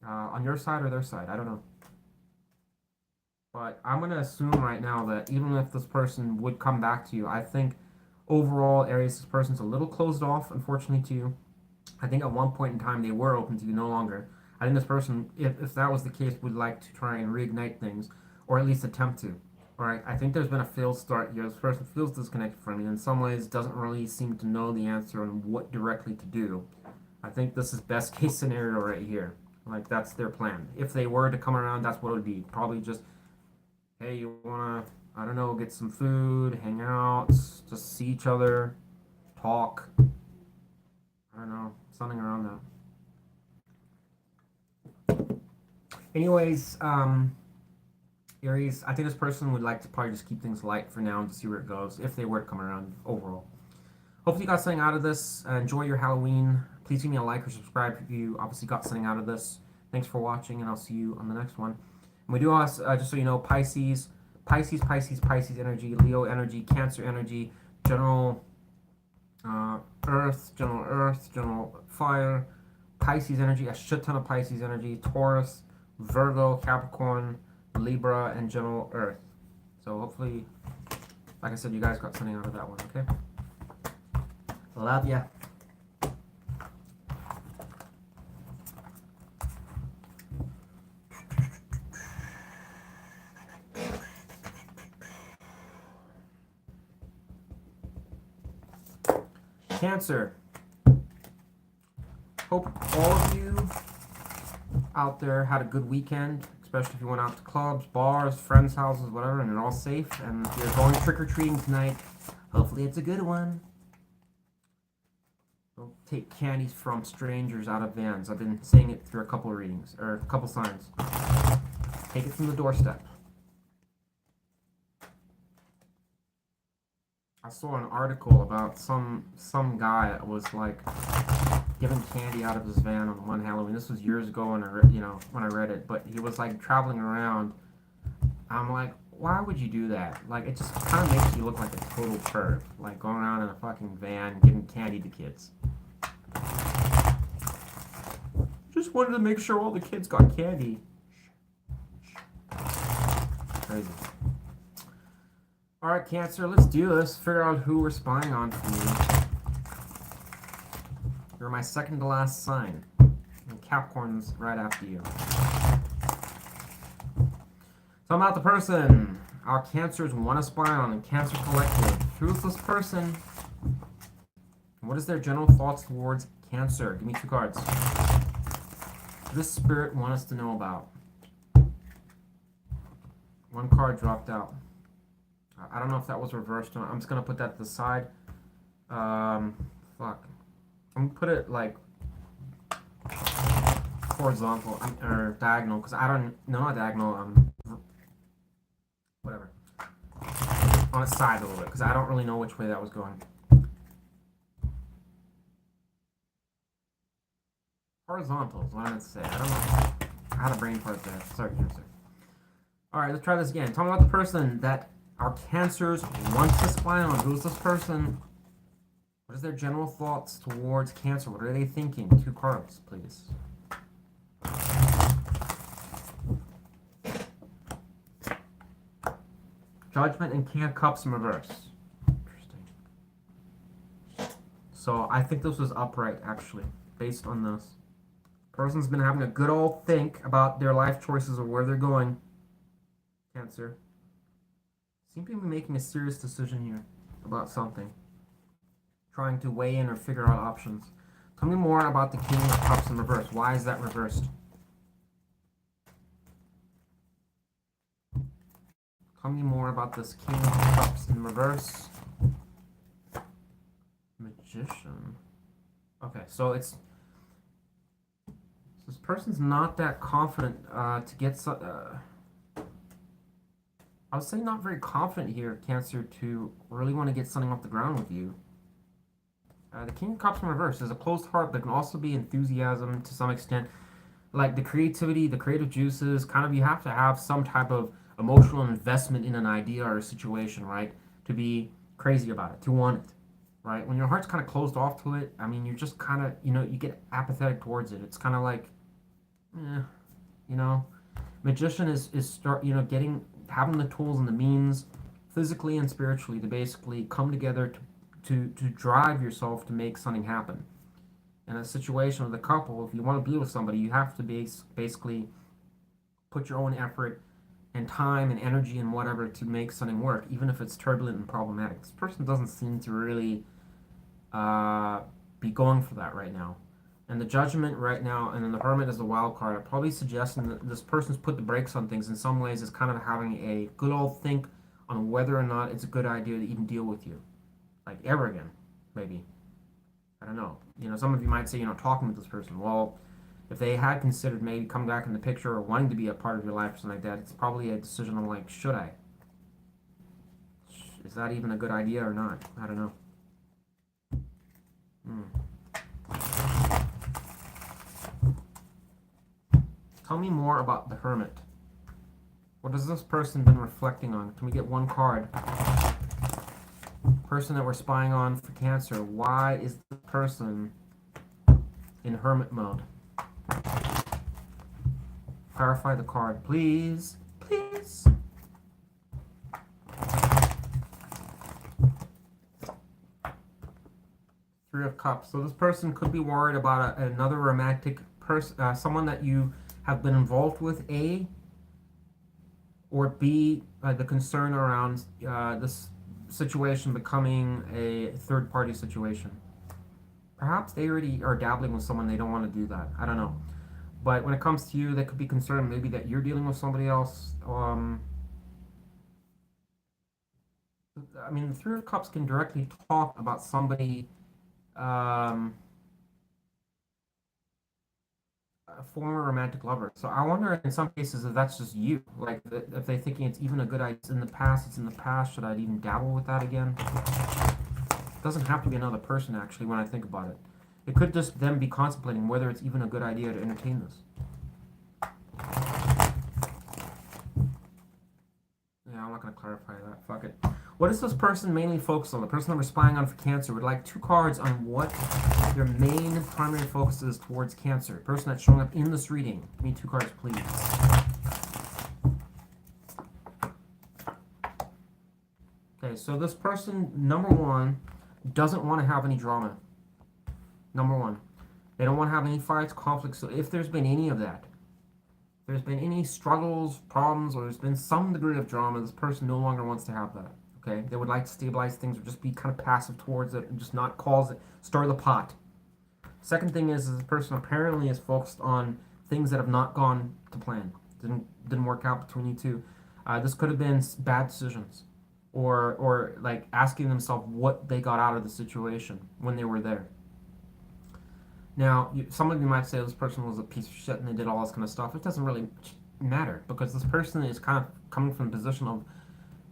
On your side or their side, I don't know. But I'm going to assume right now that even if this person would come back to you, I think overall, Aries, this person's a little closed off, unfortunately, to you. I think at one point in time they were open to you, no longer. I think this person, if that was the case, would like to try and reignite things, or at least attempt to. Alright, I think there's been a failed start here. This person feels disconnected from you. In some ways, doesn't really seem to know the answer on what directly to do. I think this is best case scenario right here. Like, that's their plan. If they were to come around, that's what it would be. Probably just, hey, you wanna, I don't know, get some food, hang out, just see each other, talk. I don't know, something around that. Anyways, Aries, I think this person would like to probably just keep things light for now and to see where it goes, if they were to come around overall. Hopefully you got something out of this. Enjoy your Halloween. Please give me a like or subscribe if you obviously got something out of this. Thanks for watching, and I'll see you on the next one. And we do also, just so you know, Pisces energy, Leo energy, Cancer energy, general Earth, general fire, Pisces energy, a shit ton of Pisces energy, Taurus, Virgo, Capricorn, Libra, and general Earth. So hopefully, like I said, you guys got something out of that one, okay? Love ya. Cancer. Hope all of you out there had a good weekend, especially if you went out to clubs, bars, friends' houses, whatever, and you're all safe. And if you're going trick-or-treating tonight, hopefully it's a good one. Don't take candies from strangers out of vans. I've been saying it through a couple of readings, or a couple signs. Take it from the doorstep. I saw an article about some guy that was like giving candy out of his van on one Halloween. This was years ago, and when I read it, but he was like traveling around. I'm like, why would you do that? Like, it just kind of makes you look like a total perv, like going around in a fucking van giving candy to kids. Just wanted to make sure all the kids got candy. Crazy. Alright, Cancer, let's do this. Figure out who we're spying on for you. You're my second to last sign. And Capricorn's right after you. So I'm not the person our Cancers want to spy on in Cancer Collective. Who's this person? What is their general thoughts towards Cancer? Give me 2 cards. What does Spirit want us to know about? 1 card dropped out. I don't know if that was reversed or not. I'm just going to put that to the side. Fuck. I'm going to put it like horizontal or diagonal, because I don't, no, not diagonal, whatever. On its side a little bit, because I don't really know which way that was going. Horizontal is what I meant to say. I don't know. I had a brain fart there. Sorry, Cancer. Alright, let's try this again. Tell me about the person that our Cancers want to spy on. Who's this person? What is their general thoughts towards Cancer? What are they thinking? 2 cards, please. Judgment and King of Cups in reverse. Interesting. So I think this was upright, actually, based on this. Person's been having a good old think about their life choices or where they're going. Cancer. Seem to be making a serious decision here about something. Trying to weigh in or figure out options. Tell me more about the King of Cups in reverse. Why is that reversed? Tell me more about this King of Cups in reverse. Magician. Okay, so it's... this person's not that confident to get... I would say not very confident here, Cancer, to really want to get something off the ground with you. The King of Cups in reverse is a closed heart, but can also be enthusiasm to some extent. Like the creativity, the creative juices, kind of you have to have some type of emotional investment in an idea or a situation, right? To be crazy about it, to want it, right? When your heart's kind of closed off to it, I mean, you're just kind of, you get apathetic towards it. It's kind of like, Magician is having the tools and the means, physically and spiritually, to basically come together to drive yourself to make something happen. In a situation with a couple, if you want to be with somebody, you have to basically put your own effort and time and energy and whatever to make something work, even if it's turbulent and problematic. This person doesn't seem to really be going for that right now. And the Judgment right now, and then the Hermit is the wild card, I'm probably suggesting that this person's put the brakes on things in some ways, is kind of having a good old think on whether or not it's a good idea to even deal with you. Like, ever again, maybe. I don't know. Some of you might say, talking with this person. Well, if they had considered maybe coming back in the picture or wanting to be a part of your life or something like that, it's probably a decision of like, should I? Is that even a good idea or not? I don't know. Tell me more about the Hermit. What has this person been reflecting on? Can we get 1 card? Person that we're spying on for Cancer. Why is the person in Hermit mode? Clarify the card, please. Please. Three of Cups. So this person could be worried about another romantic person, someone that you have been involved with, A, or B, the concern around this situation becoming a third-party situation. Perhaps they already are dabbling with someone, they don't want to do that. I don't know. But when it comes to you, they could be concerned maybe that you're dealing with somebody else. I mean, the Three of Cups can directly talk about somebody, um, a former romantic lover. So I wonder in some cases if that's just you. Like, if they're thinking it's even a good idea. It's in the past, it's in the past. Should I even dabble with that again? It doesn't have to be another person, actually, when I think about it. It could just them be contemplating whether it's even a good idea to entertain this. Yeah, I'm not going to clarify that. Fuck it. What is this person mainly focused on? The person that we're spying on for Cancer would like 2 cards on what their main primary focus is towards Cancer. Person that's showing up in this reading. Give me 2 cards, please. Okay, so this person, number 1, doesn't want to have any drama. Number 1. They don't want to have any fights, conflicts. So if there's been any of that, if there's been any struggles, problems, or there's been some degree of drama, this person no longer wants to have that. Okay, they would like to stabilize things or just be kind of passive towards it and just not cause it, stir the pot. Second thing is this person apparently is focused on things that have not gone to plan. Didn't work out between you two. This could have been bad decisions, or like asking themselves what they got out of the situation when they were there. Now, some of you might say this person was a piece of shit and they did all this kind of stuff. It doesn't really matter because this person is kind of coming from a position of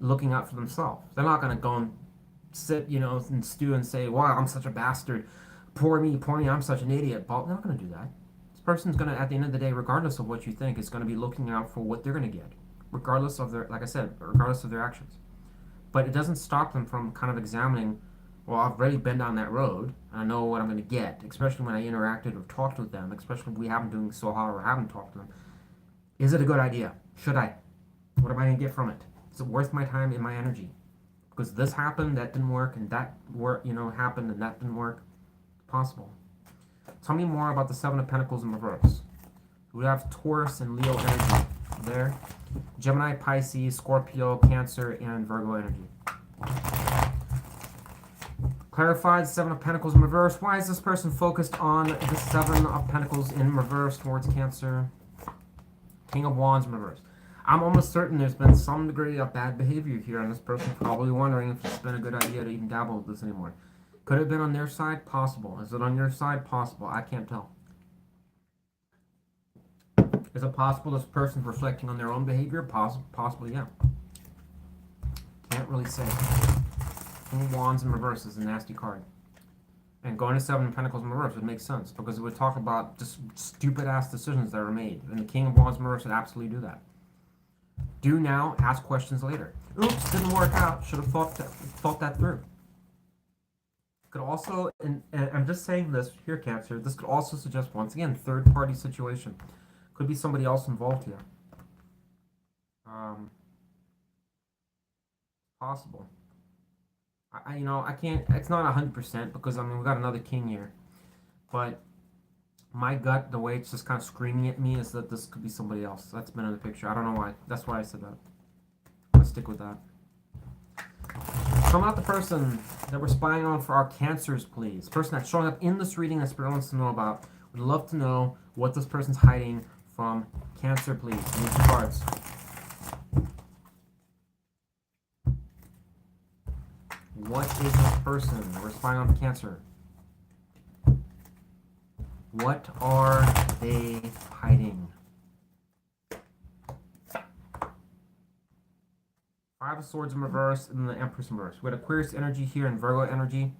looking out for themselves. They're not going to go and sit, and stew and say, wow, I'm such a bastard. Poor me, I'm such an idiot. But they're not going to do that. This person's going to, at the end of the day, regardless of what you think, is going to be looking out for what they're going to get. Regardless of their, like I said, regardless of their actions. But it doesn't stop them from kind of examining, well, I've already been down that road. I know what I'm going to get, especially when I interacted or talked with them, especially if we haven't doing so hard or haven't talked to them. Is it a good idea? Should I? What am I going to get from it? Is it worth my time and my energy? Because this happened, that didn't work, and that happened and that didn't work. Possible. Tell me more about the Seven of Pentacles in reverse. We have Taurus and Leo energy there. Gemini, Pisces, Scorpio, Cancer, and Virgo energy. Clarify the Seven of Pentacles in reverse. Why is this person focused on the Seven of Pentacles in reverse towards Cancer? King of Wands in reverse. I'm almost certain there's been some degree of bad behavior here, and this person probably wondering if it's been a good idea to even dabble with this anymore. Could it have been on their side? Possible. Is it on your side? Possible. I can't tell. Is it possible this person's reflecting on their own behavior? Possibly, yeah. Can't really say. King of Wands in reverse is a nasty card. And going to Seven of Pentacles in reverse would make sense, because it would talk about just stupid-ass decisions that were made. And the King of Wands in reverse would absolutely do that. Do now, ask questions later. Oops, didn't work out. Should have thought that through. Could also, and I'm just saying this here, Cancer, this could also suggest, once again, third-party situation. Could be somebody else involved here. Possible. I can't, it's not 100% because, we got another king here. But my gut, the way it's just kind of screaming at me, is that this could be somebody else. That's been in the picture. I don't know why. That's why I said that. Let's stick with that. Come out the person that we're spying on for our Cancers, please. Person that's showing up in this reading that Spirit wants to know about. Would love to know what this person's hiding from Cancer, please. Give me 2 cards. What is this person that we're spying on for Cancer? What are they hiding? 5 of Swords in reverse and the Empress in reverse. We had Aquarius energy here and Virgo energy.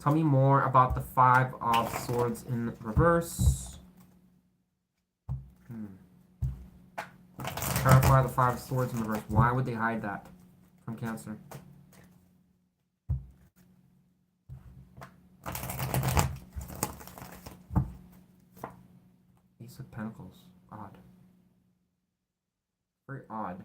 Tell me more about the 5 of Swords in reverse. Clarify the 5 of Swords in reverse. Why would they hide that from Cancer? Ace of Pentacles. Odd. Very odd.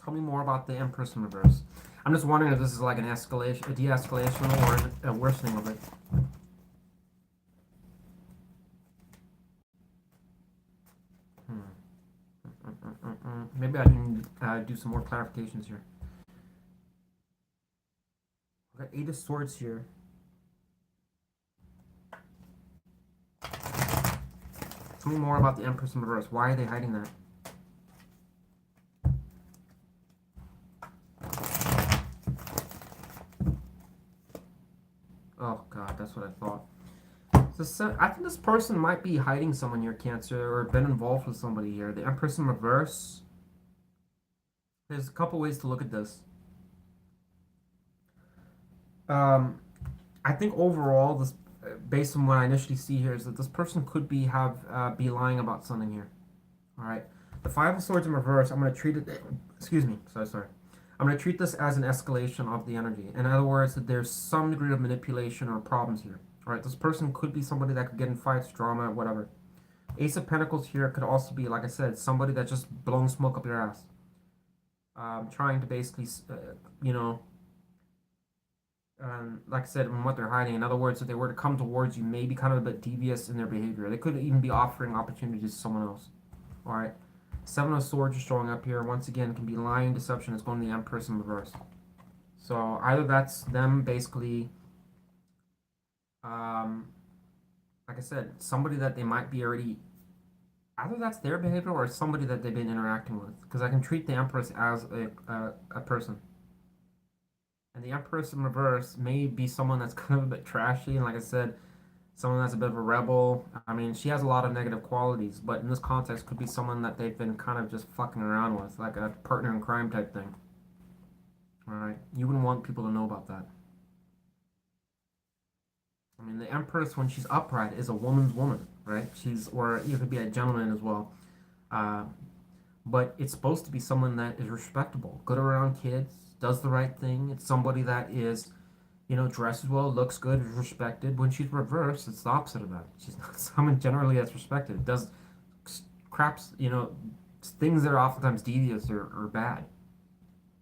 Tell me more about the Empress in reverse. I'm just wondering if this is like an escalation, a de-escalation, or a worsening of it. Maybe I didn't do some more clarifications here. We got Eight of Swords here. Tell me more about the Empress in reverse. Why are they hiding that? Oh god, that's what I thought. So I think this person might be hiding someone here, Cancer, or been involved with somebody here. The Empress in reverse. There's a couple ways to look at this. I think overall, this, based on what I initially see here, is that this person could be lying about something here. All right. The Five of Swords in reverse. I'm going to treat it. Excuse me. Sorry. I'm going to treat this as an escalation of the energy. In other words, that there's some degree of manipulation or problems here. All right. This person could be somebody that could get in fights, drama, whatever. Ace of Pentacles here could also be, like I said, somebody that just blown smoke up your ass. Trying to basically, like I said, what they're hiding. In other words, if they were to come towards you, maybe kind of a bit devious in their behavior. They could even be offering opportunities to someone else. All right. Seven of Swords is showing up here. Once again, it can be lying, deception. It's going to the Empress in reverse. So either that's them basically, like I said, somebody that they might be already, either that's their behavior or somebody that they've been interacting with. Because I can treat the Empress as a person. And the Empress in reverse may be someone that's kind of a bit trashy. And like I said, someone that's a bit of a rebel. I mean, she has a lot of negative qualities. But in this context, could be someone that they've been kind of just fucking around with. Like a partner in crime type thing. Alright? You wouldn't want people to know about that. I mean, the Empress, when she's upright, is a woman's woman. Right? Or you could be a gentleman as well. But it's supposed to be someone that is respectable. Good around kids. Does the right thing. It's somebody that is, dresses well, looks good, is respected. When she's reversed, it's the opposite of that. She's not someone generally that's respected. Does craps, things that are oftentimes devious or bad.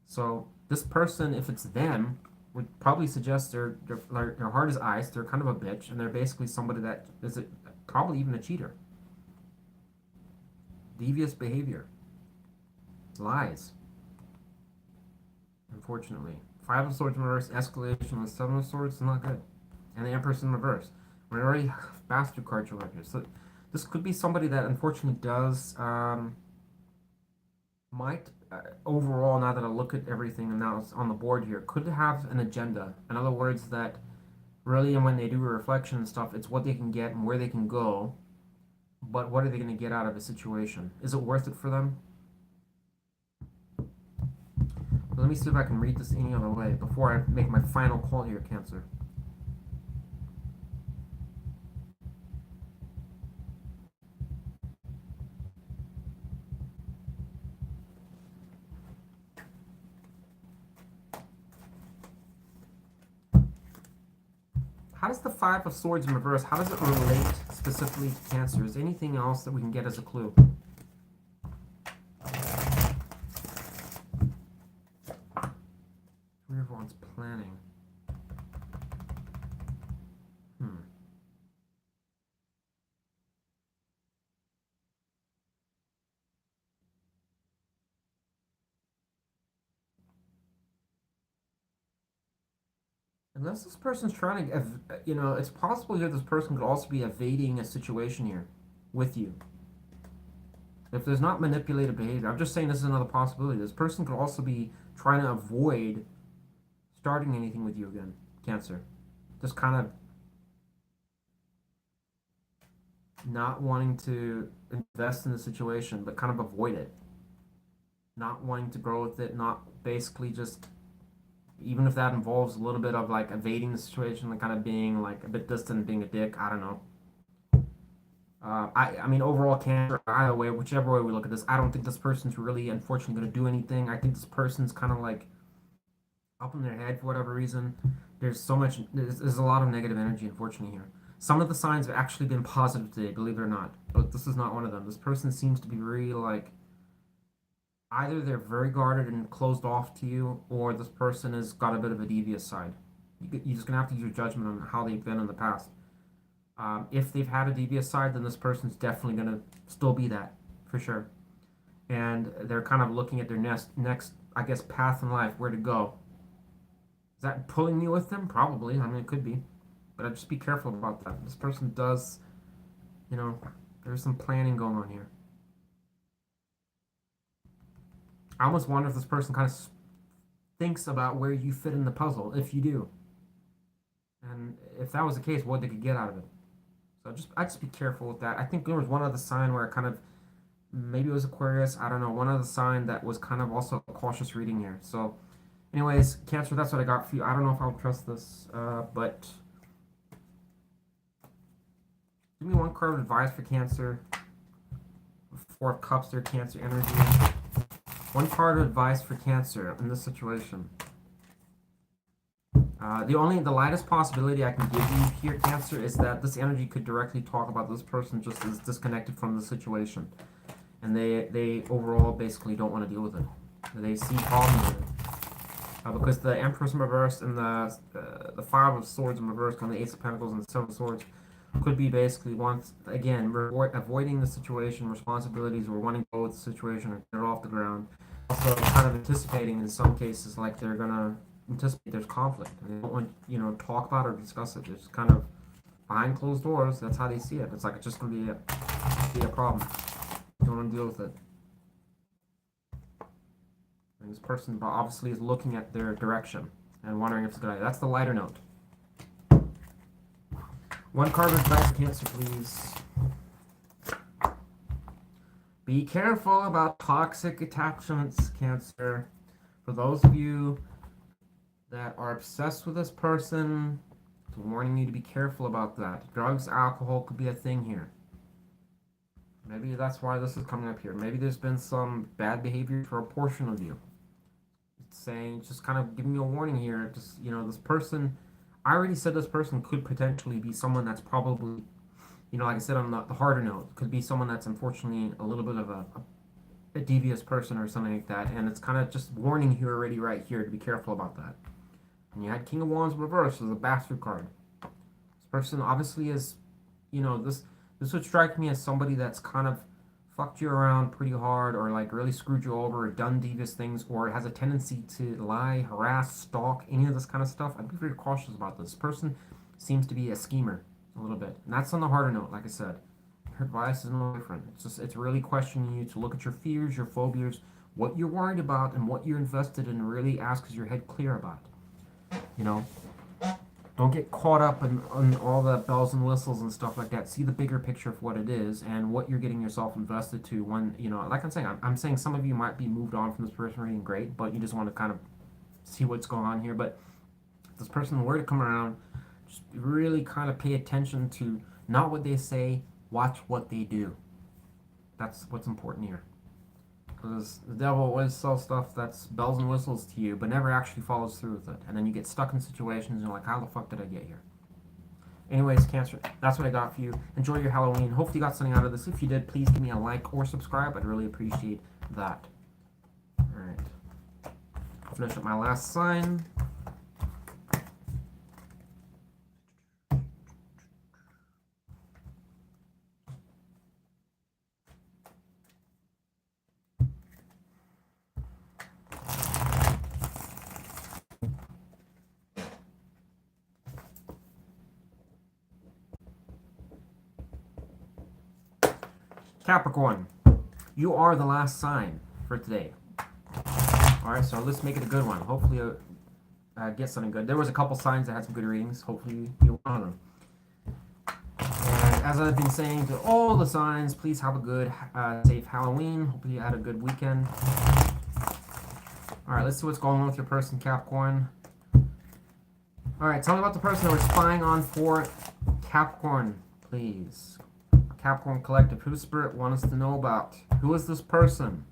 So this person, if it's them, would probably suggest their heart is ice. They're kind of a bitch, and they're basically somebody that is probably even a cheater. Devious behavior. Lies. Unfortunately. Five of Swords in reverse, escalation with Seven of Swords is not good. And the Empress in reverse. We already have bastard cards over here. So this could be somebody that unfortunately does, might, overall, now that I look at everything and now it's on the board here, could have an agenda. In other words, that really, and when they do a reflection and stuff, it's what they can get and where they can go. But what are they going to get out of a situation? Is it worth it for them? Let me see if I can read this any other way before I make my final call here, Cancer. How does the Five of Swords in reverse, how does it relate specifically to Cancer? Is there anything else that we can get as a clue? Everyone's planning. Unless this person's trying to, it's possible here this person could also be evading a situation here with you. If there's not manipulative behavior, I'm just saying this is another possibility. This person could also be trying to avoid starting anything with you again, Cancer. Just kind of not wanting to invest in the situation, but kind of avoid it. Not wanting to grow with it, not basically just, even if that involves a little bit of like evading the situation and kind of being like a bit distant, being a dick, I don't know. I mean, overall, Cancer, either way, whichever way we look at this, I don't think this person's really, unfortunately, going to do anything. I think this person's kind of like up in their head for whatever reason. There's a lot of negative energy, unfortunately, here. Some of the signs have actually been positive today, believe it or not. But this is not one of them. This person seems to be really like, either they're very guarded and closed off to you, or this person has got a bit of a devious side. You're just going to have to use your judgment on how they've been in the past. If they've had a devious side, then this person's definitely going to still be that, for sure. and they're kind of looking at their next, I guess, path in life, where to go. Is that pulling you with them? Probably. I mean, it could be. But I'd just be careful about that. This person does, you know, there's some planning going on here. I almost wonder if this person kind of thinks about where you fit in the puzzle, if you do. And if that was the case, what they could get out of it. So I'd just be careful with that. I think there was one other sign where it kind of, maybe it was Aquarius, I don't know, one other sign that was kind of also a cautious reading here. So anyways, Cancer, that's what I got for you. I don't know if I'll trust this, but give me one card of advice for Cancer. Four of Cups, their Cancer energy. One card of advice for Cancer in this situation. The lightest possibility I can give you here, Cancer, is that this energy could directly talk about this person just as disconnected from the situation. And they overall basically don't want to deal with it. They see problems in it. Because the Empress in reverse and the Five of Swords in reverse, kind of the Ace of Pentacles and the Seven of Swords, could be basically, once again, avoiding the situation, responsibilities, or wanting to go with the situation and get it off the ground. Also, kind of anticipating in some cases, like they're gonna anticipate there's conflict, and they don't want talk about it or discuss it. It's kind of behind closed doors. That's how they see it. It's like it's just gonna be a problem. You don't want to deal with it. And this person obviously is looking at their direction and wondering if it's a good idea. That's the lighter note. One card of advice for Cancer, please. Be careful about toxic attachments, Cancer. For those of you that are obsessed with this person, it's warning you to be careful about that. Drugs, alcohol could be a thing here. Maybe that's why this is coming up here. Maybe there's been some bad behavior for a portion of you. It's saying, just kind of giving you a warning here. Just, this person, I already said this person could potentially be someone that's probably, like I said on the harder note, could be someone that's unfortunately a little bit of a devious person or something like that. And it's kind of just warning you already right here to be careful about that. And you had King of Wands reversed as a bastard card. This person obviously is, this would strike me as somebody that's kind of fucked you around pretty hard, or like really screwed you over, or done devious things, or has a tendency to lie, harass, stalk, any of this kind of stuff. I'd be very cautious about this. This person seems to be a schemer a little bit. And that's on the harder note, like I said. Her advice is no different. It's really questioning you to look at your fears, your phobias, what you're worried about, and what you're invested in, and really ask, is your head clear about it? Don't get caught up in all the bells and whistles and stuff like that. See the bigger picture of what it is and what you're getting yourself invested to. When, like I'm saying some of you might be moved on from this person reading great, but you just want to kind of see what's going on here. But if this person were to come around, just really kind of pay attention to not what they say, watch what they do. That's what's important here. Because the devil always sells stuff that's bells and whistles to you, but never actually follows through with it. And then you get stuck in situations and you're like, how the fuck did I get here? Anyways, Cancer, that's what I got for you. Enjoy your Halloween. Hopefully you got something out of this. If you did, please give me a like or subscribe. I'd really appreciate that. Alright. Finish up my last sign. Capricorn, you are the last sign for today. Alright, so let's make it a good one. Hopefully get something good. There was a couple signs that had some good readings. Hopefully you'll one of them. And as I've been saying to all the signs, please have a good, safe Halloween. Hopefully you had a good weekend. Alright, let's see what's going on with your person, Capricorn. Alright, tell me about the person that we're spying on for Capricorn, please. Capricorn Collective, who does Spirit want us to know about? Who is this person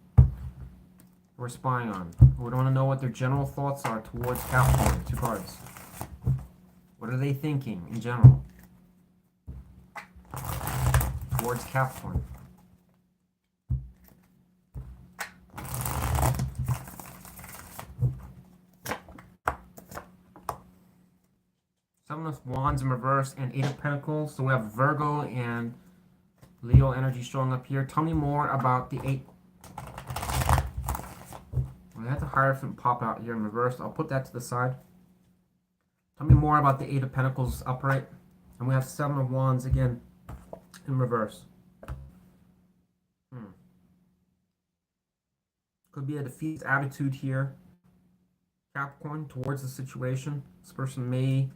we're spying on? We want to know what their general thoughts are towards Capricorn. 2 cards. What are they thinking in general towards Capricorn? Seven of Wands in reverse and 8 of Pentacles. So we have Virgo and Leo energy showing up here. Tell me more about the 8 I had the Hierophant pop out here in reverse. I'll put that to the side. Tell me more about the Eight of Pentacles upright. And we have Seven of Wands again in reverse. Could be a defeat attitude here, Capricorn, towards the situation. This person may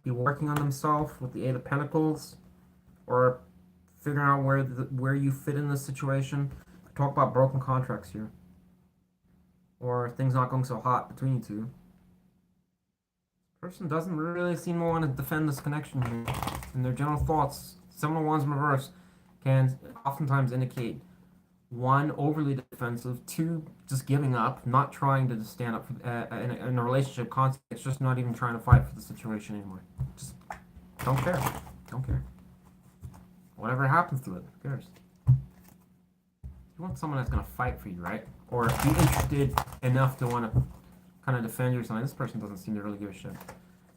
be working on themselves with the Eight of Pentacles, or figuring out where you fit in this situation. Talk about broken contracts here, or things not going so hot between you two. Person doesn't really seem to want to defend this connection here. And their general thoughts, Seven of Wands in reverse, can oftentimes indicate one, overly defensive, two, just giving up, not trying to stand up for, in a relationship context, just not even trying to fight for the situation anymore. Just don't care. Don't care. Whatever happens to it, who cares? You want someone that's going to fight for you, right? Or be interested enough to want to kind of defend you or something. This person doesn't seem to really give a shit.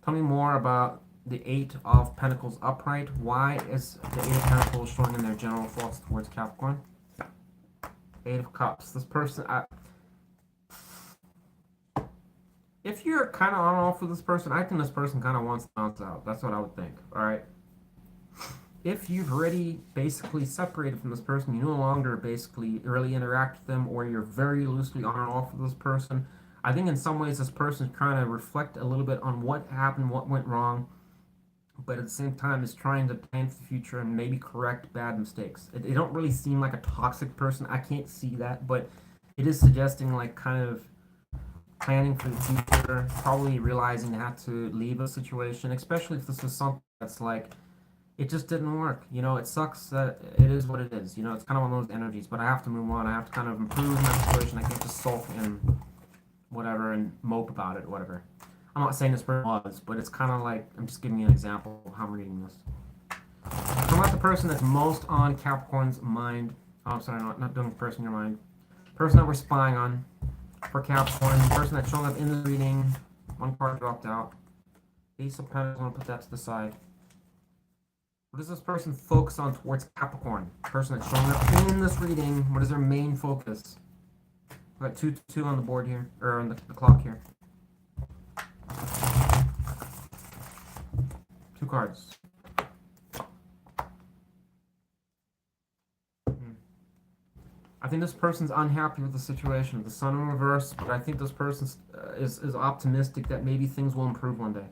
Tell me more about the Eight of Pentacles upright. Why is the Eight of Pentacles showing in their general thoughts towards Capricorn? Eight of Cups. This person, if you're kind of on and off with this person, I think this person kind of wants to bounce out. That's what I would think. All right. If you've already basically separated from this person, you no longer basically really interact with them, or you're very loosely on and off with this person, I think in some ways this person is trying to reflect a little bit on what happened, what went wrong, but at the same time is trying to plan for the future and maybe correct bad mistakes. They don't really seem like a toxic person. I can't see that, but it is suggesting like kind of planning for the future, probably realizing they have to leave a situation, especially if this was something that's like, it just didn't work. You know, it sucks that it is what it is. You know, it's kind of one of those energies, but I have to move on. I have to kind of improve my situation. I can't just sulk and whatever and mope about it, whatever. I'm not saying this person was, but it's kind of like, I'm just giving you an example of how I'm reading this. I'm not the person that's most on Capricorn's mind. Oh, I'm sorry, not doing the person in your mind. Person that we're spying on for Capricorn. The person that's showing up in the reading. One card dropped out. Ace of Pentacles, I'm going to put that to the side. What does this person focus on towards Capricorn? The person that's showing up in this reading, what is their main focus? We've got 2-2 on the board here, or on the clock here. 2 cards. I think this person's unhappy with the situation. The Sun in reverse, but I think this person is optimistic that maybe things will improve one day.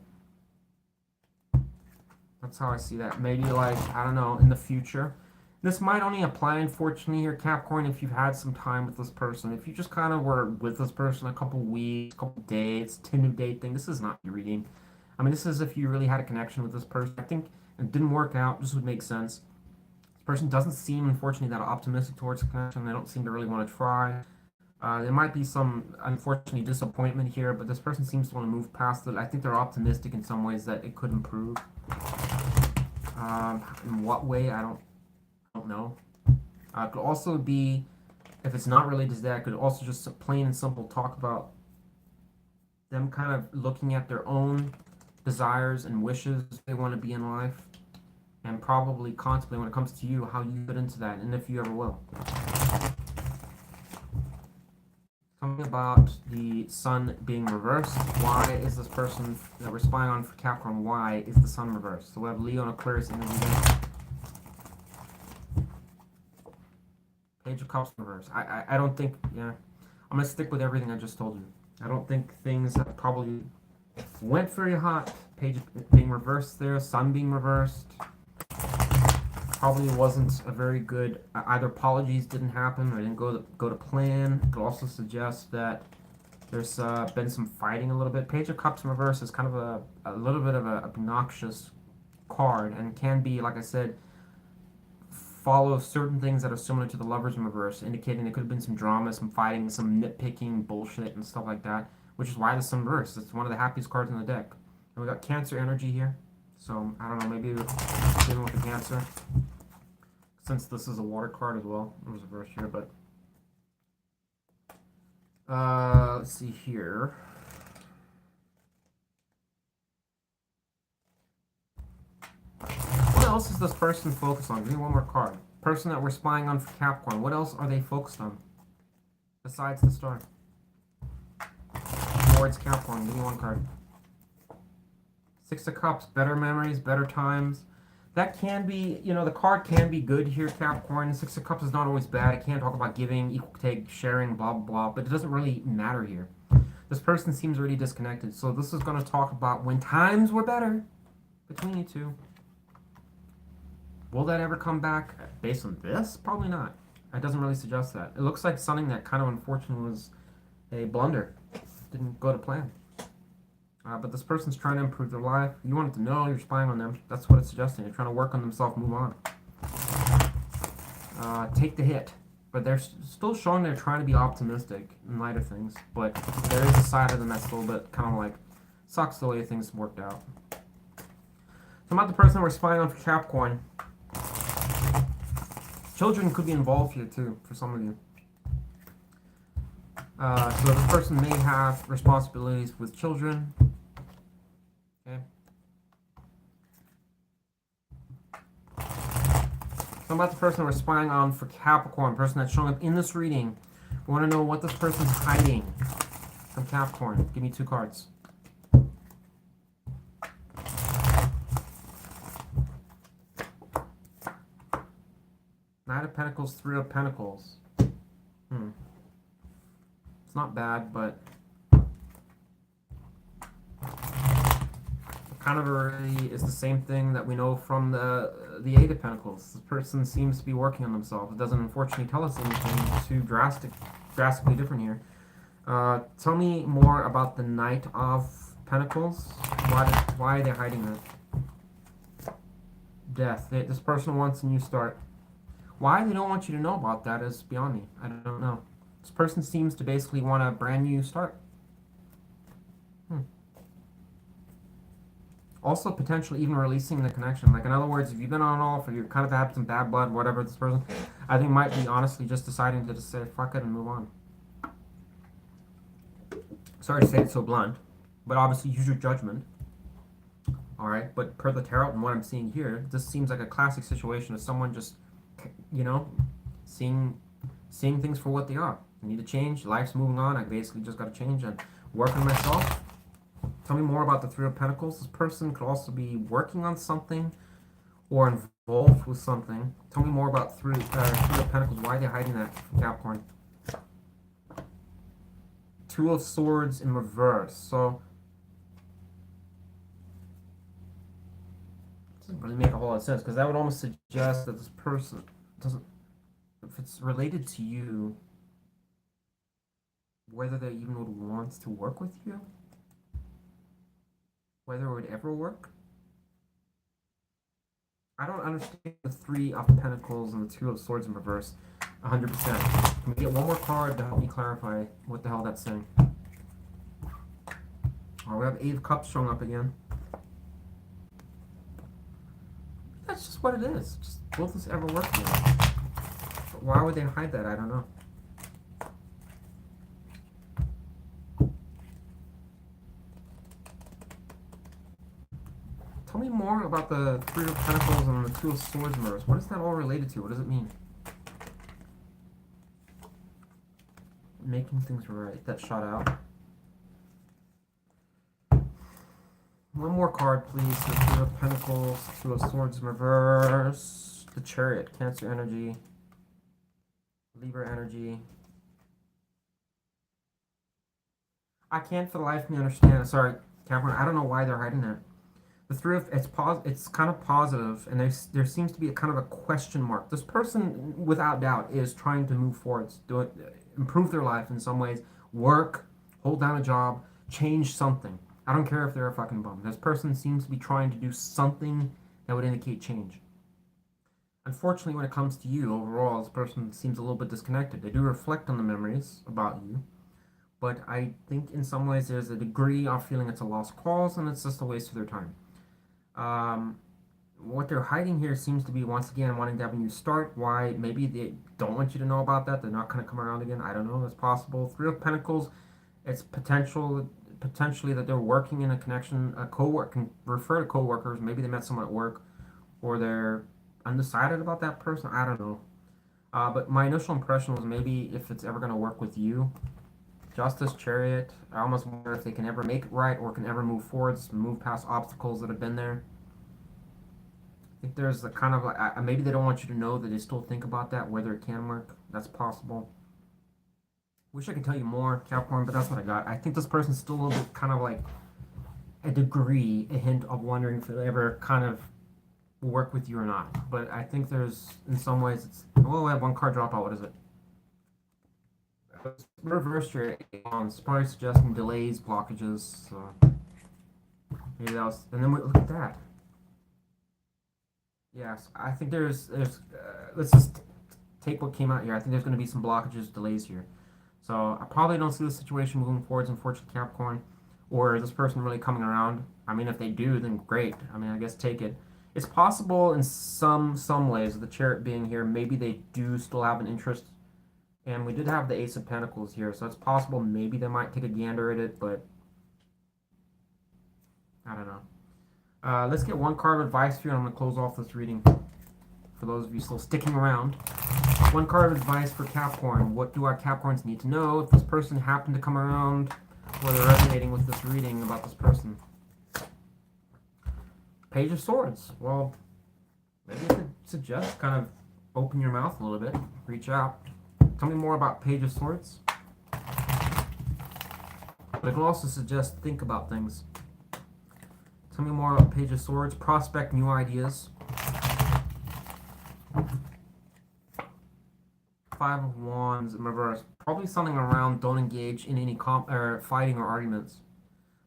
That's how I see that. Maybe like, I don't know, in the future. This might only apply, unfortunately, here, Capricorn, if you've had some time with this person. If you just kind of were with this person a couple weeks, couple days, Tinder date thing, this is not your reading. I mean, this is if you really had a connection with this person. I think it didn't work out. This would make sense. This person doesn't seem, unfortunately, that optimistic towards the connection. They don't seem to really want to try. There might be some, unfortunately, disappointment here, but this person seems to want to move past it. I think they're optimistic in some ways that it could improve. In what way, I don't know. It could also be, if it's not related to that, it could also just plain and simple talk about them kind of looking at their own desires and wishes they want to be in life, and probably contemplate when it comes to you how you fit into that, and if you ever will. Something about the Sun being reversed. Why is this person that we're spying on for Capricorn, why is the Sun reversed? So we have Leo and Aquarius in the reading. Page of Cups reverse. I don't think, yeah. I'm going to stick with everything I just told you. I don't think things probably went very hot. Page being reversed there, Sun being reversed. Probably wasn't a very good, either apologies didn't happen or didn't go to plan. It could also suggest that there's been some fighting a little bit. Page of Cups in reverse is kind of a little bit of an obnoxious card, and can be, like I said, follow certain things that are similar to the Lovers in reverse, indicating there could have been some drama, some fighting, some nitpicking bullshit and stuff like that, which is why the Sun reverse. It's one of the happiest cards in the deck. And we got Cancer energy here, so I don't know, maybe we're dealing with the Cancer, since this is a water card as well. It was reversed here, but let's see here. What else is this person focused on? Give me one more card. Person that we're spying on for Capricorn. What else are they focused on besides the star? towards Capricorn. Give me one card. Six of Cups, better memories, better times. That can be, you know, the card can be good here, Capricorn. Six of Cups is not always bad. It can talk about giving, equal take, sharing, blah, blah, blah, but it doesn't really matter here. This person seems really disconnected. So this is going to talk about when times were better between you two. Will that ever come back based on this? Probably not. It doesn't really suggest that. It looks like something that kind of unfortunately was a blunder. Didn't go to plan. But this person's trying to improve their life. You want it to know you're spying on them. That's what it's suggesting. They're trying to work on themselves, move on. Take the hit. But they're still showing they're trying to be optimistic in light of things. But there is a side of them that's a little bit kind of like, sucks the way things worked out. So I'm not the person we're spying on for Capricorn. Children could be involved here too, for some of you. So this person may have responsibilities with children. Okay. So about the person we're spying on for Capricorn, person that's showing up in this reading. We want to know what this person's hiding from Capricorn. Give me two cards. Knight of Pentacles, Three of Pentacles. It's not bad, but kind of already is the same thing that we know from the Eight of Pentacles. This person seems to be working on themselves. It doesn't unfortunately tell us anything too drastically different here. Tell me more about the Knight of Pentacles. Why are they hiding that? Death. This person wants a new start. Why they don't want you to know about that is beyond me. I don't know. This person seems to basically want a brand new start. Also, potentially even releasing the connection. Like, in other words, if you've been on and off, or you're kind of had some bad blood, whatever, this person, I think might be honestly just deciding to just say, fuck it and move on. Sorry to say it so blunt, but obviously use your judgment. Alright, but per the tarot and what I'm seeing here, this seems like a classic situation of someone just, you know, seeing things for what they are. I need to change. Life's moving on. I basically just got to change and work on myself. Tell me more about the Three of Pentacles. This person could also be working on something or involved with something. Tell me more about Three of Pentacles. Why are they hiding that from Capricorn? Two of Swords in reverse. So it doesn't really make a whole lot of sense, because that would almost suggest that this person doesn't, if it's related to you, whether they even would want to work with you, whether it would ever work. I don't understand the Three of Pentacles and the Two of Swords in reverse 100%. Can we get one more card to help me clarify what the hell that's saying? Oh, we have Eight of Cups showing up again. That's just what it is. Just, will this ever work again? But why would they hide that? I don't know. Tell me more about the Three of Pentacles and the Two of Swords in reverse. What is that all related to? What does it mean? Making things right. That shot out. One more card, please. The Three of Pentacles, Two of Swords in reverse. The Chariot, Cancer energy. Libra energy. I can't for the life of me understand. Sorry, Capricorn. I don't know why they're hiding that. The Three of it's kind of positive, and there seems to be a kind of a question mark. This person, without doubt, is trying to move forward, improve their life in some ways, work, hold down a job, change something. I don't care if they're a fucking bum. This person seems to be trying to do something that would indicate change. Unfortunately, when it comes to you, overall, this person seems a little bit disconnected. They do reflect on the memories about you, but I think in some ways there's a degree of feeling it's a lost cause, and it's just a waste of their time. What they're hiding here seems to be, once again, wanting to have a new start. Why? Maybe they don't want you to know about that. They're not going to come around again. I don't know. It's possible. Three of Pentacles, it's potentially that they're working in a connection, a co-work, can refer to co-workers. Maybe they met someone at work, or they're undecided about that person. I don't know. But my initial impression was maybe if it's ever going to work with you, Justice, Chariot. I almost wonder if they can ever make it right or can ever move forwards, move past obstacles that have been there. I think there's a kind of like, maybe they don't want you to know that they still think about that, whether it can work. That's possible. Wish I could tell you more, Capricorn, but that's what I got. I think this person's still a little bit kind of like a degree, a hint of wondering if it'll ever kind of work with you or not. But I think there's, in some ways, it's. Oh, I have one card drop out. What is it? Reverse here. It's probably suggesting delays, blockages. So maybe that was. And then look at that. Yes, I think let's just take what came out here. I think there's going to be some blockages, delays here. So I probably don't see the situation moving forwards, unfortunately, Capricorn, or this person really coming around. I mean, if they do, then great. I mean, I guess take it. It's possible in some ways, the Chariot being here, maybe they do still have an interest. And we did have the Ace of Pentacles here, so it's possible maybe they might take a gander at it, but I don't know. Let's get one card of advice here, and I'm going to close off this reading for those of you still sticking around. One card of advice for Capricorn. What do our Capricorns need to know if this person happened to come around or they're resonating with this reading about this person? Page of Swords. Well, maybe I could suggest kind of open your mouth a little bit, reach out. Tell me more about Page of Swords. But I can also suggest think about things. Tell me more about Page of Swords. Prospect new ideas. Five of Wands in reverse. Probably something around don't engage in any fighting or arguments.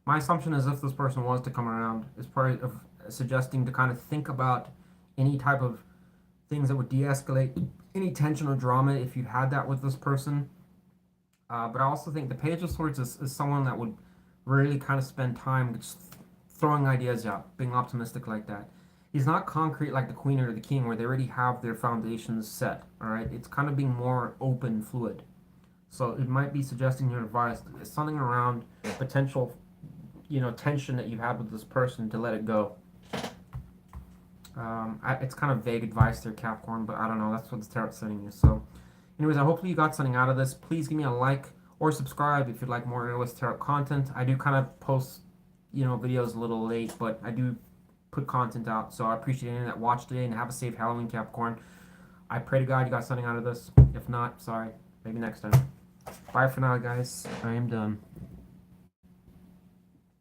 My assumption is if this person was to come around, is probably suggesting to kind of think about any type of things that would de-escalate any tension or drama if you had that with this person. But I also think the Page of Swords is someone that would really kind of spend time just throwing ideas out, being optimistic like that. He's not concrete like the Queen or the King where they already have their foundations set, all right? It's kind of being more open, fluid. So it might be suggesting your advice, something around potential, tension that you have with this person to let it go. It's kind of vague advice there, Capricorn, but I don't know. That's what the tarot's setting you. So, anyways, I hopefully you got something out of this. Please give me a like or subscribe if you'd like more Aurawest tarot content. I do kind of post, videos a little late, but I do put content out. So I appreciate anyone that watched today, and have a safe Halloween, Capricorn. I pray to God you got something out of this. If not, sorry. Maybe next time. Bye for now, guys. I am done.